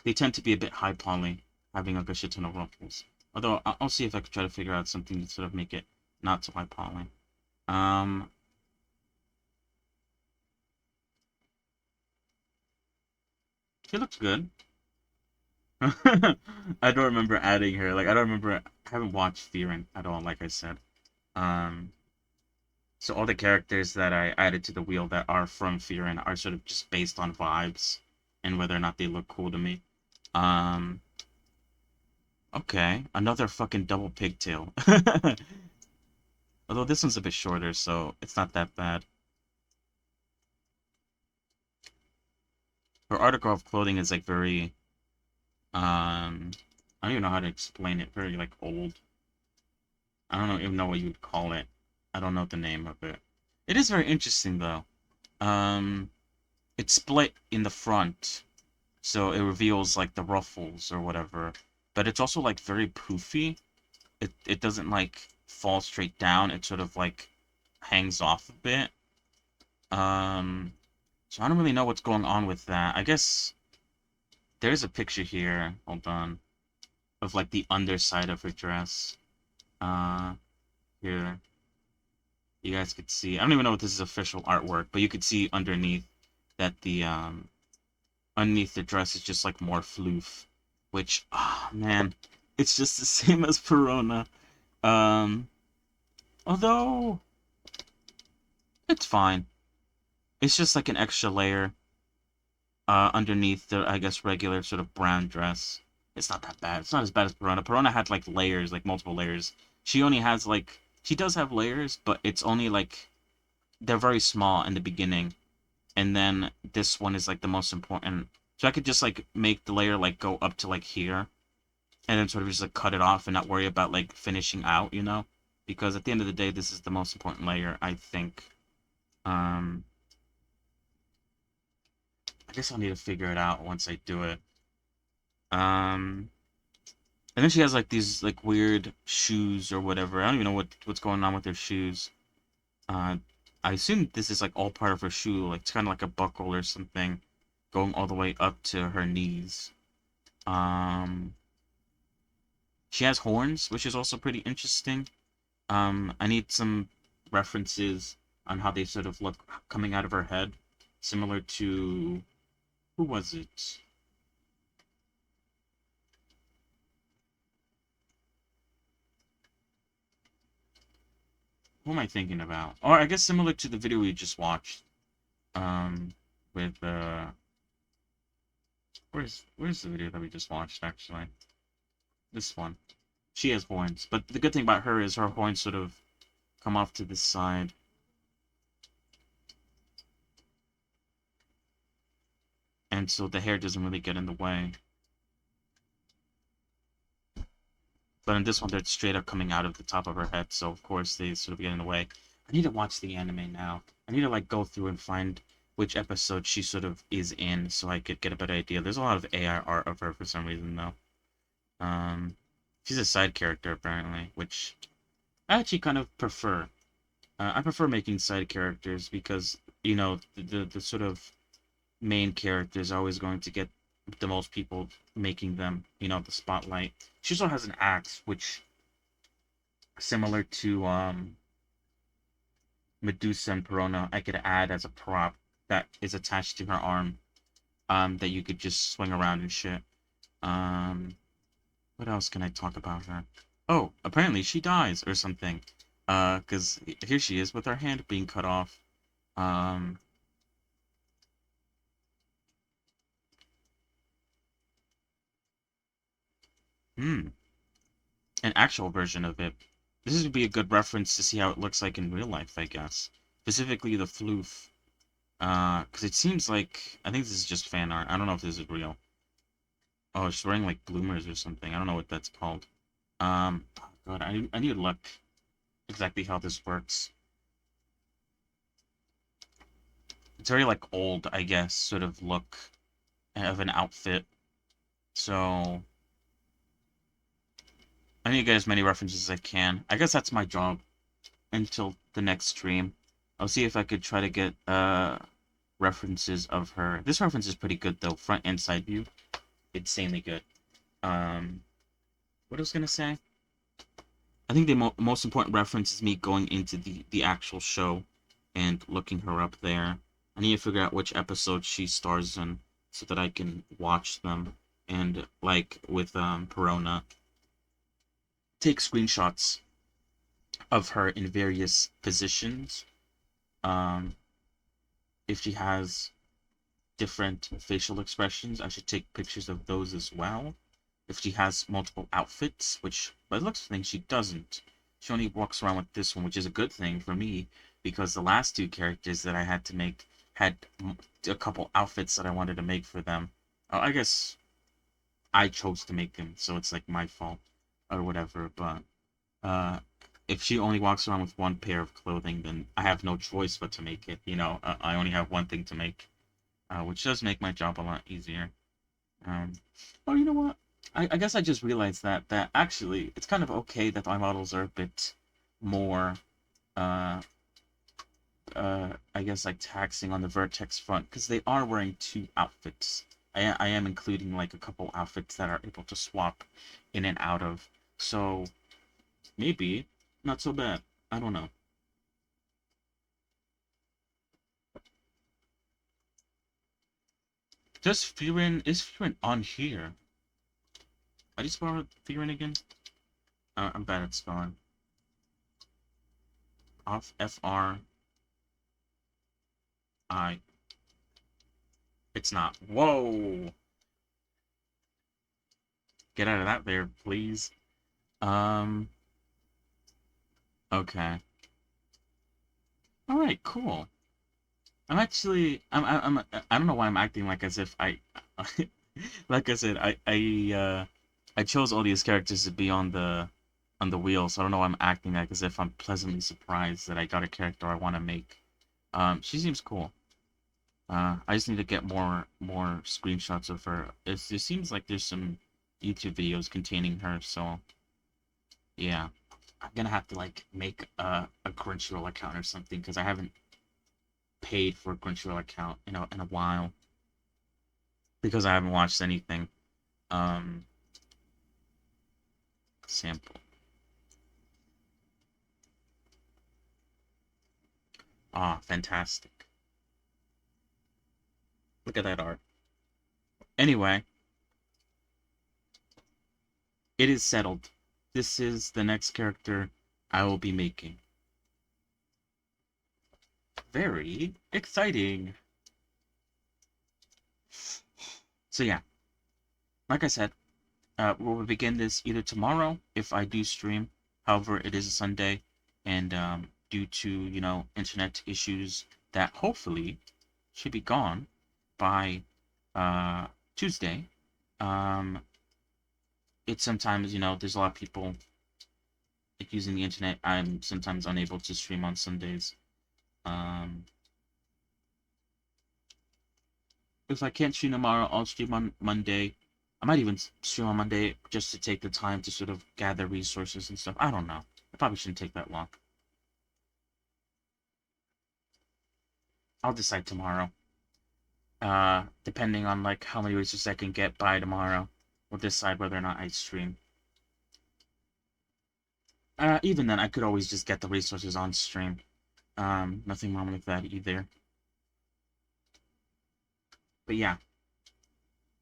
They tend to be a bit high poly, having like a shit ton of ruffles. Although, I'll see if I could try to figure out something to sort of make it not so high poly. Um, she looks good. I don't remember adding her. Like, I don't remember. I haven't watched Theron at all, like I said. Um, so all the characters that I added to the wheel that are from Theron are sort of just based on vibes and whether or not they look cool to me. Um, okay, another fucking double pigtail. Although this one's a bit shorter, so it's not that bad. Her article of clothing is like very, I don't even know how to explain it. Very like old. I don't even know what you would call it. I don't know the name of it. It is very interesting though. Um, it's split in the front, so it reveals like the ruffles or whatever. But it's also like very poofy. It doesn't like fall straight down. It sort of like hangs off a bit. Um, so I don't really know what's going on with that. I guess there's a picture here. Hold on. of like the underside of her dress. Here you guys could see. I don't even know if this is official artwork, but you could see underneath that the underneath the dress is just like more floof, which man, it's just the same as Perona. Um, Although it's fine. It's just like an extra layer underneath the, I guess, regular sort of brown dress. It's not that bad. It's not as bad as Perona. Perona had like layers, like multiple layers. She only has like, she does have layers, but it's only like, they're very small in the beginning. And then this one is like the most important. So I could just like make the layer like go up to like here. And then sort of just like cut it off and not worry about like finishing out, you know? Because at the end of the day, this is the most important layer, I think. Um, I guess I'll need to figure it out once I do it. And then she has like these like weird shoes or whatever. I don't even know what's going on with her shoes. Uh, I assume this is like all part of her shoe. Like it's kind of like a buckle or something, going all the way up to her knees. Um, she has horns, which is also pretty interesting. I need some references on how they sort of look coming out of her head, similar to who was it? Who am I thinking about? Or I guess similar to the video we just watched. Um, with where's the video that we just watched actually? This one. She has horns, but the good thing about her is her horns sort of come off to the side. And so the hair doesn't really get in the way. But in this one, they're straight up coming out of the top of her head, so of course they sort of get in the way. I need to watch the anime now. I need to like go through and find which episode she sort of is in, so I could get a better idea. There's a lot of AI art of her for some reason, though. Um, she's a side character apparently, which I actually kind of prefer. I prefer making side characters because you know the sort of main character is always going to get the most people making them, you know, the spotlight. She also has an axe, which similar to Medusa and Perona, I could add as a prop that is attached to her arm, that you could just swing around and shit. Um, what else can I talk about her? Oh, apparently she dies or something. Cause here she is with her hand being cut off. Um, hmm, an actual version of it. This would be a good reference to see how it looks like in real life, I guess. Specifically the floof. Because it seems like, I think this is just fan art. I don't know if this is real. Oh, she's wearing like bloomers or something. I don't know what that's called. Oh God, I need to look exactly how this works. It's very like old, I guess, sort of look of an outfit. So I need to get as many references as I can. I guess that's my job until the next stream. I'll see if I could try to get references of her. This reference is pretty good though, front and side view. Insanely good. Um, what I was gonna say? I think the most important reference is me going into the actual show and looking her up there. I need to figure out which episode she stars in so that I can watch them and like with Perona, take screenshots of her in various positions. Um, if she has different facial expressions, I should take pictures of those as well. If she has multiple outfits, which by the looks of things she doesn't. She only walks around with this one, which is a good thing for me because the last two characters that I had to make had a couple outfits that I wanted to make for them. I guess I chose to make them, so it's like my fault or whatever. But uh, if she only walks around with one pair of clothing, then I have no choice but to make it. You know, I only have one thing to make, which does make my job a lot easier. Um, oh, you know what? I guess I just realized that actually it's kind of okay that my models are a bit more, uh, I guess like taxing on the vertex front because they are wearing two outfits. I am including like a couple outfits that are able to swap in and out of. So maybe not so bad. I don't know. Does Firen is Firen on here? I just spell Firen again. I'm bad at spelling. Off F-R-I. It's not. Whoa! Get out of that there, please. Um. Okay. All right. Cool. I'm actually. I don't know why I'm acting like as if I. Like I said, I chose all these characters to be on the wheel, so I don't know why I'm acting like as if I'm pleasantly surprised that I got a character I want to make. She seems cool. I just need to get more screenshots of her. It seems like there's some YouTube videos containing her, so yeah. I'm gonna have to like make a Crunchyroll account or something because I haven't paid for a Crunchyroll account in a while because I haven't watched anything. Um, Sample. Ah, fantastic. Look at that art. Anyway, it is settled. This is the next character I will be making. Very exciting. So yeah, like I said, we'll begin this either tomorrow if I do stream. However, it is a Sunday, and due to internet issues that hopefully should be gone by Tuesday. Um, it's sometimes there's a lot of people like using the internet. I'm sometimes unable to stream on Sundays. Um, if I can't stream tomorrow, I'll stream on Monday. I might even stream on Monday just to take the time to sort of gather resources and stuff. I don't know. It probably shouldn't take that long. I'll decide tomorrow. Depending on like how many resources I can get by tomorrow, we'll decide whether or not I stream. Even then, I could always just get the resources on stream. Nothing wrong with that either. But yeah,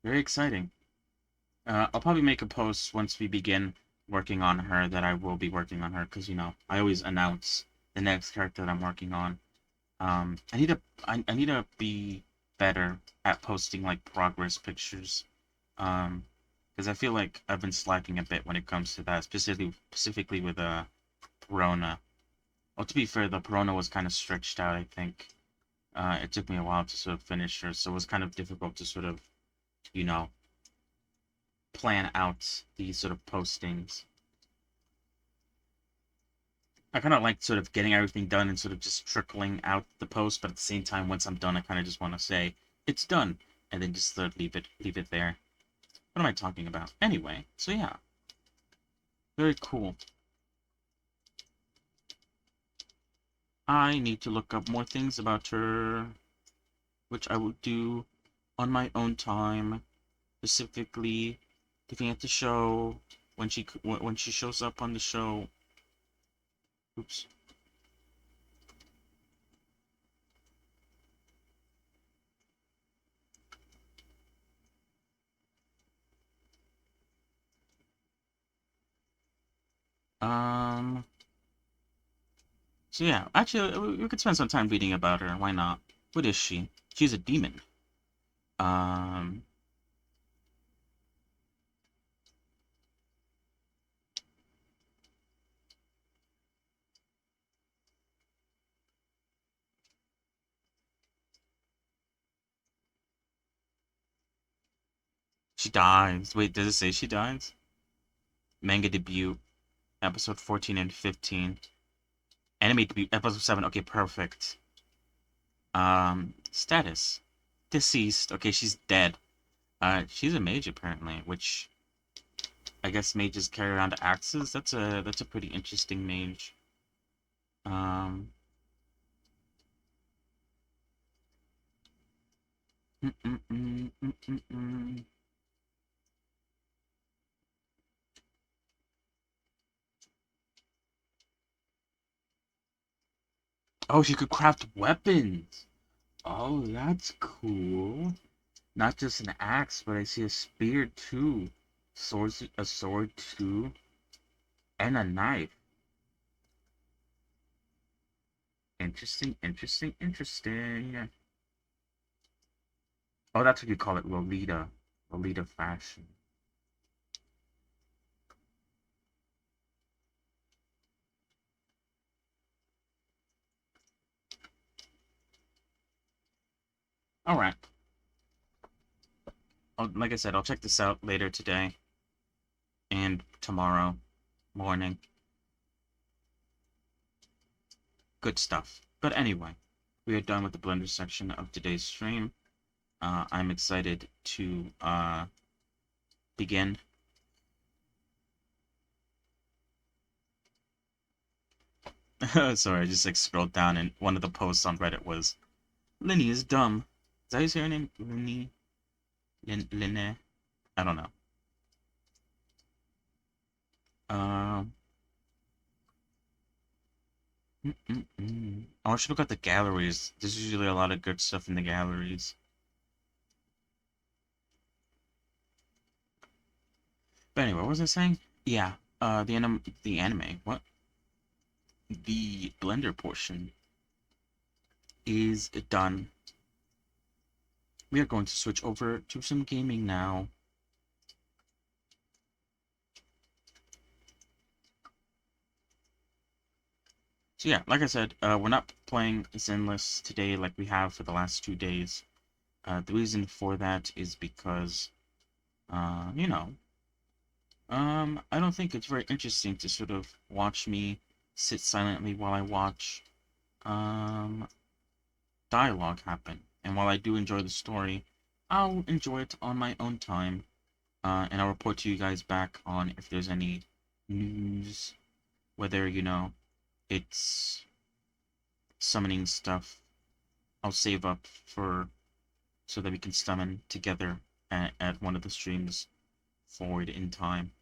very exciting. I'll probably make a post once we begin working on her that I will be working on her because I always announce the next character that I'm working on. I need to be better at posting like progress pictures. Because I feel like I've been slacking a bit when it comes to that, specifically with Perona. Well, to be fair, the Perona was kind of stretched out. I think it took me a while to sort of finish her, so it was kind of difficult to sort of you know plan out these sort of postings. I kind of like sort of getting everything done and sort of just trickling out the post, but at the same time, once I'm done, I kind of just want to say it's done, and then just sort of leave it there. What am I talking about? Anyway, so yeah, very cool. I need to look up more things about her, which I will do on my own time, specifically looking at the show when she shows up on the show. Oops. Um. So yeah, actually, we could spend some time reading about her. Why not? What is she? She's a demon. Um. She dies. Wait, does it say she dies? Manga debut, episode 14 and 15. Anime debut, episode 7. Okay, perfect. Status. Deceased. Okay, she's dead. She's a mage apparently, which I guess mages carry around axes. That's a pretty interesting mage. Um, Mm-mm-mm-mm-mm-mm. Oh, she could craft weapons. Oh, that's cool. Not just an axe, but I see a spear too. Swords, a sword too, and a knife. Interesting, interesting, interesting. Oh, that's what you call it, Lolita. Lolita fashion. All right. Like I said, I'll check this out later today and tomorrow morning. Good stuff. But anyway, we are done with the Blender section of today's stream. I'm excited to begin. Sorry, I just like scrolled down and one of the posts on Reddit was Linny is dumb. Is that how you say her name? Linny? Linne? I don't know. Um. Oh, I should look at the galleries. There's usually a lot of good stuff in the galleries. But anyway, what was I saying? Yeah. The anime. What? The Blender portion is done. We are going to switch over to some gaming now. So yeah, like I said, we're not playing Zenless today like we have for the last 2 days. The reason for that is because, you know, I don't think it's very interesting to sort of watch me sit silently while I watch, um, dialogue happen. And while I do enjoy the story, I'll enjoy it on my own time, and I'll report to you guys back on if there's any news, whether, it's summoning stuff. I'll save up for so that we can summon together at one of the streams forward in time.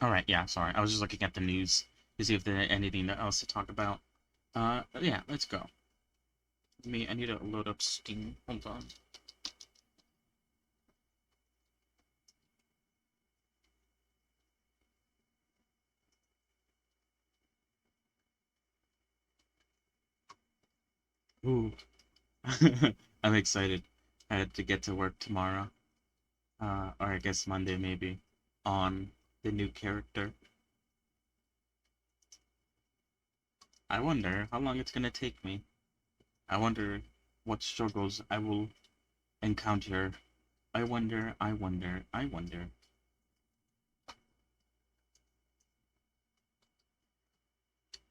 All right, yeah, sorry. I was just looking at the news to see if there's anything else to talk about. Yeah, let's go. I need to load up Steam. Hold on. Ooh. I'm excited. I had to get to work tomorrow. Or I guess Monday maybe. On the new character. I wonder how long it's gonna take me. I wonder what struggles I will encounter. I wonder, I wonder, I wonder.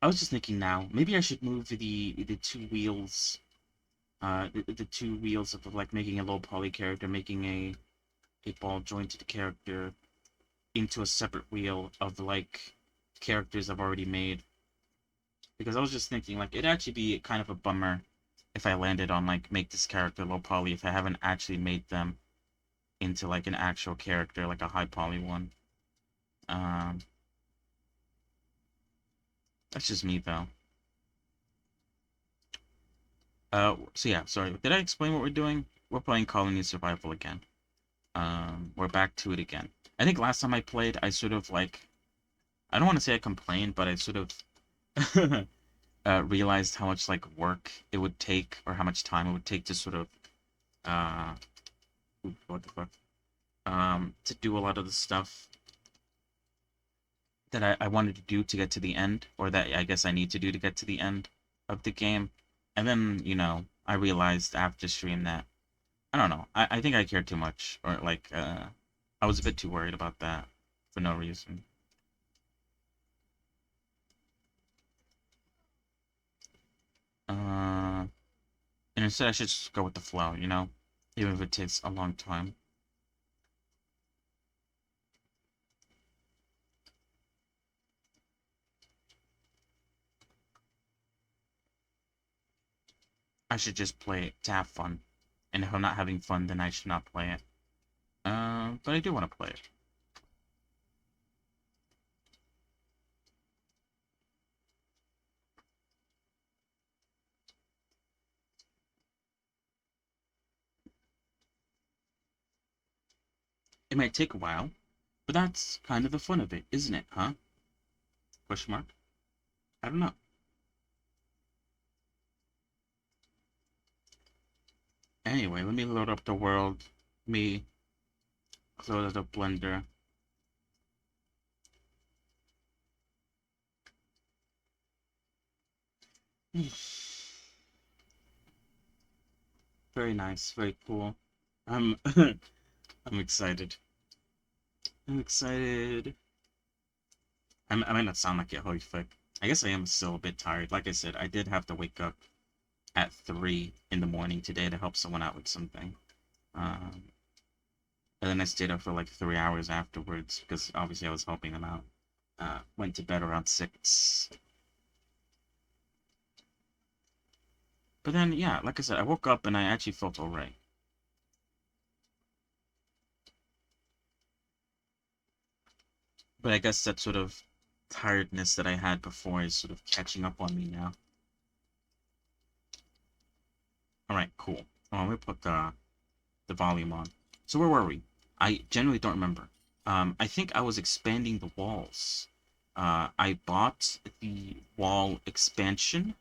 I was just thinking now, maybe I should move the two wheels, the two wheels of like making a low poly character, making a ball jointed character into a separate wheel of like characters I've already made. Because I was just thinking like it'd actually be kind of a bummer if I landed on like make this character low poly if I haven't actually made them into like an actual character, like a high poly one. Um, that's just me though. So yeah, sorry. Did I explain what we're doing? We're playing Colony Survival again. We're back to it again. I think last time I played, I sort of like, I don't want to say I complained, but I sort of realized how much like work it would take, or how much time it would take to sort of, uh, what the fuck, to do a lot of the stuff that I wanted to do to get to the end, or that I guess I need to do to get to the end of the game. And then, I realized after stream that I don't know. I think I cared too much, or like I was a bit too worried about that for no reason. instead I should just go with the flow, you know? Even if it takes a long time. I should just play it to have fun. And if I'm not having fun, then I should not play it. But I do want to play it. It might take a while, but that's kind of the fun of it, isn't it, huh? Question mark? I don't know. Anyway, let me load up the world. Me close the Blender. Very nice, very cool. I'm I'm excited. I'm excited. I might not sound like it, holy fuck. I guess I am still a bit tired. Like I said, I did have to wake up at 3 in the morning today to help someone out with something. And then I stayed up for like 3 hours afterwards because obviously I was helping them out. Went to bed around 6. But then, yeah, like I said, I woke up and I actually felt alright. But I guess that sort of tiredness that I had before is sort of catching up on me now. Alright, cool. Oh, let me put the volume on. So where were we? I genuinely don't remember. I think I was expanding the walls. I bought the wall expansion.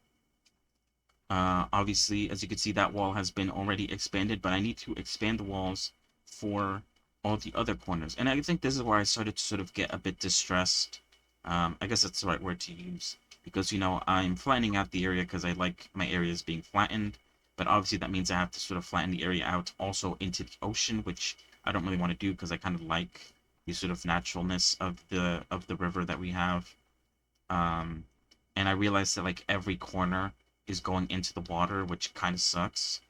Obviously, as you can see, that wall has been already expanded, but I need to expand the walls for all the other corners. And I think this is where I started to sort of get a bit distressed. I guess that's the right word to use. Because, you know, I'm flattening out the area because I like my areas being flattened. But obviously that means I have to sort of flatten the area out also into the ocean, which I don't really want to do because I kind of like the sort of naturalness of the river that we have. Um, and I realized that like every corner is going into the water, which kind of sucks,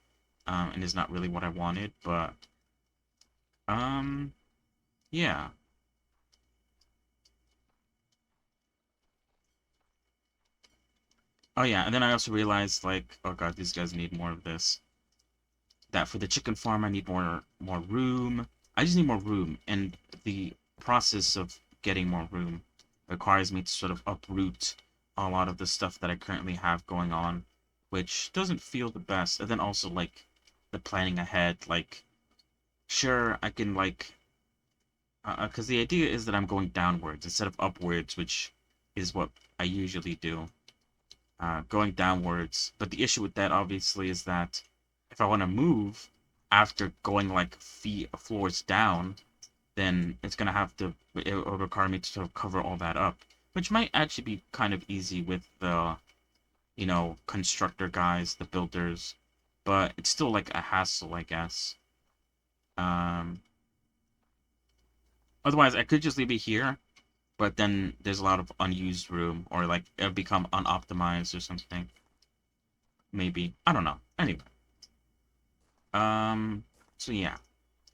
and is not really what I wanted. But um, yeah. Oh yeah, and then I also realized like, oh god, these guys need more of this. That for the chicken farm, I need more room. I just need more room, and the process of getting more room requires me to sort of uproot a lot of the stuff that I currently have going on, which doesn't feel the best. And then also like the planning ahead, like sure I can like, because the idea is that I'm going downwards instead of upwards, which is what I usually do. Going downwards, but the issue with that obviously is that if I want to move after going like feet floors down, then it's gonna have to it'll require me to sort of cover all that up, which might actually be kind of easy with the constructor guys, the builders, but it's still like a hassle, I guess. Um, Otherwise, I could just leave it here, but then there's a lot of unused room, or like it'll become unoptimized or something. Maybe I don't know. Anyway, um, so yeah.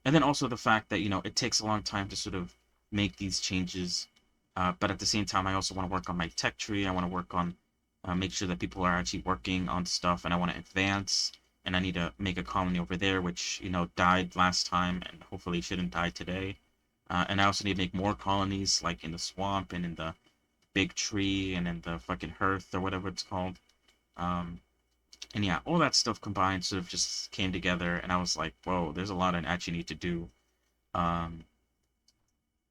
And then also the fact that, it takes a long time to sort of make these changes. But at the same time, I also want to work on my tech tree. I want to work on, make sure that people are actually working on stuff, and I want to advance. And I need to make a colony over there, which, died last time and hopefully shouldn't die today. And I also need to make more colonies, like in the swamp and in the big tree and in the fucking hearth or whatever it's called. Um, and yeah, all that stuff combined sort of just came together, and I was like, whoa, there's a lot I actually need to do, um,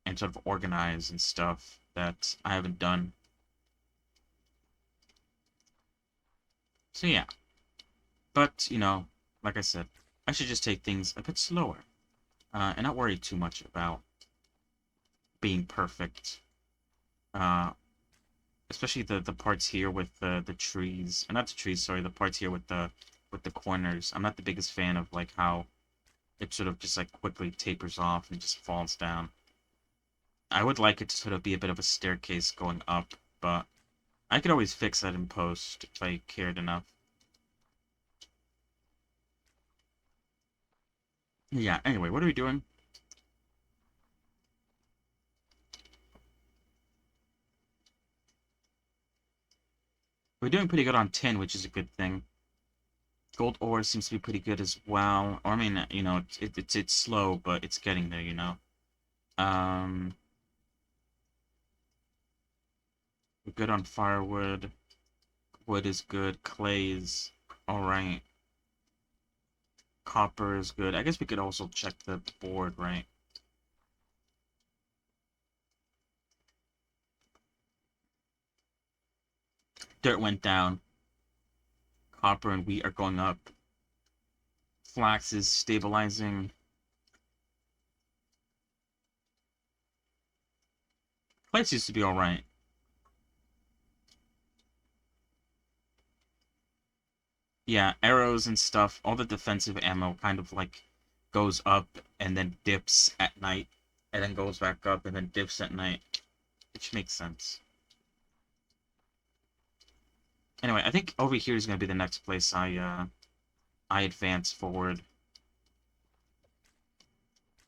and sort of organize and stuff that I haven't done. So yeah, but like I said, I should just take things a bit slower, and not worry too much about being perfect. Uh, Especially the parts here with the trees, not the trees, sorry, the parts here with the corners. I'm not the biggest fan of like how it sort of just like quickly tapers off and just falls down. I would like it to sort of be a bit of a staircase going up, but I could always fix that in post if I cared enough. Yeah, anyway, what are we doing? We're doing pretty good on tin, which is a good thing. Gold ore seems to be pretty good as well. Or, I mean, you know, it's slow, but it's getting there, you know. Um, we're good on firewood. Wood is good. Clay is alright. Copper is good. I guess we could also check the board, right? Dirt went down. Copper and wheat are going up. Flax is stabilizing. Place used to be alright. Yeah, arrows and stuff, all the defensive ammo kind of like goes up and then dips at night, and then goes back up and then dips at night, which makes sense. Anyway, I think over here is gonna be the next place I advance forward.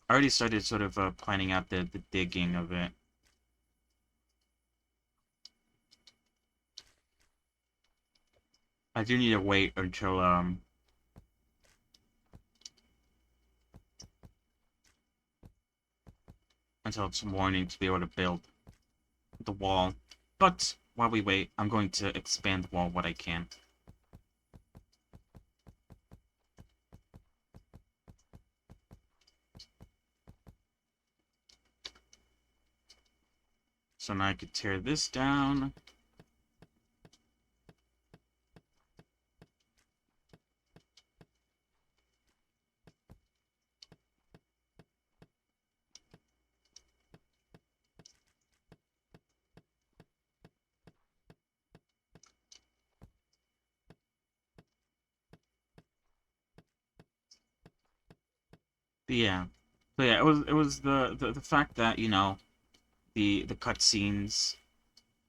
I already started sort of planning out the digging of it. I do need to wait until it's morning to be able to build the wall. But while we wait, I'm going to expand the wall what I can. So now I could tear this down. But yeah. So yeah, it was the fact that, you know, the cutscenes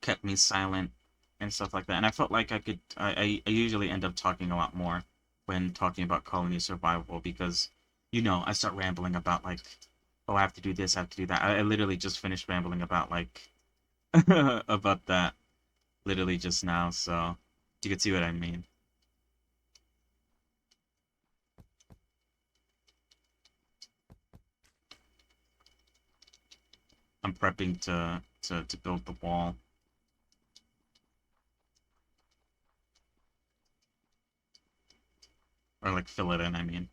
kept me silent and stuff like that. And I felt like I usually end up talking a lot more when talking about colony survival because, you know, I start rambling about like, oh, I have to do this, I have to do that. I literally just finished rambling about like about that literally just now, so you can see what I mean. I'm prepping to build the wall. Or like fill it in, I mean.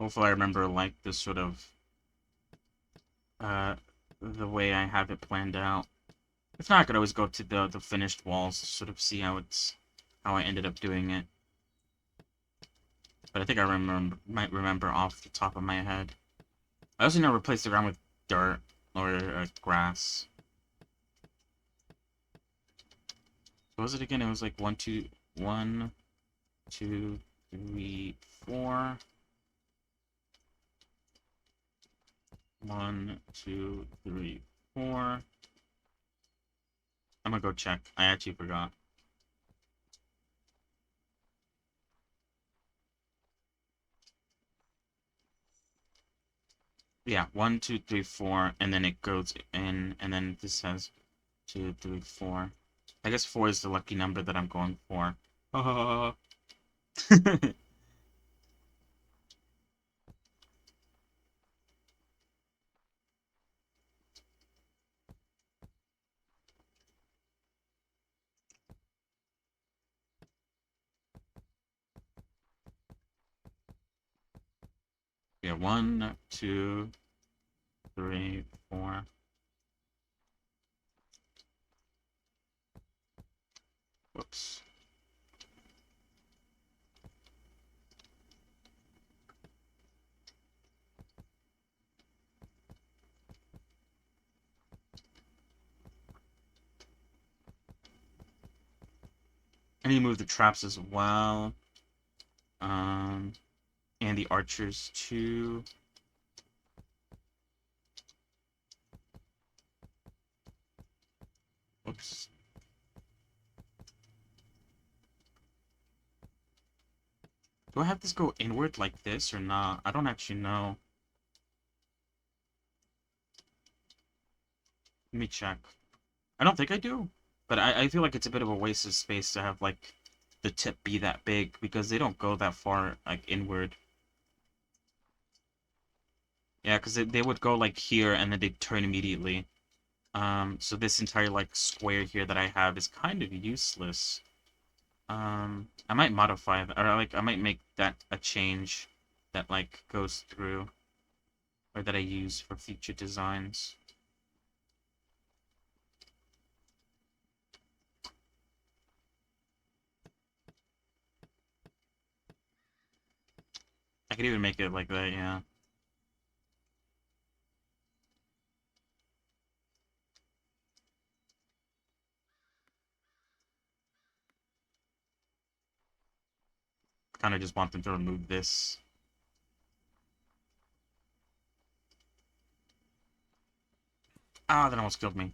Hopefully I remember like this sort of uh the way I have it planned out. If not, I could always go to the finished walls to sort of see how I ended up doing it. But I think I might remember off the top of my head. I also never replaced the ground with dirt or grass. What was it again? It was like 1, 2, 3, 4. 1, 2, 3, 4. I'm gonna go check. I actually forgot. Yeah, 1, 2, 3, 4, and then it goes in, and then this says 2, 3, 4. I guess 4 is the lucky number that I'm going for. Yeah, 1, 2, 3, 4. Whoops. I need to move the traps as well. And the archers too. Oops. Do I have this go inward like this or not? I don't actually know. Let me check. I don't think I do. But I feel like it's a bit of a waste of space to have, like, the tip be that big, because they don't go that far, like, inward. Yeah, because they would go, like, here, and then they'd turn immediately. So this entire, like, square here that I have is kind of useless. I might modify that, or, like, I might make that a change that, like, goes through, or that I use for future designs. I could even make it like that, yeah. Kind of just want them to remove this. Ah, that almost killed me.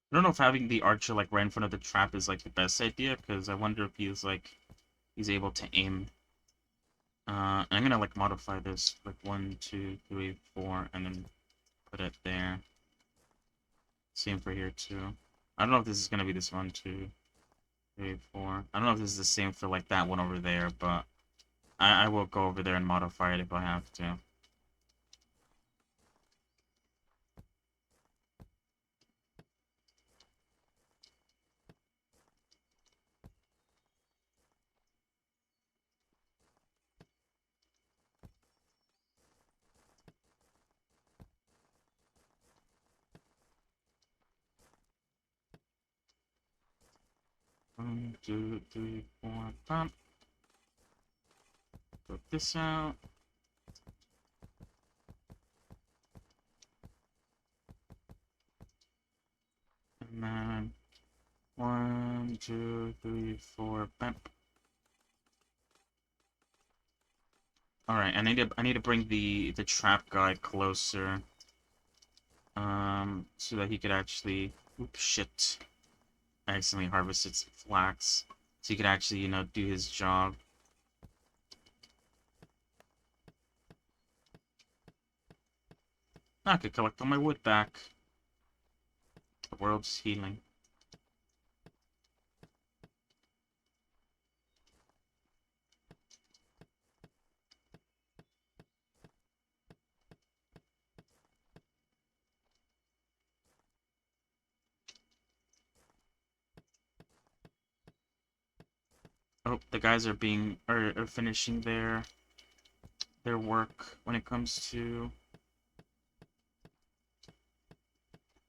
I don't know if having the archer like right in front of the trap is like the best idea, because I wonder if he's able to aim. I'm gonna like modify this like 1, 2, 3, 4, and then put it there. Same for here too. I don't know if this is gonna be this 1, 2, 3, 4. I don't know if this is the same for like that one over there, but I will go over there and modify it if I have to. One, two, three, four, pump. Put this out. And then 1, 2, 3, 4, bump. All right, I need to bring the trap guy closer, so that he could actually. Oops, shit! I accidentally harvested some flax, so he could actually, do his job. I could collect all my wood back. The world's healing. Oh, the guys are finishing their work when it comes to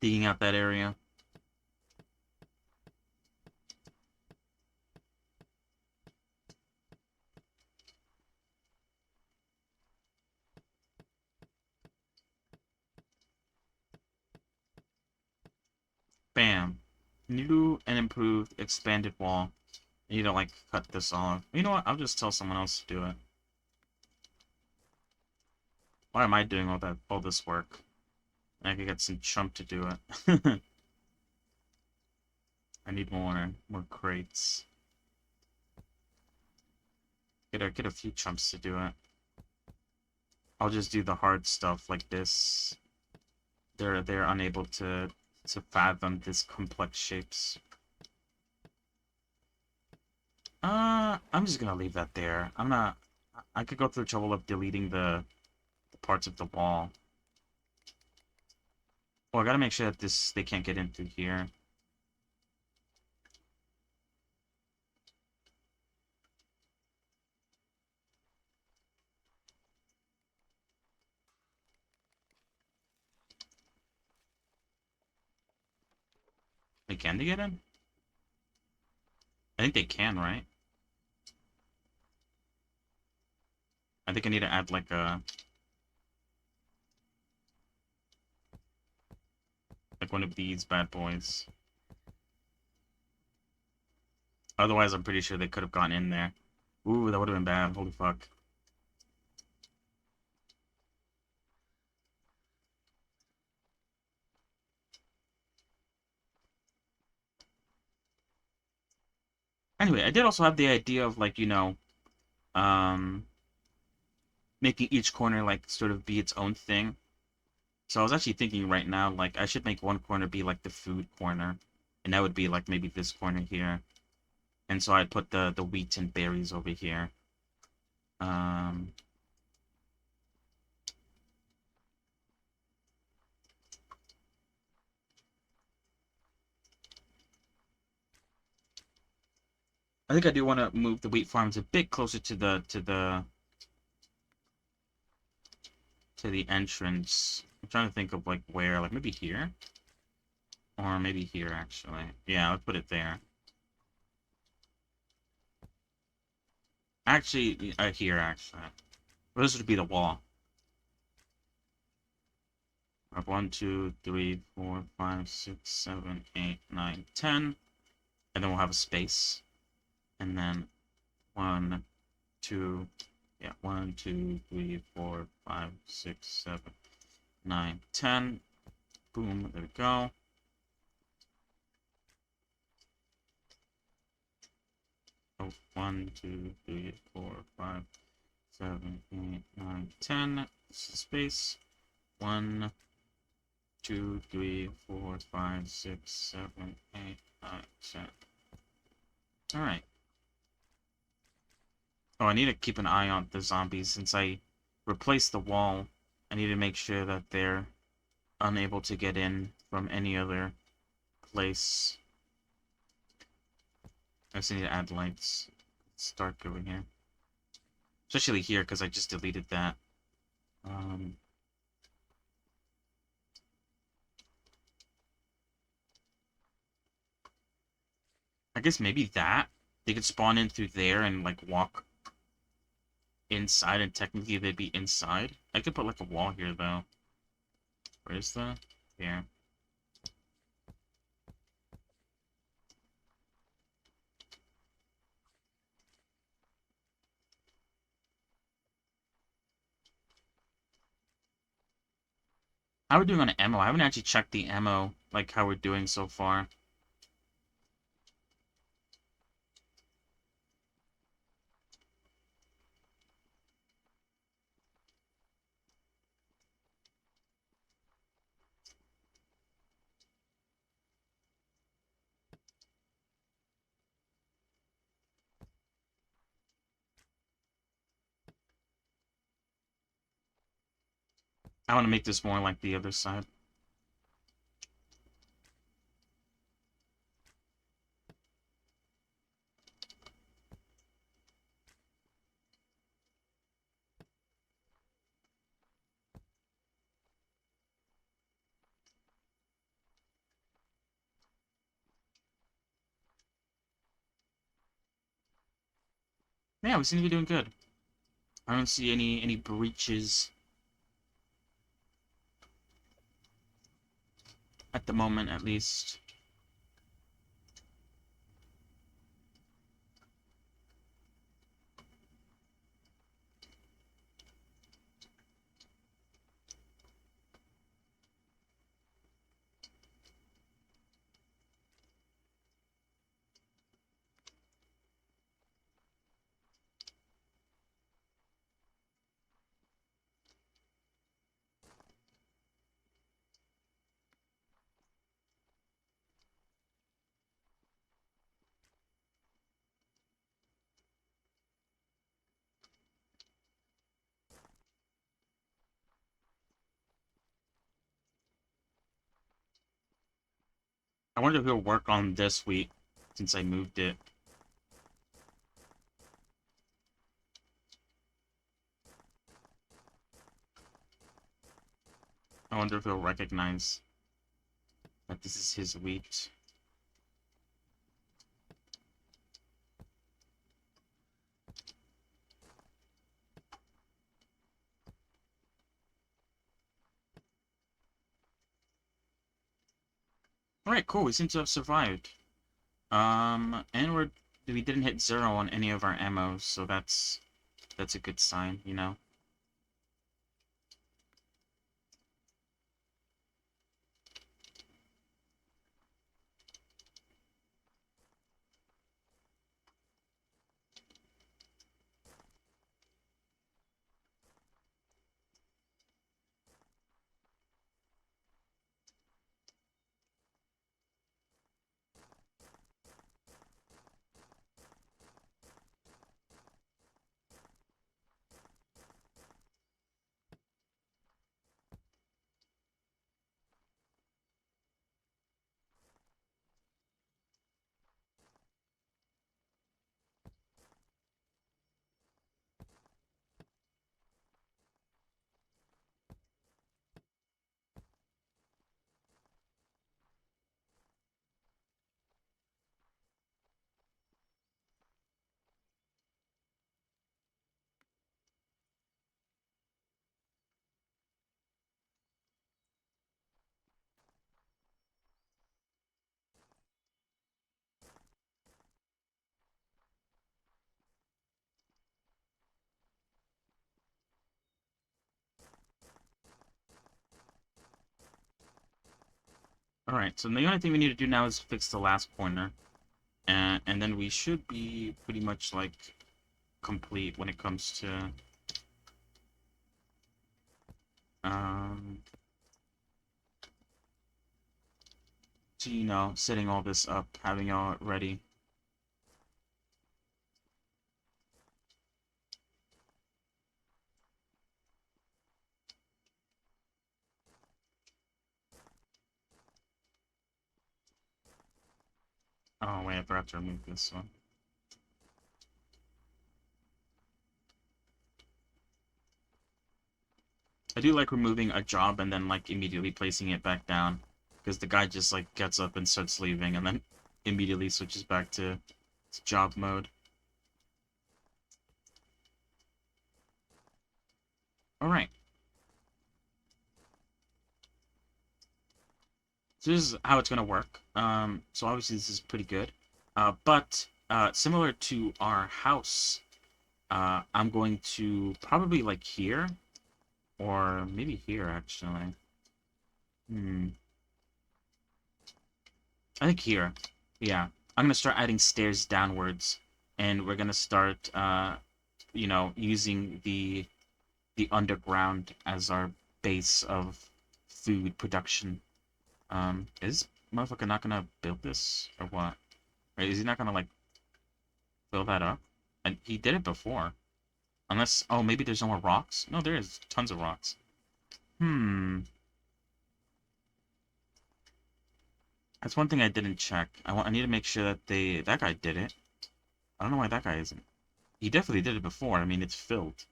digging out that area. Bam. New and improved expanded wall. You need to like cut this off. You know what? I'll just tell someone else to do it. Why am I doing all this work? I could get some chump to do it. I need more crates. Get a few chumps to do it. I'll just do the hard stuff like this. They're unable to fathom this complex shapes. I'm just gonna leave that there. I could go through the trouble of deleting the parts of the wall. Well, I gotta make sure that they can't get in through here. Can they get in? I think they can, right? I think I need to add like one of these bad boys. Otherwise, I'm pretty sure they could have gone in there. Ooh, that would have been bad. Holy fuck. Anyway, I did also have the idea of like, um, making each corner like sort of be its own thing. So I was actually thinking right now, like I should make one corner be like the food corner, and that would be like maybe this corner here. And so I'd put the wheat and berries over here. Um, I think I do want to move the wheat farms a bit closer to the entrance. I'm trying to think of like where, like maybe here, or maybe here actually. Yeah, let's put it there. Actually, here actually. Well, this would be the wall. Of 1, 2, 3, 4, 5, 6, 7, 8, 9, 10, and then we'll have a space, and then 1, 2, yeah, 1, 2, 3, 4, 5, 6, 7, 9, 10. Boom, there we go. Oh, 1, 2, 3, 4, 5, 7, 8, 9, 10. This is space. 1, 2, 3, 4, 5, 6, 7, 8, 9, 10. Alright. Oh, I need to keep an eye on the zombies since I replaced the wall. I need to make sure that they're unable to get in from any other place. I just need to add lights. It's dark over here. Especially here, because I just deleted that. I guess maybe that. They could spawn in through there and, like, walk inside, and technically they'd be inside. I could put, like, a wall here, though. Where is that? Here. How are we doing on ammo? I haven't actually checked the ammo, like, how we're doing so far. I want to make this more like the other side. Yeah, we seem to be doing good. I don't see any breaches at the moment, at least. I wonder if it'll work on this week since I moved it. I wonder if it'll recognize that this is his wheat. Alright, cool. We seem to have survived. And we didn't hit 0 on any of our ammos, so that's a good sign, you know? Alright, so the only thing we need to do now is fix the last pointer. And then we should be pretty much, like, complete when it comes um, to, you know, setting all this up, having all ready. Oh, wait, I forgot to remove this one. I do like removing a job and then, like, immediately placing it back down. Because the guy just, like, gets up and starts leaving and then immediately switches back to job mode. Alright. So this is how it's going to work. So obviously this is pretty good. But similar to our house, I'm going to probably like here, or maybe here actually. I think here. Yeah. I'm going to start adding stairs downwards, and we're going to start, you know, using the underground as our base of food production. Is motherfucker not gonna build this or what? Or is he not gonna like fill that up? And he did it before. Unless, oh, maybe there's no more rocks? No, there is tons of rocks. Hmm. That's one thing I didn't check. I need to make sure that that guy did it. I don't know why that guy isn't. He definitely did it before. I mean, it's filled.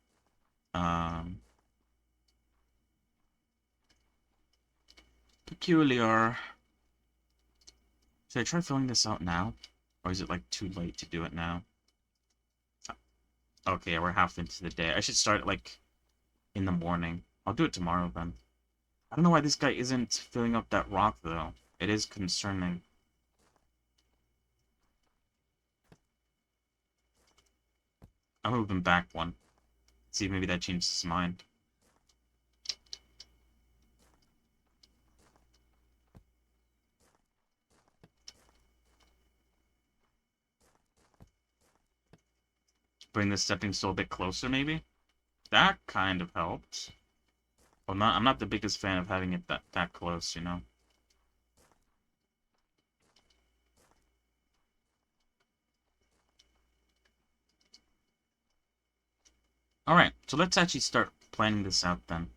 Um, Peculiar. Should I try filling this out now? Or is it like too late to do it now? Okay, we're half into the day. I should start like in the morning. I'll do it tomorrow then. I don't know why this guy isn't filling up that rock, though. It is concerning. I'll move him back one. See if maybe that changes his mind. Bring the stepping stool a bit closer, maybe? That kind of helped. Well, I'm not the biggest fan of having it that close, you know? Alright, so let's actually start planning this out then.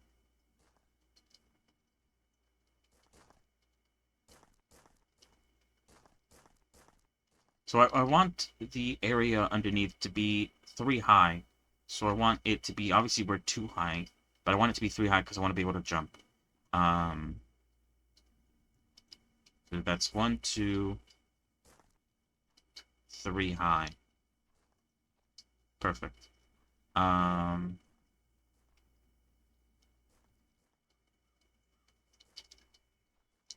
So I want the area underneath to be 3 high. So I want it to be, obviously we're 2 high, but I want it to be 3 high because I want to be able to jump. So that's 1, 2, 3 high. Perfect.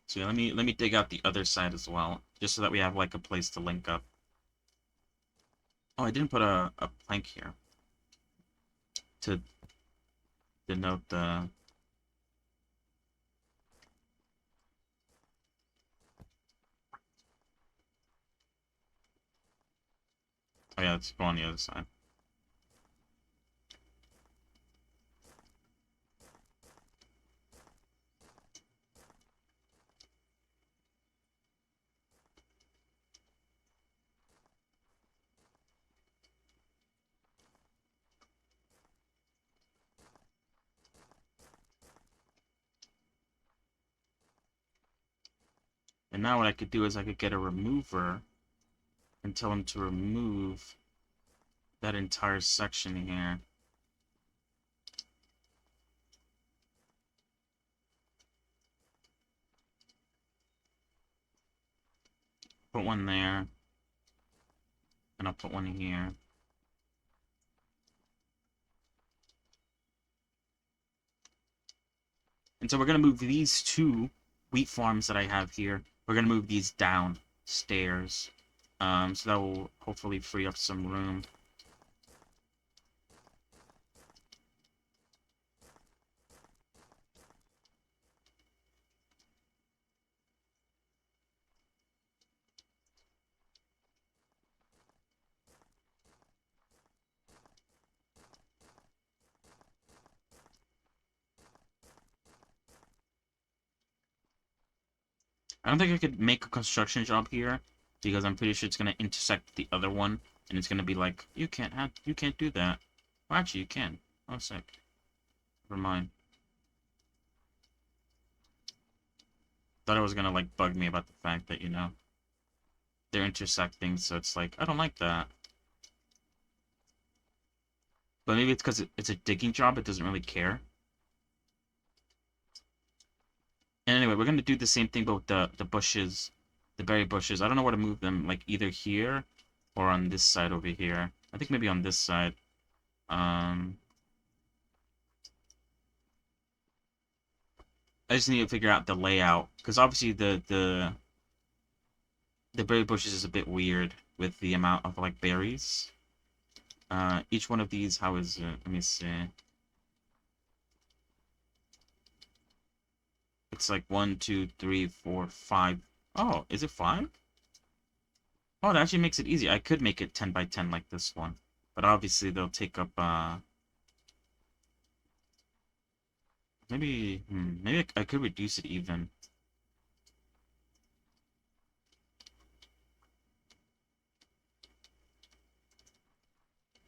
So yeah, let me dig out the other side as well, just so that we have like a place to link up. Oh, I didn't put a plank here to denote the. Oh yeah, let's go on the other side. And now what I could do is I could get a remover and tell him to remove that entire section here. Put one there, and I'll put one here. And so we're going to move these 2 wheat farms that I have here. We're going to move these downstairs. So that will hopefully free up some room. I don't think I could make a construction job here because I'm pretty sure it's gonna intersect the other one, and it's gonna be like, you can't do that. Well, actually, you can. Oh, sick. Never mind. Thought it was gonna like bug me about the fact that they're intersecting, so it's like I don't like that. But maybe it's because it's a digging job. It doesn't really care. And anyway, we're gonna do the same thing, but with the bushes, the berry bushes. I don't know where to move them, like either here or on this side over here. I think maybe on this side. Um, I just need to figure out the layout because obviously the berry bushes is a bit weird with the amount of like berries. Each one of these, how is it? Let me see. It's like 1, 2, 3, 4, 5. Oh, is it 5? Oh, that actually makes it easy. I could make it 10 by 10 like this one, but obviously they'll take up maybe I could reduce it even.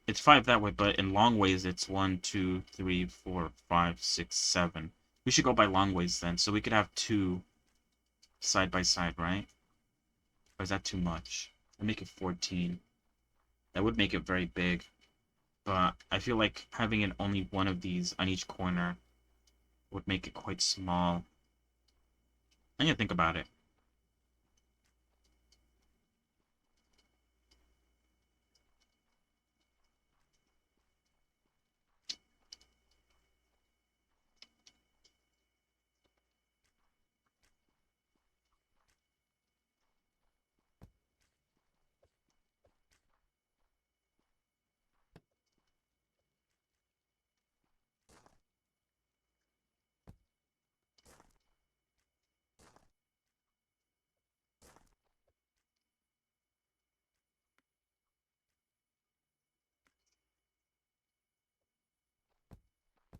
It's 5 that way, but in long ways it's 1, 2, 3, 4, 5, 6, 7. We should go by long ways then, so we could have 2 side by side, right? Or is that too much? I make it 14. That would make it very big, but I feel like having it only one of these on each corner would make it quite small. I need to think about it.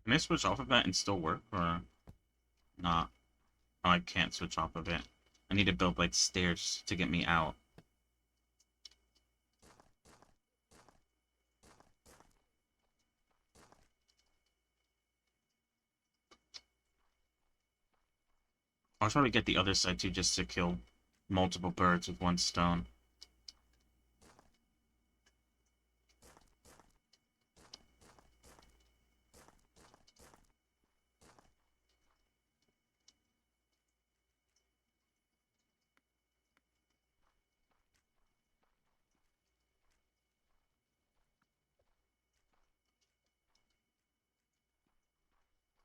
Can I switch off of that and still work, or not? Oh, I can't switch off of it. I need to build, like, stairs to get me out. I'll try to get the other side, too, just to kill multiple birds with one stone.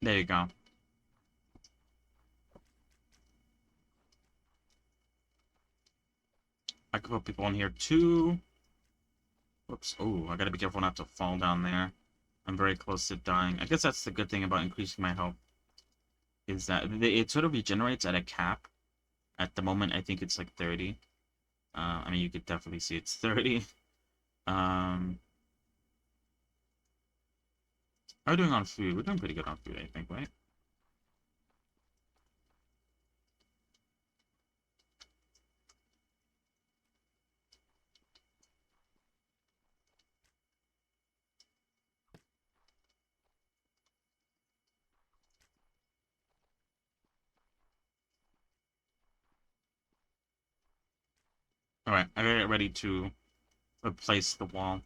There you go. I could put people in here too. Whoops. Oh, I gotta be careful not to fall down there. I'm very close to dying. I guess that's the good thing about increasing my health. Is that it sort of regenerates at a cap. At the moment, I think it's like 30. I mean, you could definitely see it's 30. How are we doing on food? We're doing pretty good on food, I think, right? Alright, I gotta get ready to replace the wall.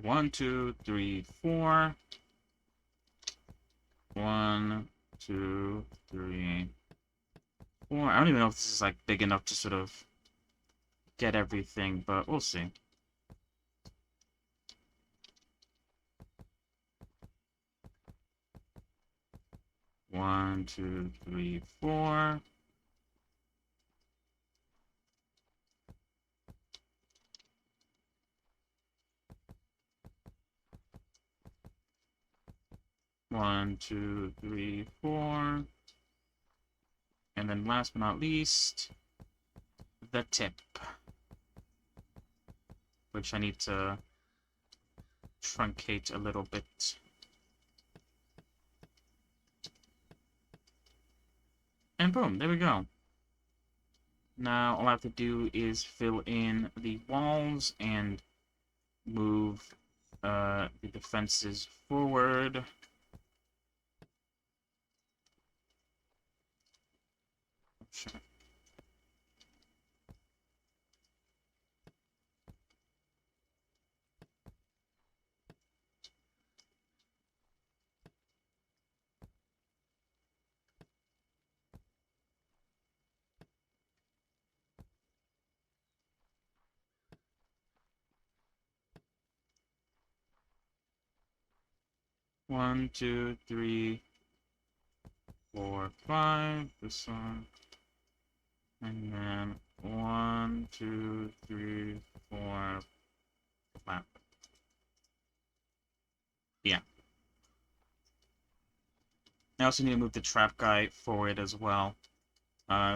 One, two, three, four. 1, 2, 3, 4. I don't even know if this is like big enough to sort of get everything, but we'll see. One, two, three, four. One, two, three, four. And then last but not least, the tip. Which I need to truncate a little bit. And boom, there we go. Now all I have to do is fill in the walls and move the defenses forward. Sure. One, two, three, 4, 5. This one. And then 1, 2, 3, 4. Flap. Yeah. I also need to move the trap guy forward as well.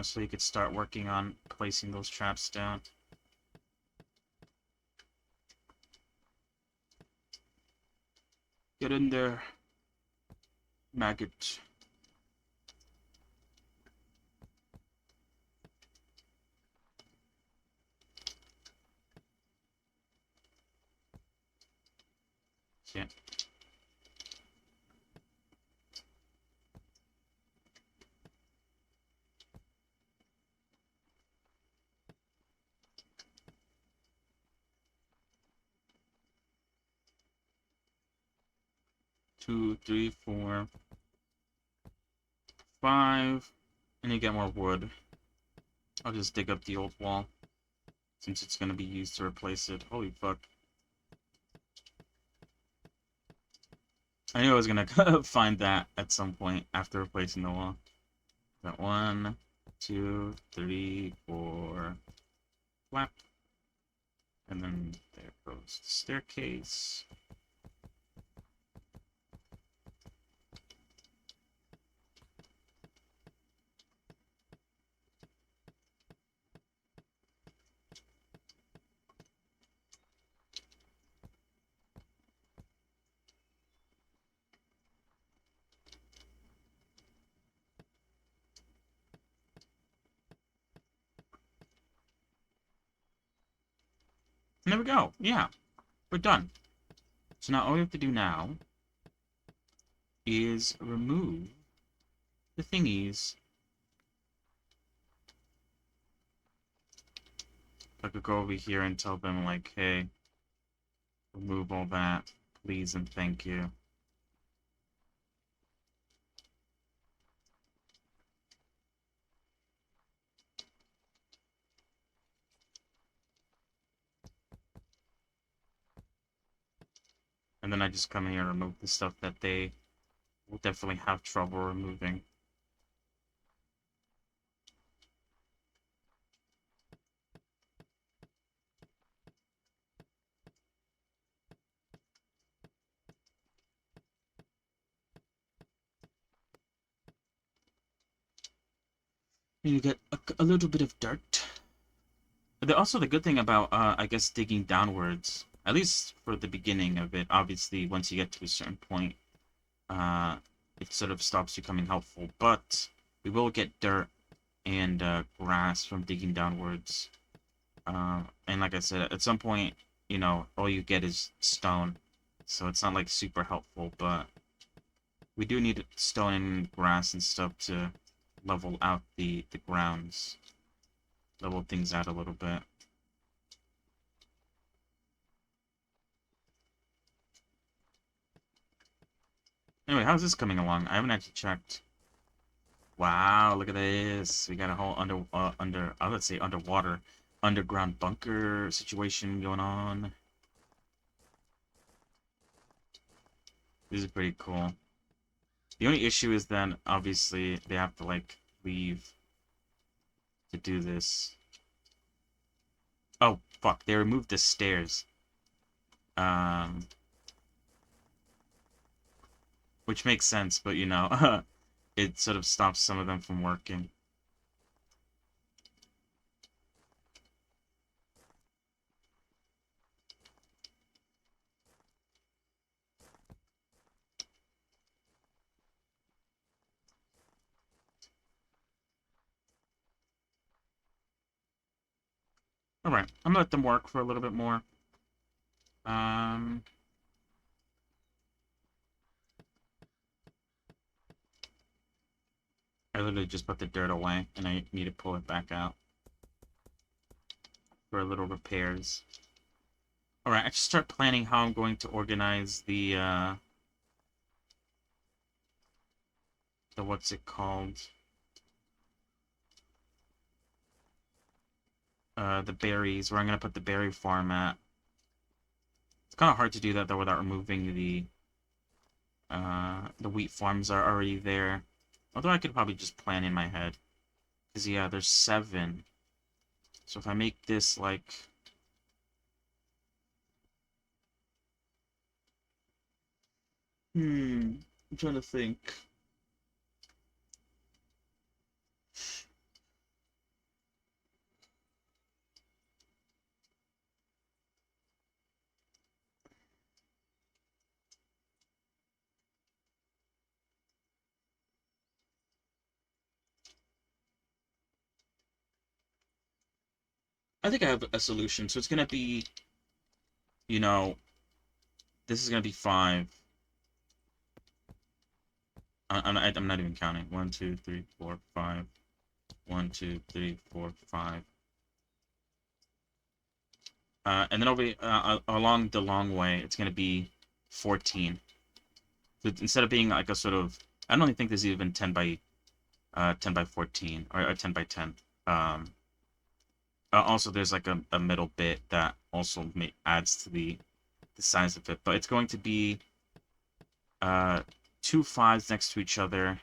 So you could start working on placing those traps down. Get in there, maggot. Yeah. Two, three, 4, 5. And you get more wood. I'll just dig up the old wall, since it's going to be used to replace it. Holy fuck. I knew I was going to find that at some point after replacing the wall. Got 1, 2, 3, 4. Flap. And then there goes the staircase. And there we go. Yeah, we're done. So now all we have to do now is remove the thingies. I could go over here and tell them, like, hey, remove all that, please and thank you. And then I just come here and remove the stuff that they will definitely have trouble removing. You get a little bit of dirt. Also, the good thing about, I guess, digging downwards, at least for the beginning of it, obviously, once you get to a certain point, it sort of stops becoming helpful. But we will get dirt and grass from digging downwards. And like I said, at some point, you know, all you get is stone. So it's not, like, super helpful, but we do need stone and grass and stuff to level out the grounds. Level things out a little bit. Anyway, how's this coming along? I haven't actually checked. Wow, look at this. We got a whole let's say underwater, underground bunker situation going on. This is pretty cool. The only issue is that, obviously, they have to, like, leave to do this. Oh, fuck, they removed the stairs. Which makes sense, but, you know, it sort of stops some of them from working. Alright, I'm gonna let them work for a little bit more. I literally just put the dirt away, and I need to pull it back out for a little repairs. Alright, I should start planning how I'm going to organize the what's it called? The berries, where I'm gonna put the berry farm at. It's kind of hard to do that, though, without removing the wheat farms are already there. Although I could probably just plan in my head. Because, yeah, there's 7. So if I make this, like... I'm trying to think. I think I have a solution. So it's gonna be, you know, this is gonna be 5. I'm not even counting. 1, 2, 3, 4, 5. 1, 2, 3, 4, 5. And then along the long way, it's gonna be 14. So instead of being like a sort of, I don't even think there's even 10 by 14 or 10 by 10. Also, there's like a middle bit that also adds to the size of it, but it's going to be 2 5s next to each other,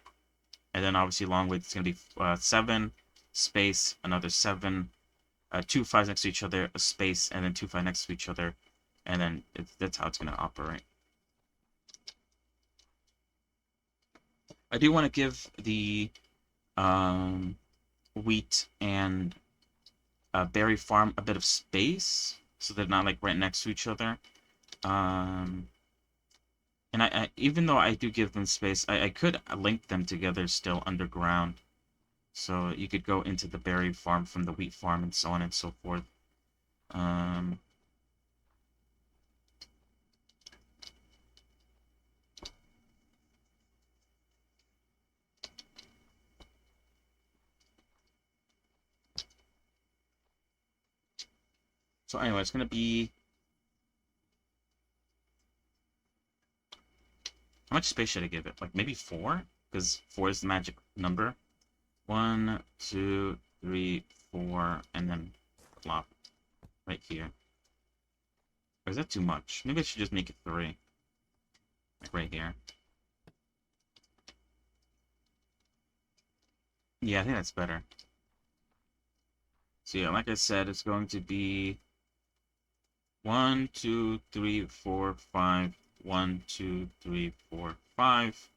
and then obviously long way it's going to be 7 space, another 7, 2 5s next to each other, a space, and then 2 5 next to each other, and then that's how it's going to operate. I do want to give the wheat and berry farm a bit of space, so they're not like right next to each other. And I even though I do give them space, I could link them together still underground. So you could go into the berry farm from the wheat farm and so on and so forth. So anyway, it's gonna be... How much space should I give it? Like maybe 4? Because 4 is the magic number. 1, 2, 3, 4, and then plop right here. Or is that too much? Maybe I should just make it 3. Like right here. Yeah, I think that's better. So yeah, like I said, it's going to be 1, 2, 3, 4, 5. 1, 2, 3, 4, 5.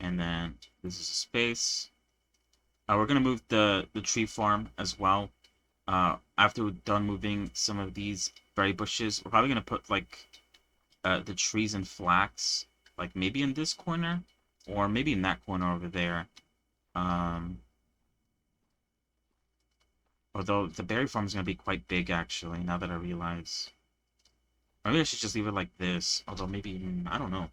And then this is a space. We're gonna move the tree farm as well. After we're done moving some of these berry bushes, we're probably gonna put like the trees and flax, like maybe in this corner, or maybe in that corner over there. Although the berry farm is gonna be quite big actually, now that I realize. Maybe I should just leave it like this. Although maybe I don't know.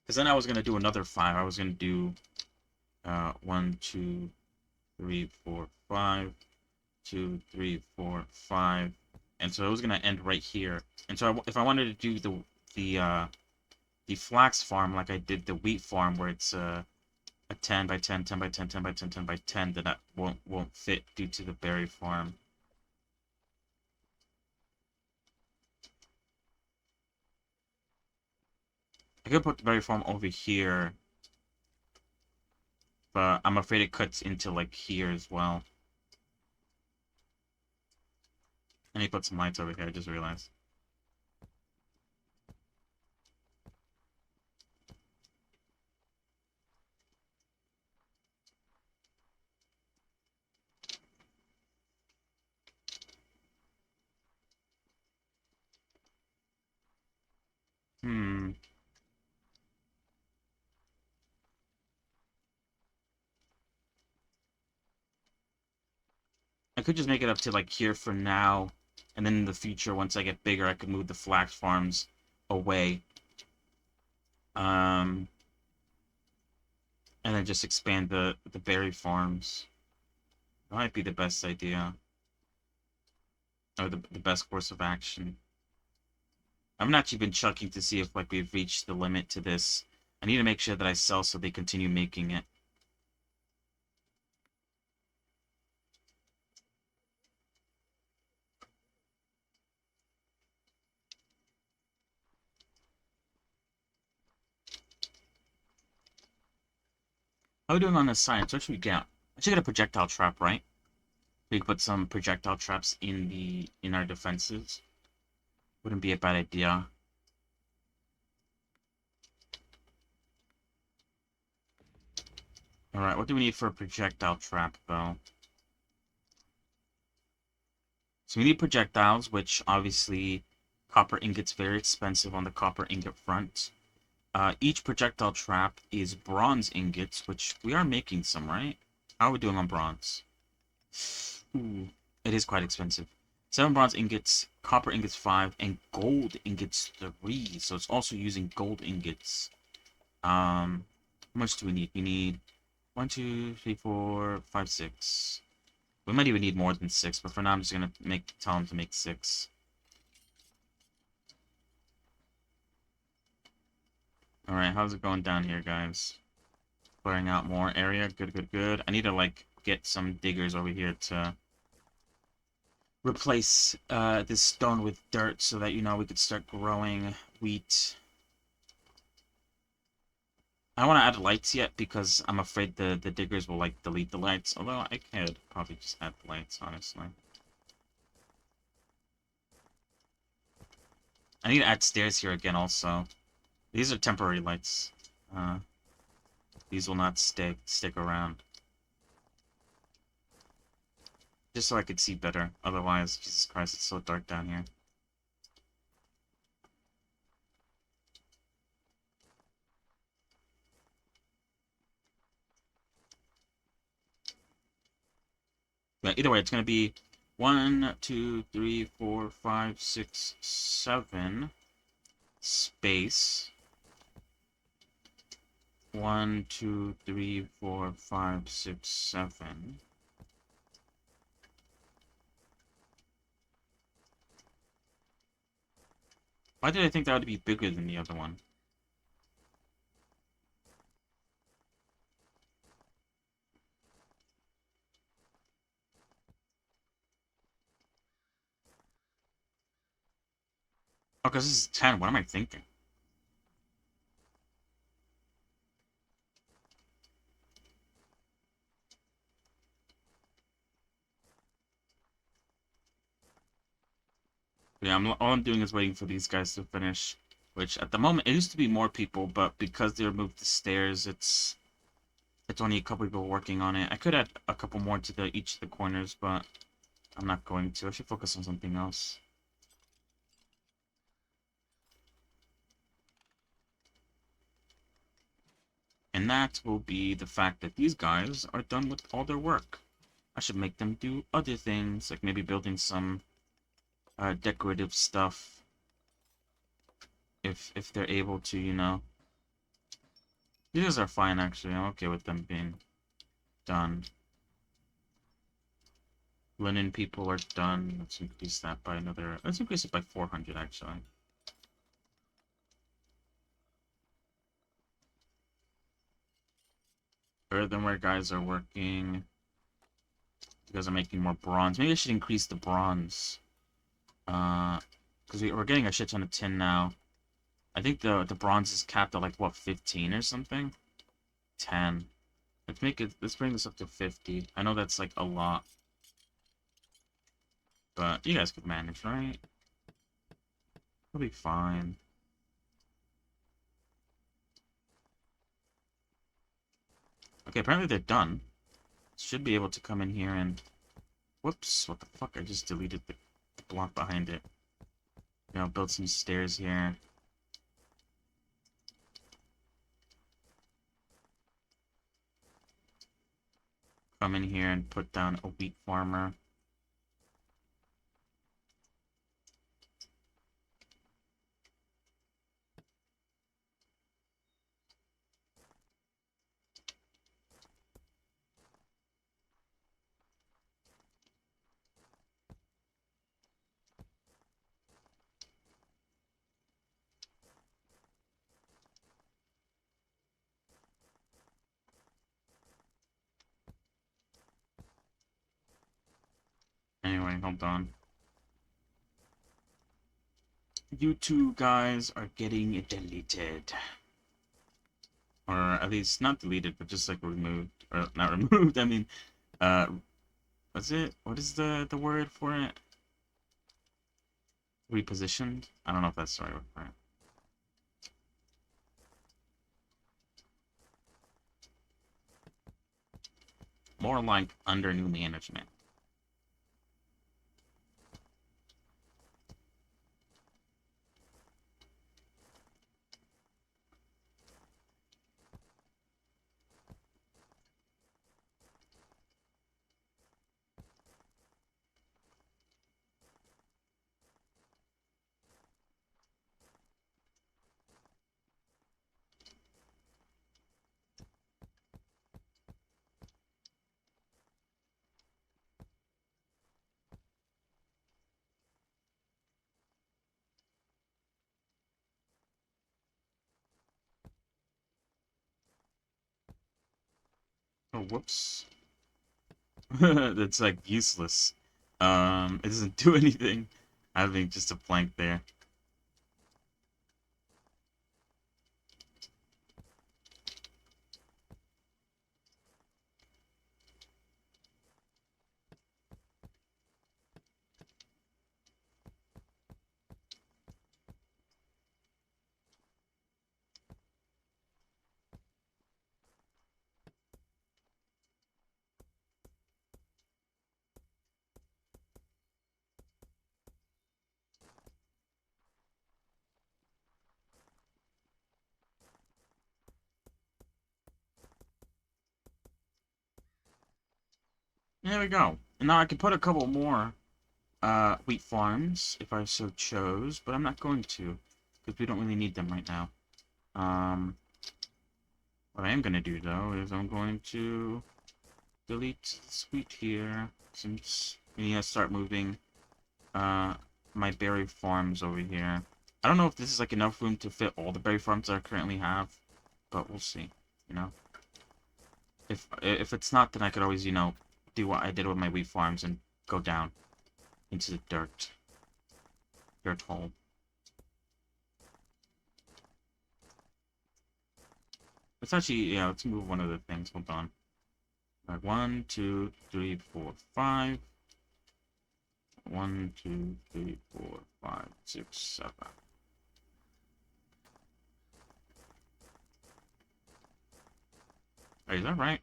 Because then I was gonna do another 5. I was gonna do 1, 2, 3, 4, 5, 2, 3, 4, 5, and so it was gonna end right here. And so if I wanted to do the flax farm like I did the wheat farm, where it's a 10 by 10, 10 by 10, 10 by 10, 10 by 10, then that won't fit due to the berry farm. I could put the berry farm over here, but I'm afraid it cuts into like here as well. And he put some lights over here, I just realized. Hmm. I could just make it up to like here for now, and then in the future, once I get bigger, I could move the flax farms away. And then just expand the berry farms. That might be the best idea. Or the best course of action. I haven't actually been checking to see if like we've reached the limit to this. I need to make sure that I sell so they continue making it. How are we doing on the science? What should we get? I should get a projectile trap, right? We could put some projectile traps in our defenses. Wouldn't be a bad idea. Alright, what do we need for a projectile trap, though? So we need projectiles, which obviously copper ingot's very expensive on the copper ingot front. Each projectile trap is bronze ingots, which we are making some, right? How are we doing on bronze? Ooh, it is quite expensive. 7 bronze ingots, copper ingots 5, and gold ingots 3. So it's also using gold ingots. How much do we need? We need 1, 2, 3, 4, 5, 6. We might even need more than 6, but for now I'm just gonna tell him to make 6. Alright, how's it going down here, guys? Clearing out more area. Good, good, good. I need to, like, get some diggers over here to replace this stone with dirt so that, you know, we could start growing wheat. I don't want to add lights yet because I'm afraid the diggers will, like, delete the lights. Although I could probably just add the lights, honestly. I need to add stairs here again, also. These are temporary lights. These will not stick around. Just so I could see better. Otherwise, Jesus Christ, it's so dark down here. But either way, it's going to be 1, 2, 3, 4, 5, 6, 7 space. 1, 2, 3, 4, 5, 6, 7. Why did I think that would be bigger than the other one? Oh, because this is 10. What am I thinking? Yeah, all I'm doing is waiting for these guys to finish. Which, at the moment, it used to be more people, but because they removed the stairs, it's only a couple people working on it. I could add a couple more to each of the corners, but I'm not going to. I should focus on something else. And that will be the fact that these guys are done with all their work. I should make them do other things, like maybe building some decorative stuff. If they're able to, you know. These are fine, actually. I'm okay with them being done. Linen people are done. Let's increase that by another... Let's increase it by 400, actually. Earthenware guys are working. You guys are making more bronze. Maybe I should increase the bronze. Because we're getting a shit ton of tin now. I think the bronze is capped at like, what, 15 or something? 10. Let's bring this up to 50. I know that's like a lot. But you guys could manage, right? It'll be fine. Okay, apparently they're done. Should be able to come in here and... Whoops, what the fuck? I just deleted the block behind it. You know, build some stairs here. Come in here and put down a wheat farmer. Anyway, hold on. You two guys are getting deleted. Or at least not deleted, but just like removed. Or not removed, I mean, what's it? What is the word for it? Repositioned? I don't know if that's the right word for it. More like under new management. Oh, whoops. That's like useless. It doesn't do anything. Having just a plank there. There we go. And now I can put a couple more wheat farms if I so chose, but I'm not going to because we don't really need them right now. What I am going to do, though, is I'm going to delete this wheat here, since we need to start moving my berry farms over here. I don't know if this is like enough room to fit all the berry farms that I currently have, but we'll see, you know? If it's not, then I could always, you know, do what I did with my wheat farms and go down into the dirt hole. Let's actually, yeah, let's move one of the things. Hold on. All right, 1, 2, 3, 4, 5. 1, 2, 3, 4, 5, 6, 7. Hey, is that right?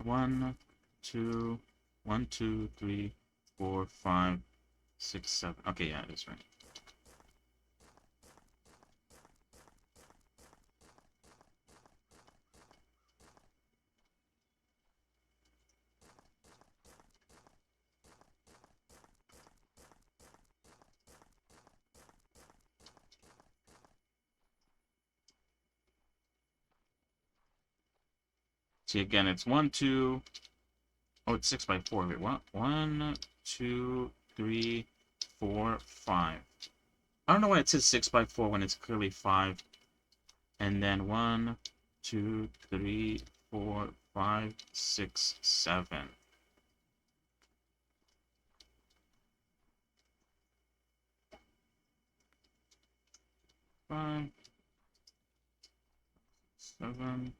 1, 2, 1, 2, 3, 4, 5, 6, 7. Okay, yeah, it is right. See, again, it's 1, 2. Oh, it's 6 by 4. Wait, what? 1, 2, 3, 4, 5. I don't know why it says 6 by 4 when it's clearly 5. And then 1, 2, 3, 4, 5, 6, 7. Five, 7.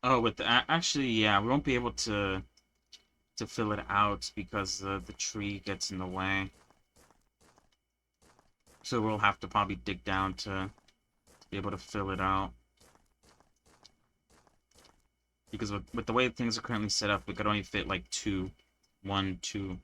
Oh, with the, actually, yeah, we won't be able to fill it out because the tree gets in the way. So we'll have to probably dig down to be able to fill it out. Because with the way things are currently set up, we could only fit like 2. 1, 2.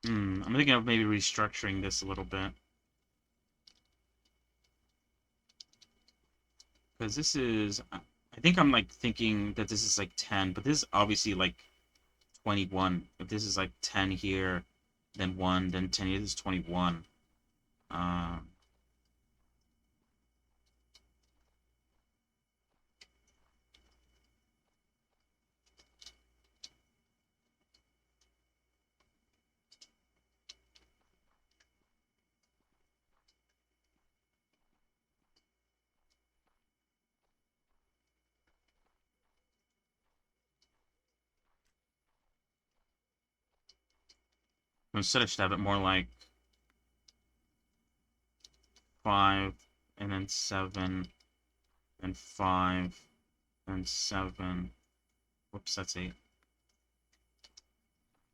I'm thinking of maybe restructuring this a little bit. Because this is... I think I'm like thinking that this is like 10, but this is obviously like 21. If this is like 10 here, then 1, then 10 here, this is 21. Um, Instead, I should have it more like 5, and then 7, and 5, and 7. Whoops, that's 8.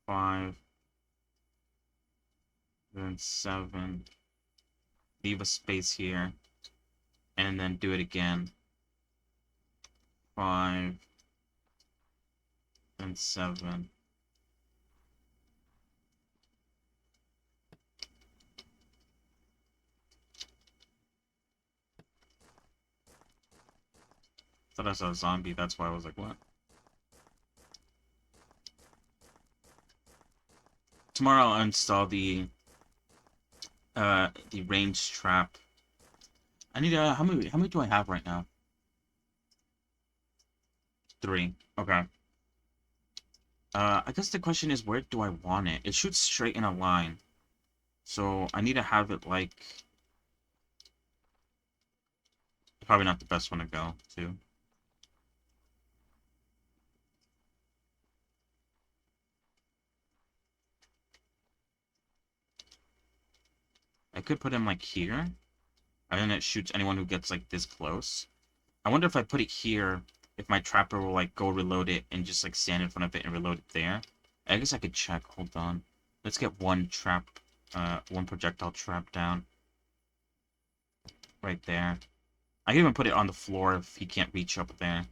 5, then 7. Leave a space here, and then do it again. 5, and 7. Thought I saw a zombie, that's why I was like, what? Tomorrow I'll install the range trap. I need how many do I have right now? 3. Okay. I guess the question is, where do I want it? It shoots straight in a line. So I need to have it like... Probably not the best one to go to. could put him like here, and then it shoots anyone who gets like this close. I wonder if I put it here, if my trapper will like go reload it and just like stand in front of it and reload it there. I guess I could check. Hold on. Let's get one projectile trap down. Right there. I can even put it on the floor if he can't reach up there.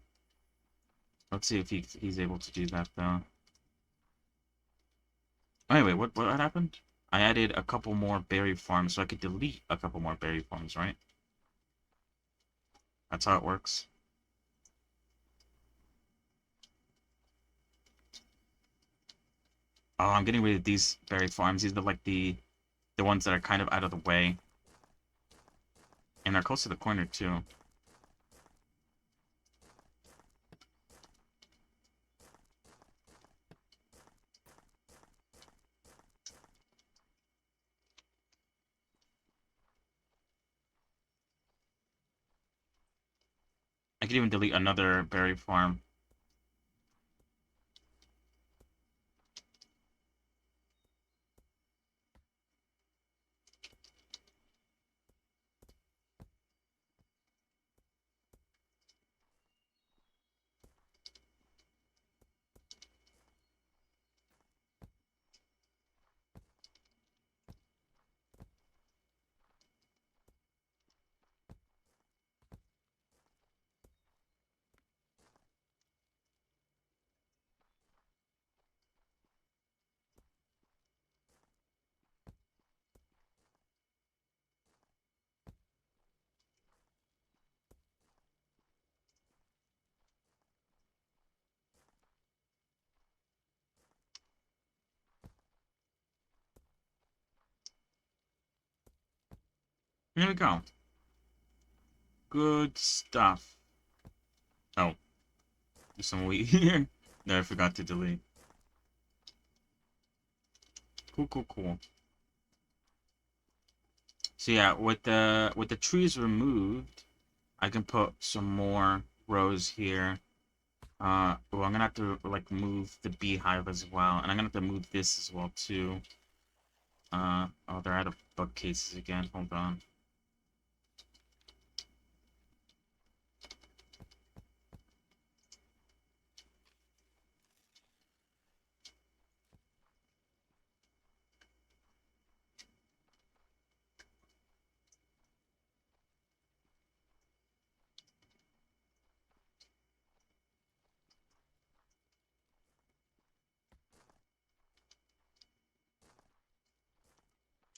Let's see if he's able to do that though. Anyway, what happened? I added a couple more berry farms, so I could delete a couple more berry farms, right? That's how it works. Oh, I'm getting rid of these berry farms. These are like the ones that are kind of out of the way. And they're close to the corner too. I could even delete another berry farm. Here we go. Good stuff. Oh, there's some wheat here that I forgot to delete. Cool. So yeah, with the trees removed, I can put some more rows here. Well, I'm gonna have to like move the beehive as well, and I'm gonna have to move this as well too. Oh, they're out of bookcases again. Hold on.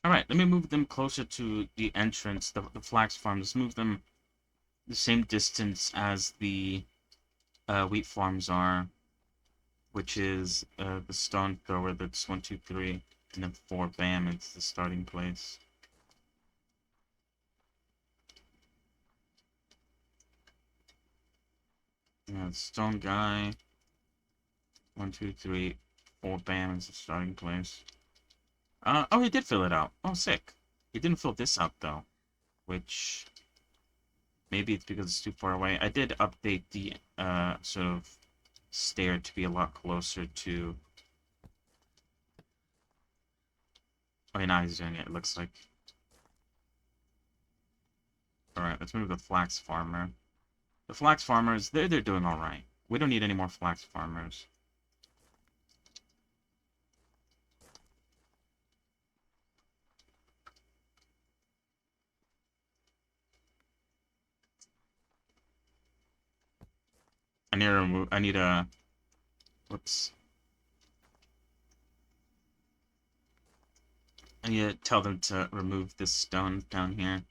All right, let me move them closer to the entrance, the flax farm. Let's move them the same distance as the wheat farms are, which is the stone thrower. That's 1, 2, 3, and then 4. Bam! It's the starting place. Yeah, stone guy. 1, 2, 3, 4. Bam! It's the starting place. Oh, he did fill it out. Oh, sick. He didn't fill this out though, which maybe it's because it's too far away. I did update the sort of stair to be a lot closer to. Okay, now he's doing it. It looks like. All right, let's move the flax farmer. The flax farmers, they're doing all right. We don't need any more flax farmers. I need to remove. I need a. Whoops. I need to tell them to remove this stone down here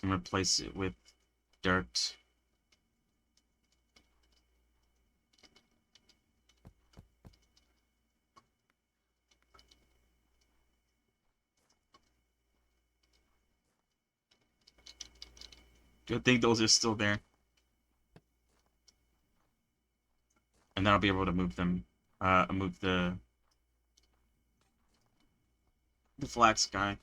and replace it with dirt. Good thing those are still there. And then I'll be able to move them. Move the flax guy.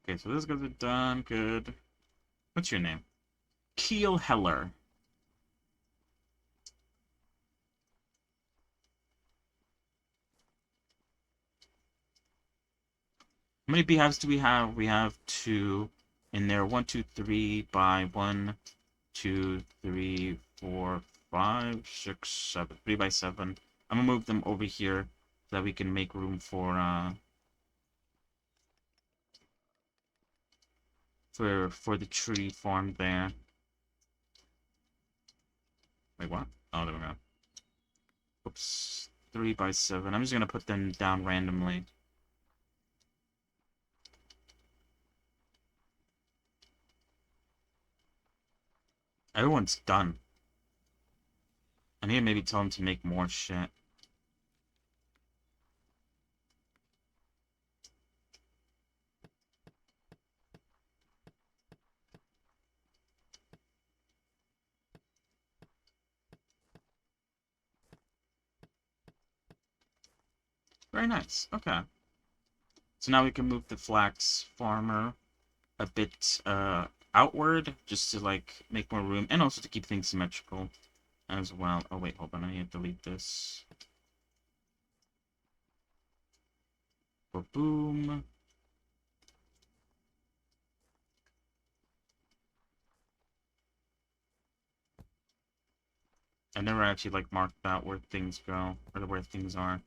Okay, so those guys are done. Good. What's your name? Keel Heller. How many beehives do we have? We have 2 in there. 1, 2, 3 by 1, 2, 3, 4, 5, 6, 7. 3 by 7. I'm gonna move them over here so that we can make room for the tree farm there. Wait, what? Oh, there we go. Oops. 3 by 7. I'm just gonna put them down randomly. Everyone's done. I need to maybe tell them to make more shit. Very nice. Okay. So now we can move the flax farmer a bit outward just to like make more room and also to keep things symmetrical as well. Oh wait, hold on, I need to delete this. Boom. I never actually like marked out where things go or where things are.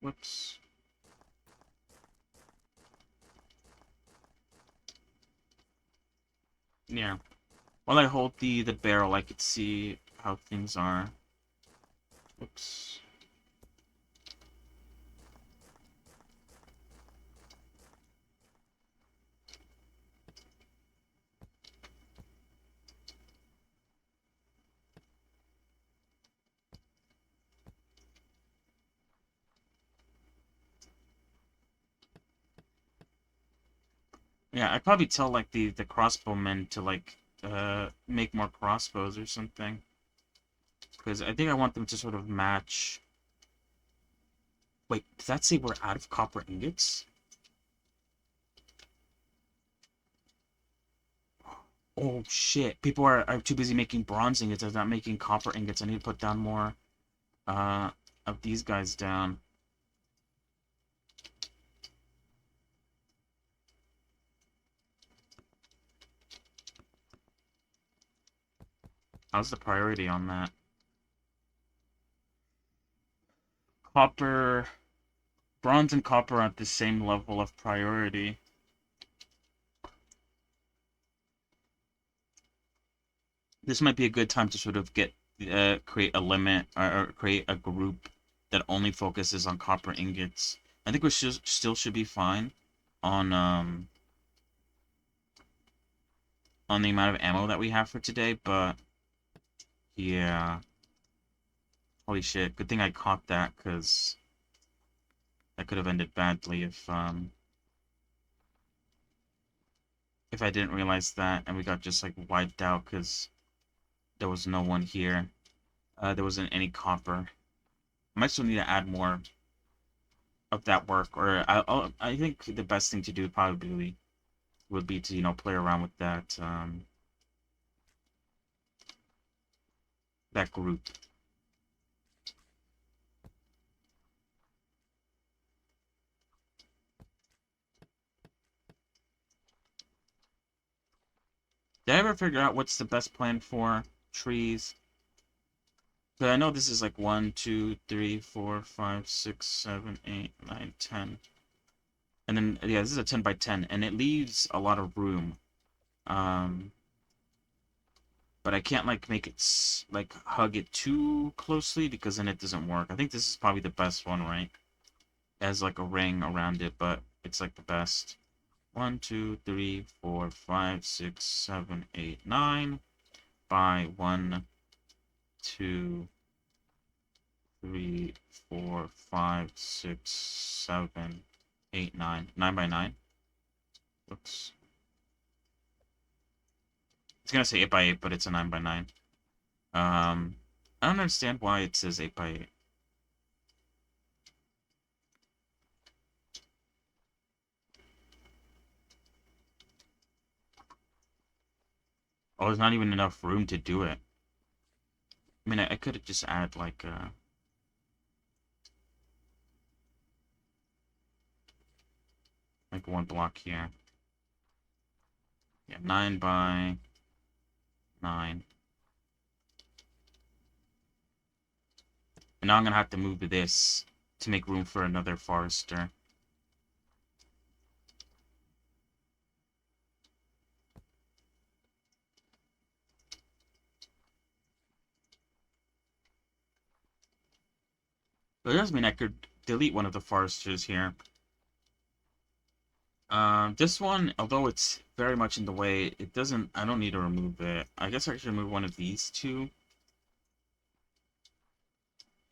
Whoops. Yeah. While I hold the barrel, I could see how things are. Whoops. Yeah, I'd probably tell like the crossbowmen to like make more crossbows or something. Because I think I want them to sort of match. Wait, does that say we're out of copper ingots? Oh shit. People are too busy making bronze ingots. They're not making copper ingots. I need to put down more uh of these guys down. How's the priority on that? Copper, bronze and copper are at the same level of priority. This might be a good time to sort of create a limit or create a group that only focuses on copper ingots. I think we still should be fine on on the amount of ammo that we have for today, but yeah. Holy shit, good thing I caught that, because that could have ended badly if I didn't realize that and we got just like wiped out because there was no one here. There wasn't any copper. I might still need to add more of that work, or I think the best thing to do probably would be to, you know, play around with that group. Did I ever figure out what's the best plan for trees? But I know this is like 1, 2, 3, 4, 5, 6, 7, 8, 9, 10. And then, yeah, this is a 10 by 10, and it leaves a lot of room. But I can't, like, make it, like, hug it too closely, because then it doesn't work. I think this is probably the best one, right? as like a ring around it, but it's like the best. 1, 2, 3, 4, 5, 6, 7, 8, 9 by 1, 2, 3, 4, 5, 6, 7, 8, 9. 9 by 9. Whoops. It's gonna say 8 by 8, but it's a 9 by 9. I don't understand why it says 8 by 8. Oh, there's not even enough room to do it. I mean, I could have just added like one block here. Yeah, 9 by 9. And now I'm gonna have to move this to make room for another forester. But it does mean I could delete one of the foresters here. This one, although it's very much in the way, it doesn't, I don't need to remove it. I guess I should remove one of these two.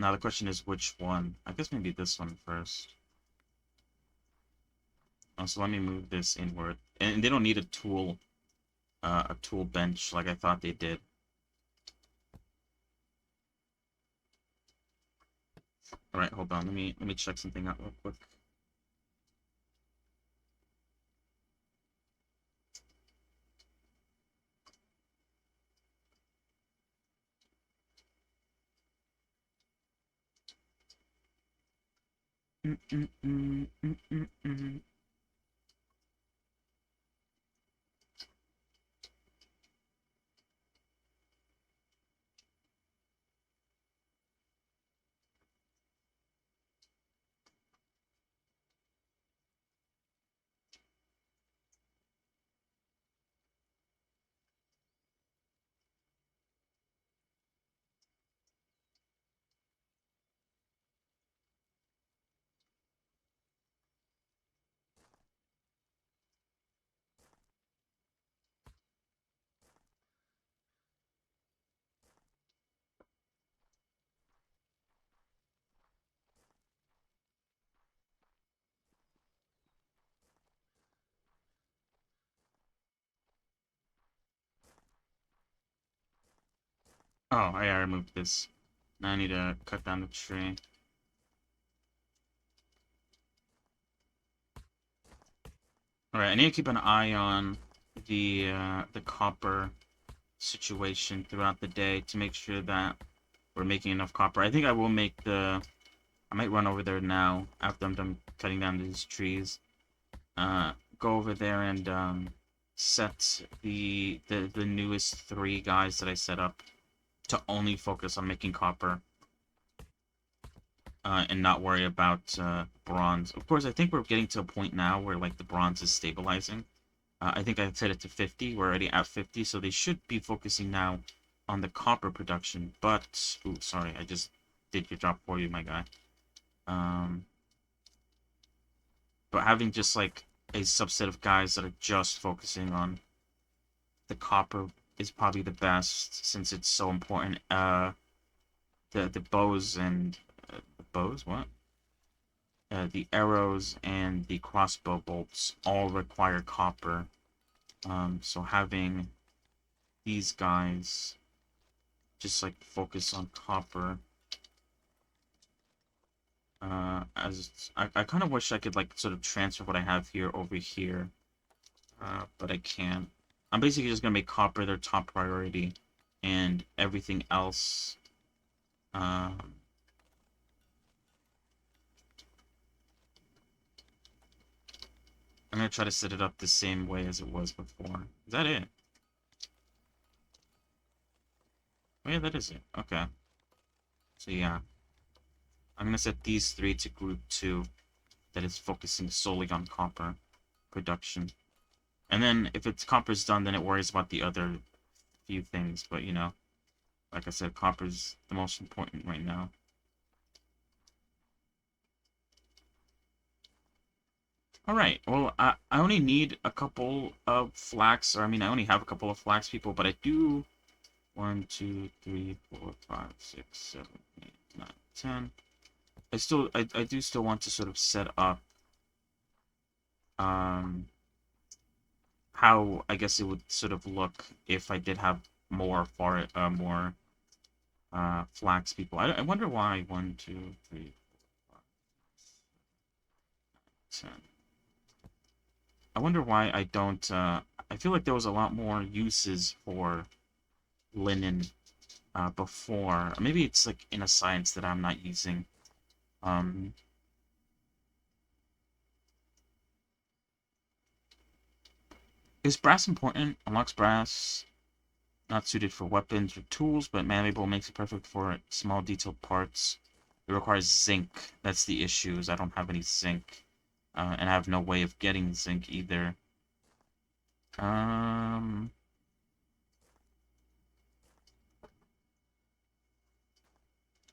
Now the question is which one? I guess maybe this one first. Oh, so let me move this inward. And they don't need a tool bench like I thought they did. Alright, hold on, let me check something out real quick. Oh, I removed this. Now I need to cut down the tree. Alright, I need to keep an eye on the copper situation throughout the day to make sure that we're making enough copper. I think I will make I might run over there now after I'm done cutting down these trees. Go over there and set the newest 3 guys that I set up to only focus on making copper. And not worry about bronze. Of course, I think we're getting to a point now where like the bronze is stabilizing. I think I set it to 50. We're already at 50, so they should be focusing now on the copper production. But, ooh, sorry, I just did your job for you, my guy. But having just like a subset of guys that are just focusing on the copper is probably the best since it's so important. The bows and the bows, what? The arrows and the crossbow bolts all require copper. So having these guys just like focus on copper. As I kind of wish I could like sort of transfer what I have here over here, but I can't. I'm basically just gonna make copper their top priority, and everything else. I'm gonna try to set it up the same way as it was before. Is that it? Oh yeah, that is it. Okay. So yeah. I'm gonna set these 3 to group 2 that is focusing solely on copper production. And then if it's copper's done, then it worries about the other few things. But you know, like I said, copper's the most important right now. Alright, well, I only need a couple of flax, or I mean, I only have a couple of flax people, but I do 1, 2, 3, 4, 5, 6, 7, 8, 9, 10. I do still want to sort of set up how I guess it would sort of look if I did have more more flax people. I wonder why 1, 2, 3, 4, 5, 10. I wonder why I don't. I feel like there was a lot more uses for linen before. Or maybe it's like in a science that I'm not using. Um, is brass important? Unlocks brass. Not suited for weapons or tools, but malleable makes it perfect for small detailed parts. It requires zinc. That's the issue, is I don't have any zinc. And I have no way of getting zinc either.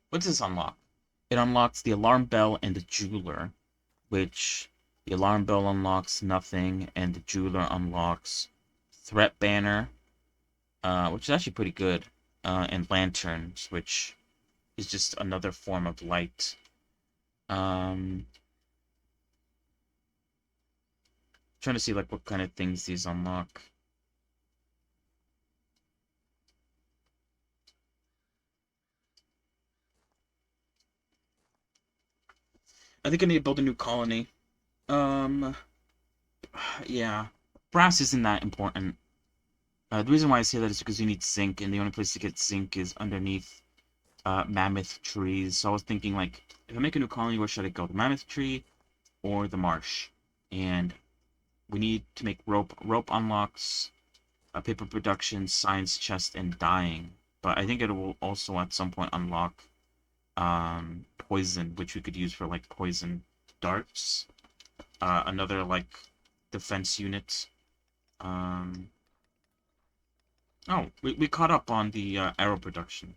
What does this unlock? It unlocks the alarm bell and the jeweler, which the alarm bell unlocks nothing, and the jeweler unlocks threat banner, which is actually pretty good, and lanterns, which is just another form of light. Trying to see like what kind of things these unlock. I think I need to build a new colony. Um, yeah. Brass isn't that important. The reason why I say that is because you need zinc, and the only place to get zinc is underneath mammoth trees. So I was thinking, like, if I make a new colony, where should I go? The mammoth tree or the marsh? And we need to make rope. Rope unlocks paper production, science chest, and dyeing. But I think it will also at some point unlock poison, which we could use for like poison darts. Another like defense unit. Oh, we caught up on the arrow production.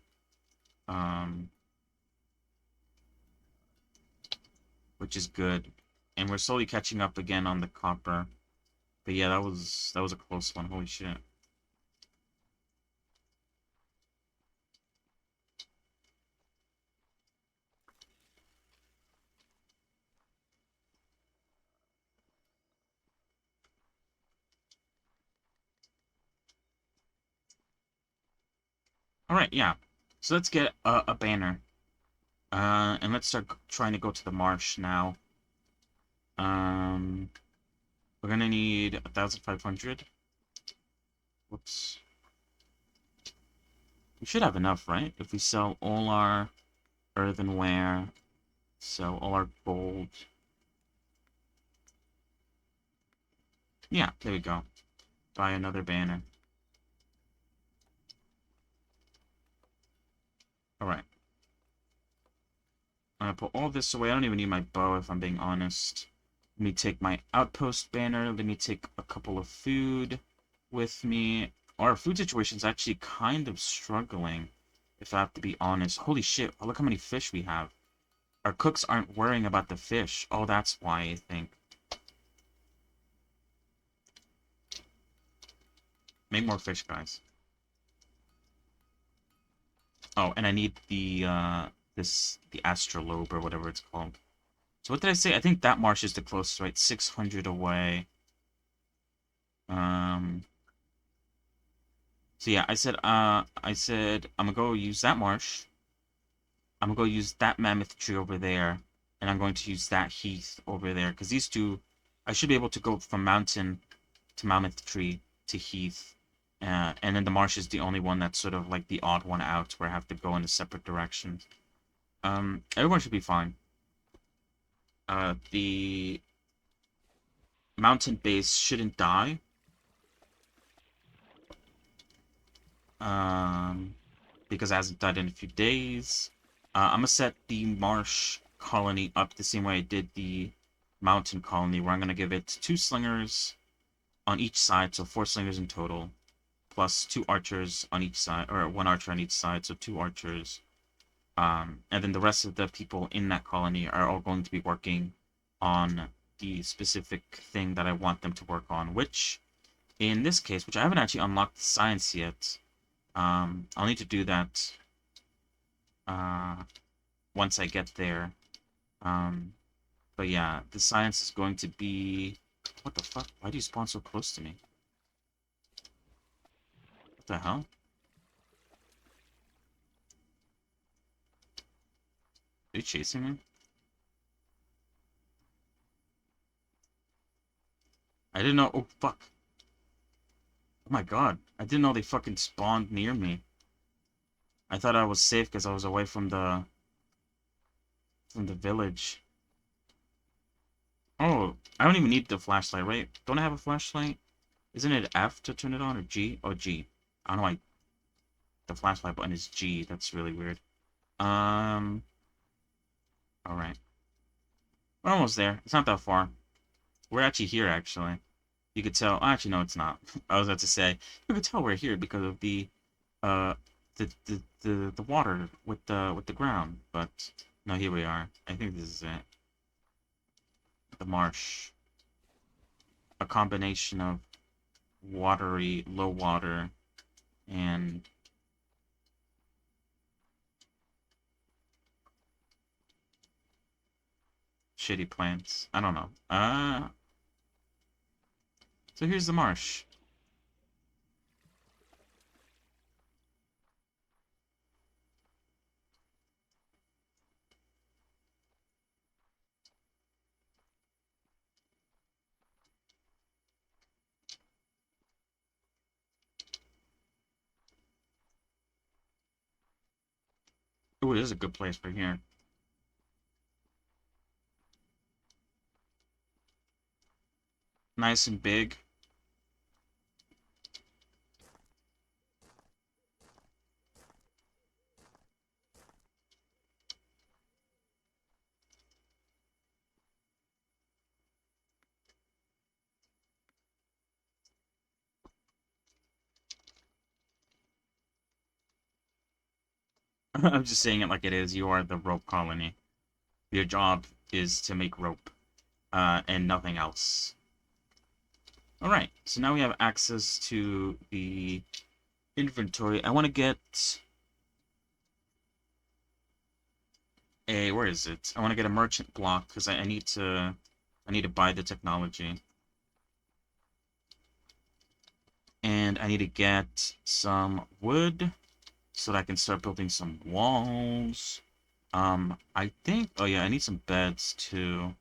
Which is good. And we're slowly catching up again on the copper. But yeah, that was a close one. Holy shit. Alright, yeah. So let's get a banner. And let's start trying to go to the marsh now. We're gonna need 1,500. Whoops. We should have enough, right? If we sell all our earthenware, sell all our gold. Yeah, there we go. Buy another banner. Alright. I'm gonna put all this away. I don't even need my bow, if I'm being honest. Let me take my outpost banner. Let me take a couple of food with me. Our food situation's actually kind of struggling, if I have to be honest. Holy shit, look how many fish we have. Our cooks aren't worrying about the fish. Oh, that's why, I think. Make more fish, guys. Oh, and I need the the astrolabe or whatever it's called. So what did I say? I think that marsh is the closest, right? 600 away. So yeah, I said I'm gonna go use that marsh. I'm gonna go use that mammoth tree over there, and I'm going to use that heath over there, because these two, I should be able to go from mountain to mammoth tree to heath. And then the marsh is the only one that's sort of like the odd one out, where I have to go in a separate direction. Everyone should be fine. The mountain base shouldn't die. Because it hasn't died in a few days. I'm gonna set the marsh colony up the same way I did the mountain colony, where I'm gonna give it 2 slingers on each side, so 4 slingers in total, plus 2 archers on each side, or 1 archer on each side, so 2 archers. And then the rest of the people in that colony are all going to be working on the specific thing that I want them to work on, which in this case, which I haven't actually unlocked the science yet. I'll need to do that once I get there. But yeah, the science is going to be... What the fuck? Why do you spawn so close to me? What the hell? Are you chasing me? I didn't know... Oh, fuck. Oh my god. I didn't know they fucking spawned near me. I thought I was safe because I was away from the village. Oh, I don't even need the flashlight, right? Don't I have a flashlight? Isn't it F to turn it on, or G? Oh, G. I don't know why the flashlight button is G. That's really weird. Alright. We're almost there. It's not that far. We're actually here, actually. You could tell... Actually, no, it's not. I was about to say, you could tell we're here because of the water with the ground. But, no, here we are. I think this is it. The marsh. A combination of watery, low water, and shitty plants. I don't know. So here's the marsh. Ooh, this is a good place right here. Nice and big. I'm just saying it like it is. You are the rope colony. Your job is to make rope, and nothing else. Alright, so now we have access to the inventory. I want to get a... Where is it? I want to get a merchant block, because I need to buy the technology. And I need to get some wood so that I can start building some walls. I think... Oh yeah, I need some beds too.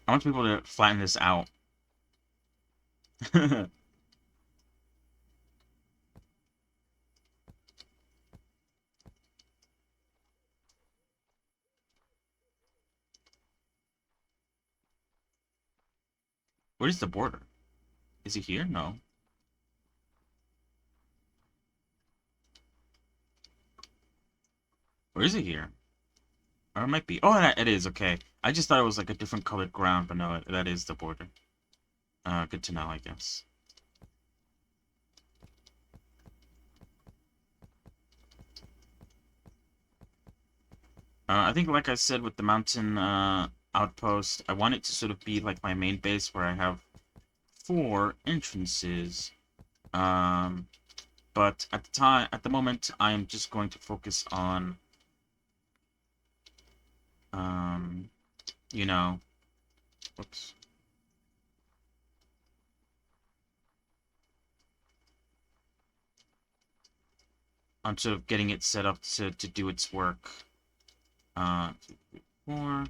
I want people to flatten this out. Where's the border? Is he here? No. Or is it here? Or it might be. Oh, it is. Okay. I just thought it was like a different colored ground, but no, that is the border. Good to know, I guess. I think, like I said, with the mountain outpost, I want it to sort of be like my main base where I have 4 entrances. But at the moment, I am just going to focus on, you know, whoops. On sort of getting it set up to do its work. 2, 3, 4.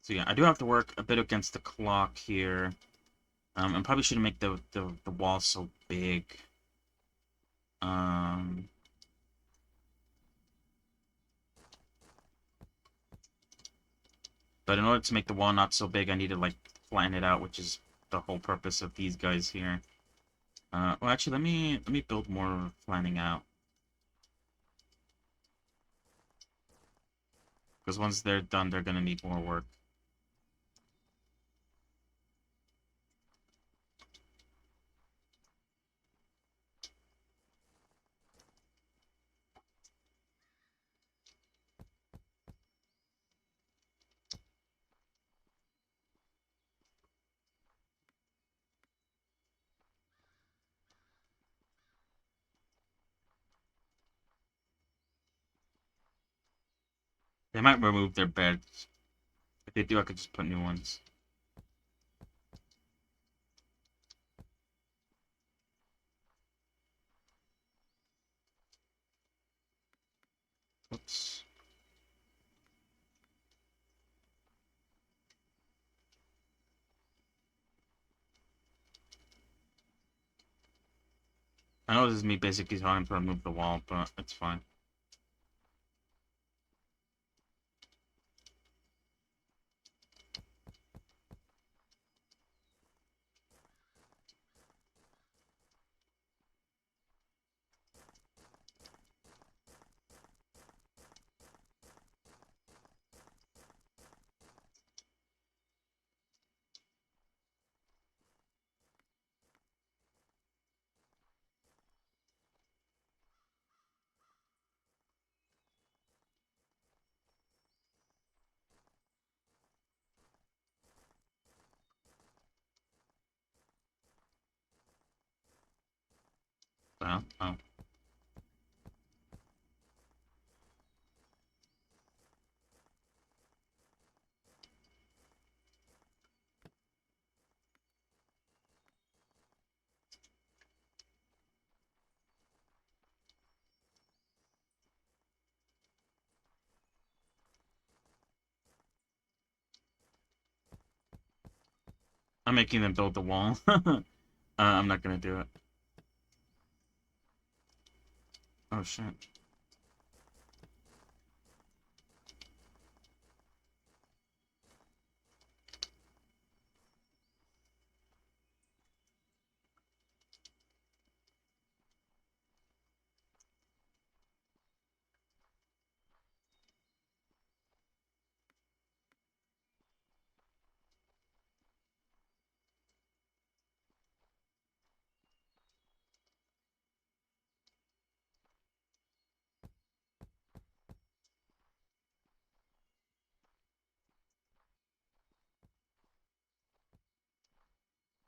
So yeah, I do have to work a bit against the clock here. I probably shouldn't make the wall so big. But in order to make the wall not so big, I need to like flatten it out, which is the whole purpose of these guys here. Well, actually, let me build more flattening out. because once they're done, they're gonna need more work. They might remove their beds. If they do, I could just put new ones. Oops. I know this is me basically telling to remove the wall, but it's fine. So, oh. I'm making them build the wall. I'm not gonna do it. Oh shit.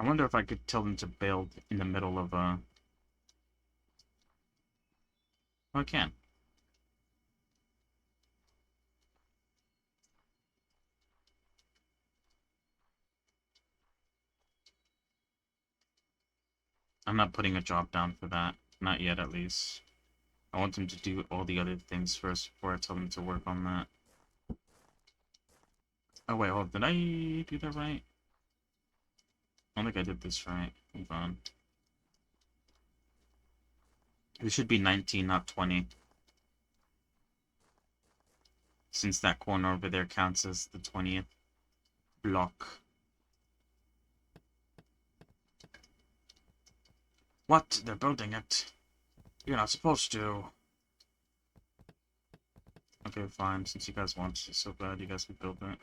I wonder if I could tell them to build in the middle of Oh, I can. I'm not putting a job down for that. Not yet, at least. I want them to do all the other things first before I tell them to work on that. Oh wait, hold. Did I do that right? I don't think I did this right. Hold on. It should be 19, not 20. Since that corner over there counts as the 20th block. What? They're building it. You're not supposed to. Okay, fine. Since you guys want it so bad, you guys can build it.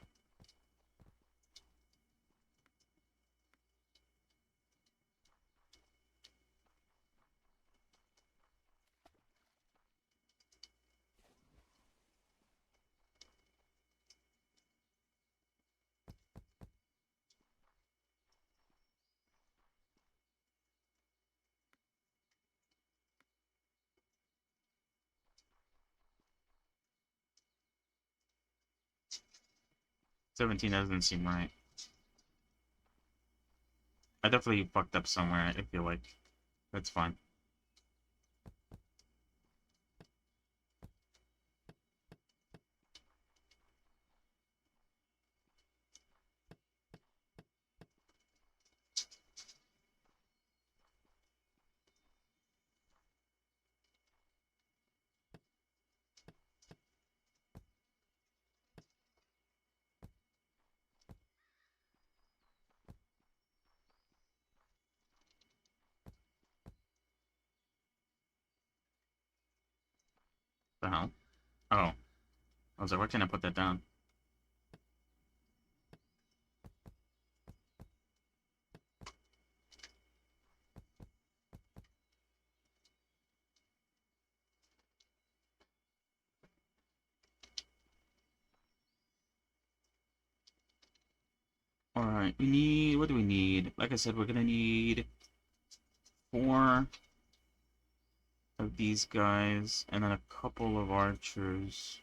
$17 doesn't seem right. I definitely fucked up somewhere, I feel like. That's fine. The hell? Oh. I was like, why can't I put that down? Alright, we need... What do we need? Like I said, we're gonna need 4 of these guys, and then a couple of archers.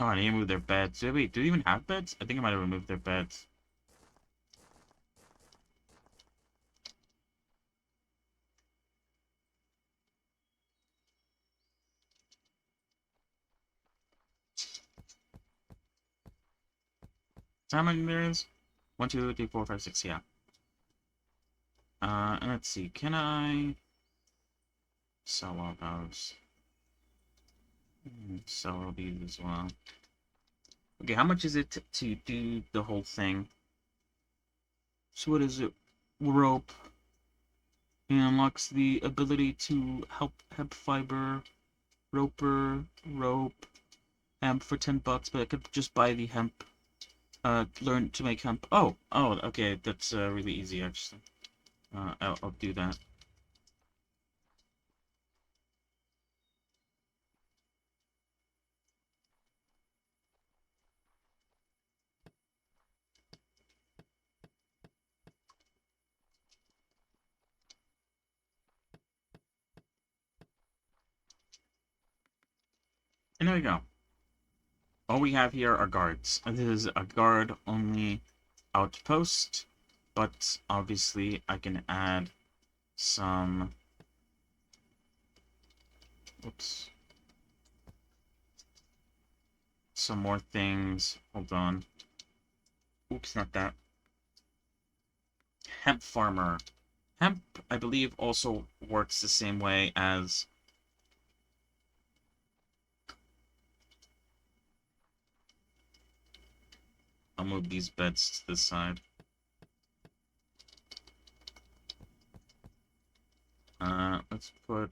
Oh, I need to move their beds. Wait, do they even have beds? I think I might have removed their beds. How many there is? 1, 2, 3, 4, 5, 6, yeah. And let's see, can I sell all those? Sell all these as well. Okay, how much is it to do the whole thing? So what is it? Rope. It unlocks the ability to help hemp fiber, roper, rope, hemp for $10, but I could just buy the hemp. Learn to make hemp. Oh, okay, that's really easy actually. I'll do that. And there we go. All we have here are guards. This is a guard-only outpost, but obviously I can add some... Oops. Some more things. Hold on. Oops, not that. Hemp farmer. Hemp, I believe, also works the same way as... I'll move these beds to the side. Let's put...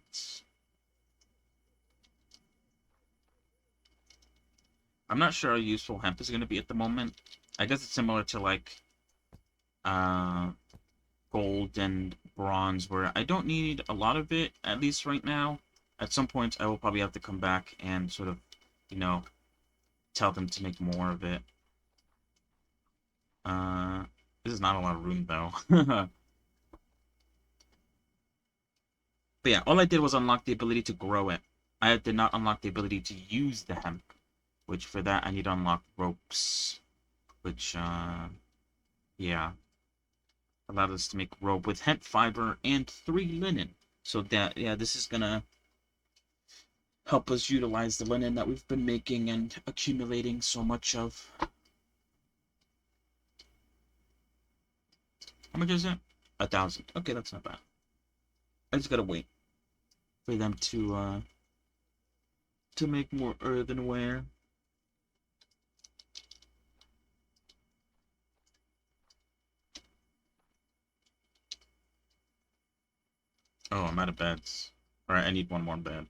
I'm not sure how useful hemp is going to be at the moment. I guess it's similar to, like, gold and bronze, where I don't need a lot of it, at least right now. At some point, I will probably have to come back and sort of, you know, tell them to make more of it. This is not a lot of room, though. But yeah, all I did was unlock the ability to grow it. I did not unlock the ability to use the hemp, which for that I need to unlock ropes, which, yeah, allowed us to make rope with hemp fiber and 3 linen. So that, yeah, this is gonna help us utilize the linen that we've been making and accumulating so much of. How much is it? 1,000. Okay, that's not bad. I just gotta wait for them to make more earthenware. Oh, I'm out of beds. Alright, I need one more bed.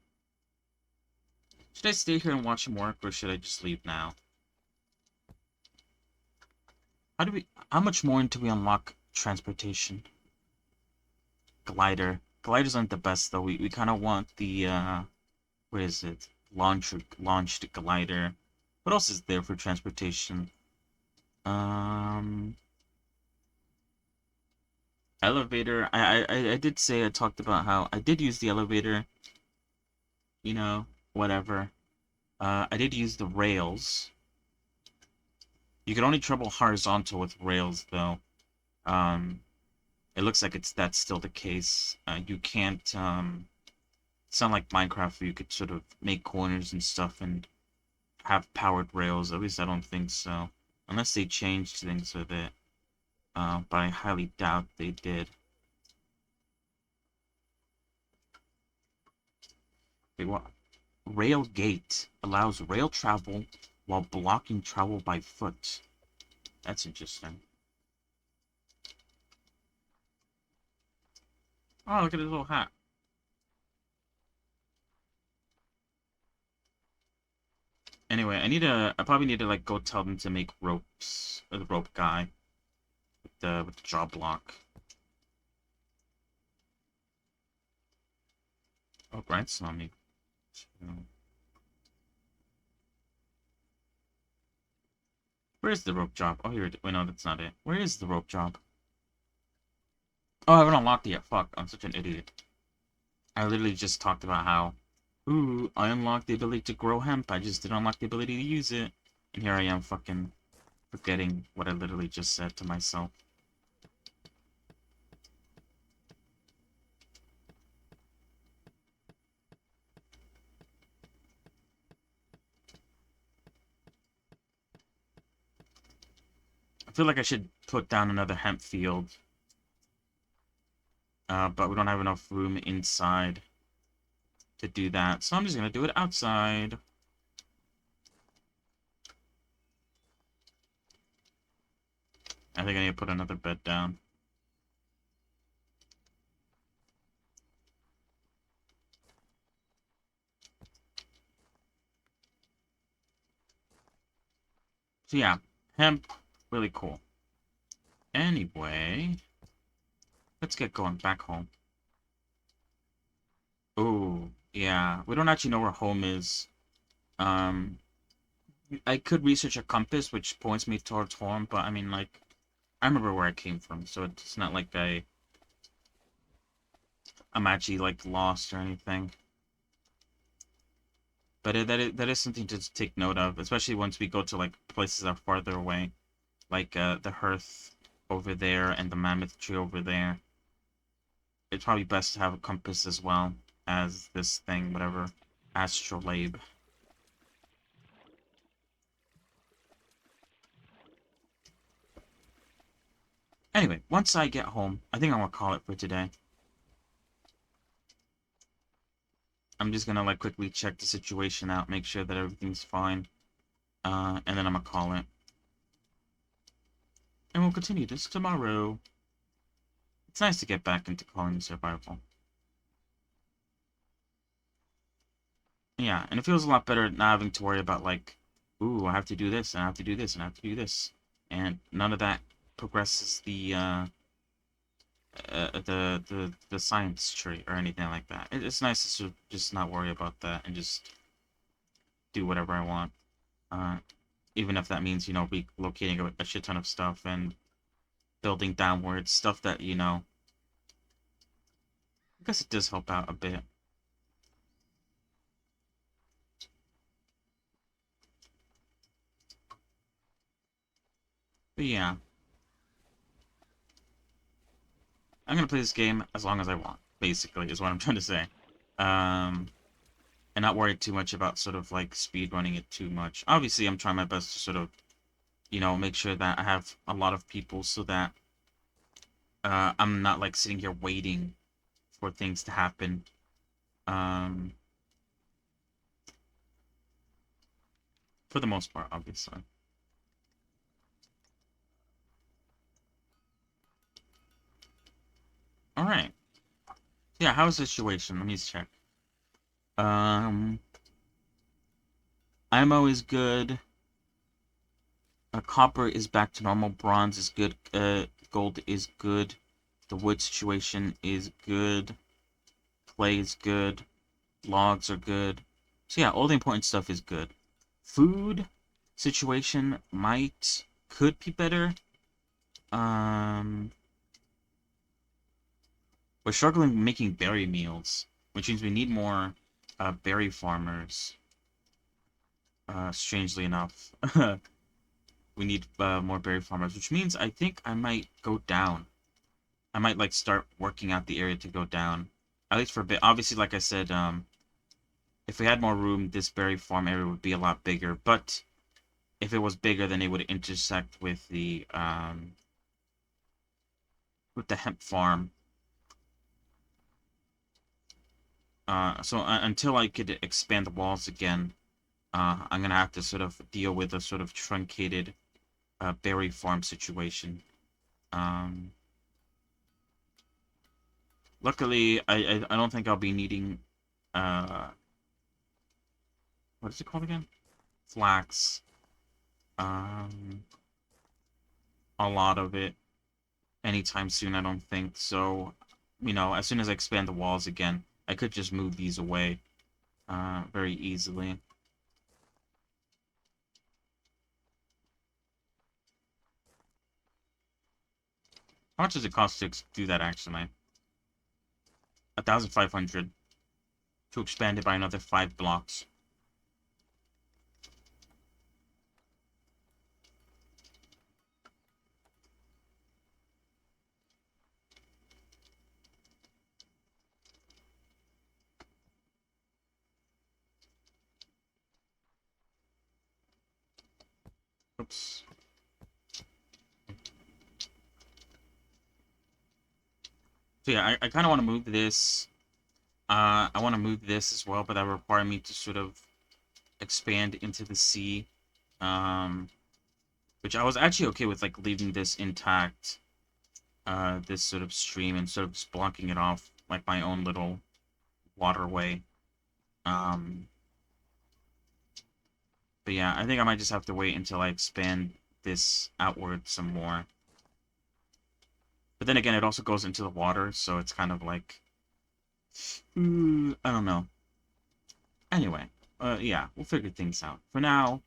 Should I stay here and watch him work, or should I just leave now? How much more until we unlock transportation? Glider. Gliders aren't the best, though. We kind of want the, what is it? Launched glider. What else is there for transportation? Elevator. I did say, I talked about how I did use the elevator. You know, whatever. I did use the rails. You can only travel horizontal with rails, though. It looks like that's still the case. You can't it's not like Minecraft where you could sort of make corners and stuff and have powered rails. At least I don't think so. Unless they changed things with it. But I highly doubt they did. Wait, what? Rail gate allows rail travel while blocking travel by foot. That's interesting. Oh, look at his little hat. Anyway, I probably need to like go tell them to make ropes, or the rope guy with the jaw block. Oh, Brian's on me. Where's the rope job? Oh, here it is. Wait, no, that's not it. Where is the rope job? Oh, I haven't unlocked it yet. Fuck, I'm such an idiot. I literally just talked about how, ooh, I unlocked the ability to grow hemp. I just didn't unlock the ability to use it. And here I am fucking forgetting what I literally just said to myself. I feel like I should put down another hemp field. But we don't have enough room inside to do that. So I'm just going to do it outside. I think I need to put another bed down. So yeah, hemp, really cool. Anyway, let's get going back home. Oh, yeah. We don't actually know where home is. Um, I could research a compass, which points me towards home, but I mean, like, I remember where I came from, so it's not like I'm actually, like, lost or anything. But that is something to take note of, especially once we go to, like, places that are farther away. Like, the hearth over there and the mammoth tree over there. It's probably best to have a compass as well as this thing, whatever, astrolabe. Anyway, once I get home, I think I'm gonna call it for today. I'm just gonna like quickly check the situation out, make sure that everything's fine, and then I'm gonna call it. And we'll continue this tomorrow. It's nice to get back into calling survival. Yeah, and it feels a lot better not having to worry about like, ooh, I have to do this, and I have to do this, and I have to do this. And none of that progresses the science tree or anything like that. It's nice to just not worry about that and just do whatever I want. Even if that means, you know, relocating a shit ton of stuff and building downwards, stuff that, you know, I guess it does help out a bit. But yeah. I'm gonna play this game as long as I want, basically, is what I'm trying to say. And not worry too much about sort of like speed running it too much. Obviously, I'm trying my best to sort of, you know, make sure that I have a lot of people so that I'm not like sitting here waiting for things to happen. For the most part, obviously. All right. Yeah, how's the situation? Let me just check. Ammo is good. Copper is back to normal. Bronze is good. Gold is good. The wood situation is good. Clay is good. Logs are good. So yeah, all the important stuff is good. Food situation could be better. We're struggling making berry meals, which means we need more berry farmers. Strangely enough. We need more berry farmers, which means I think I might go down I might like start working out the area to go down, at least for a bit. Obviously, like I said, if we had more room, this berry farm area would be a lot bigger. But if it was bigger, then it would intersect with the hemp farm. So until I could expand the walls again, I'm gonna have to sort of deal with a sort of truncated berry farm situation. Luckily, I don't think I'll be needing what is it called again? Flax. A lot of it anytime soon, I don't think. So, as soon as I expand the walls again, I could just move these away very easily. How much does it cost to do that, actually? 1,500 to expand it by another 5 blocks. Oops. So yeah, I kind of want to move this. I want to move this as well, but that would require me to sort of expand into the sea. Which I was actually okay with, like, leaving this intact. This sort of stream and sort of just blocking it off like my own little waterway. But yeah, I think I might just have to wait until I expand this outward some more. But then again, it also goes into the water, so it's kind of like... I don't know. Anyway, yeah, we'll figure things out. For now,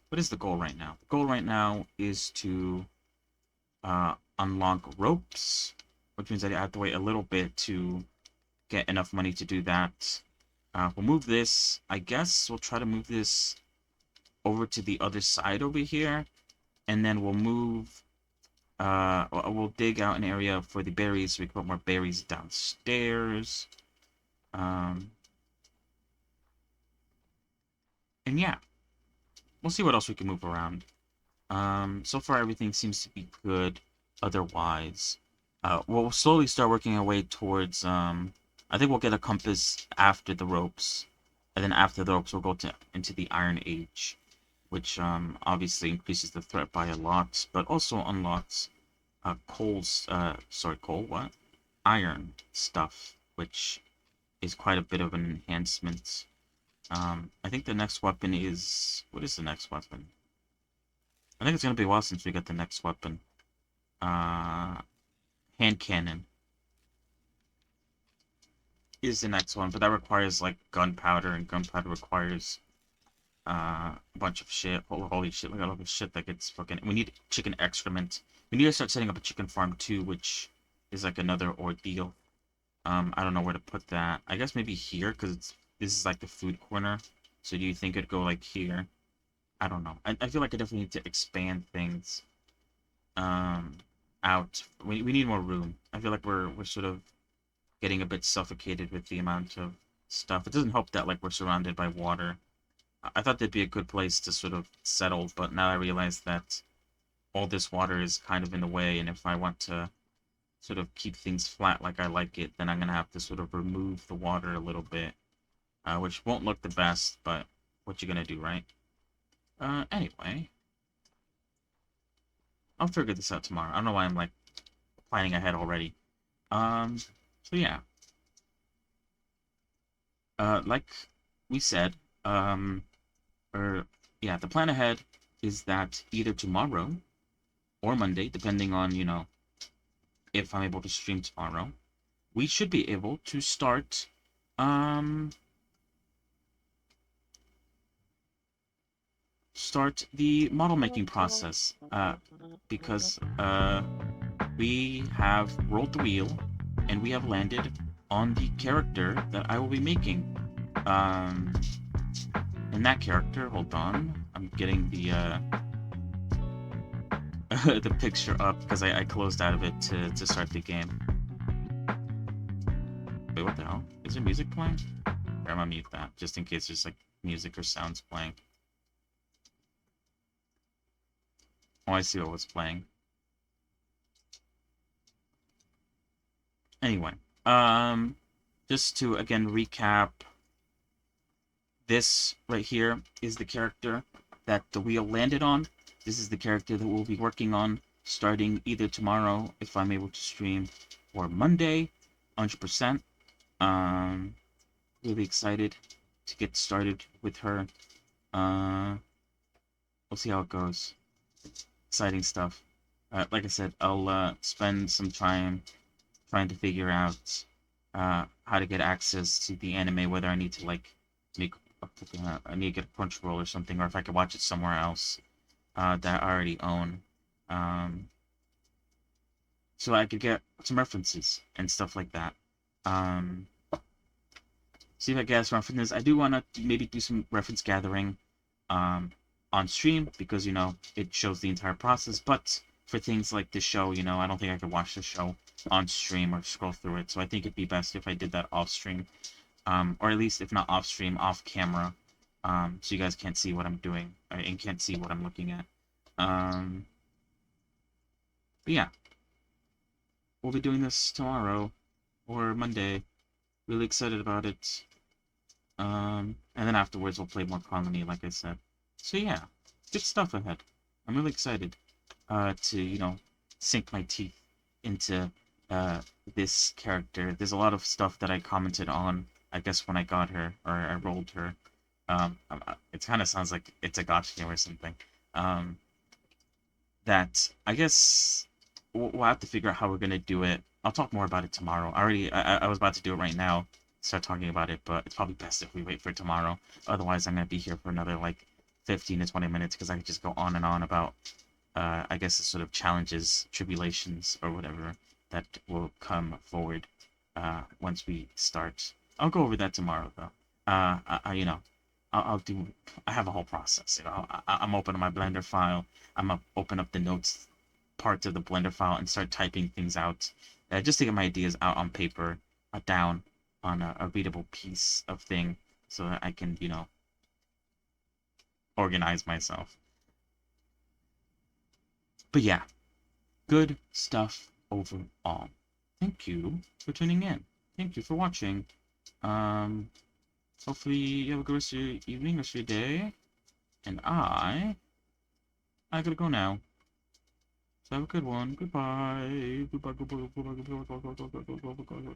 what is the goal right now? The goal right now is to unlock ropes, which means that I have to wait a little bit to get enough money to do that. We'll move this. I guess we'll try to move this over to the other side over here, and then we'll move... we'll dig out an area for the berries so we can put more berries downstairs. And yeah, we'll see what else we can move around. So far everything seems to be good otherwise. We'll slowly start working our way towards, I think we'll get a compass after the ropes. And then after the ropes, we'll go into the Iron Age, which obviously increases the threat by a lot, but also unlocks iron stuff, which is quite a bit of an enhancement. I think the next weapon is... What is the next weapon? I think it's going to be a while since we get the next weapon. Hand cannon is the next one, but that requires, like, gunpowder, and gunpowder requires a bunch of shit. Holy shit, look at all the shit that gets fucking... We need chicken excrement. We need to start setting up a chicken farm, too, which is, like, another ordeal. I don't know where to put that. I guess maybe here, because this is, like, the food corner. So do you think it'd go, like, here? I don't know. I feel like I definitely need to expand things out. We need more room. I feel like we're sort of getting a bit suffocated with the amount of stuff. It doesn't help that, like, we're surrounded by water. I thought that'd be a good place to sort of settle, but now I realize that all this water is kind of in the way, and if I want to sort of keep things flat like I like it, then I'm going to have to sort of remove the water a little bit, which won't look the best, but what you going to do, right? Anyway. I'll figure this out tomorrow. I don't know why I'm, like, planning ahead already. So yeah. Like we said, the plan ahead is that either tomorrow or Monday, depending on, if I'm able to stream tomorrow, we should be able to start, the model making process, because, we have rolled the wheel, and we have landed on the character that I will be making. And that character, hold on, I'm getting the, the picture up, because I closed out of it to start the game. Wait, what the hell? Is there music playing? Here, I'm gonna mute that, just in case there's, like, music or sounds playing. Oh, I see what was playing. Anyway, just to, again, recap, this right here is the character that the wheel landed on. This is the character that we'll be working on starting either tomorrow, if I'm able to stream, or Monday, 100%. Really excited to get started with her. We'll see how it goes. Exciting stuff. Like I said, I'll spend some time trying to figure out how to get access to the anime, whether I need to, like, I need to get a Crunchyroll or something, or if I could watch it somewhere else that I already own. So I could get some references and stuff like that. See if I get some references. I do want to maybe do some reference gathering on stream, because, you know, it shows the entire process. But for things like this show, you know, I don't think I could watch the show on stream or scroll through it. So I think it'd be best if I did that off stream. Or at least, if not off stream, off camera. So you guys can't see what I'm doing and can't see what I'm looking at. But yeah. We'll be doing this tomorrow or Monday. Really excited about it. And then afterwards we'll play more Colony, like I said. So yeah, good stuff ahead. I'm really excited to, you know, sink my teeth into this character. There's a lot of stuff that I commented on, I guess, when I got her, or I rolled her. It kind of sounds like it's a gotcha game or something. That, I guess, we'll have to figure out how we're gonna do it. I'll talk more about it tomorrow. I was about to do it right now, start talking about it, but it's probably best if we wait for tomorrow. Otherwise, I'm gonna be here for another, like, 15 to 20 minutes, because I could just go on and on about, I guess, the sort of challenges, tribulations, or whatever that will come forward once we start. I'll go over that tomorrow, though. You know, I'll do. I have a whole process. You know, I'm opening my Blender file. I'm gonna open up the notes parts of the Blender file and start typing things out, just to get my ideas out on paper, down on a readable piece of thing, so that I can, you know, organize myself. But yeah, good stuff overall. Thank you for tuning in. Thank you for watching. Hopefully you have a good rest of your evening, rest of your day. And I gotta go now. So have a good one. Goodbye. Goodbye. Goodbye. Goodbye. Goodbye. Goodbye. Goodbye. Goodbye. Goodbye. Goodbye. Goodbye.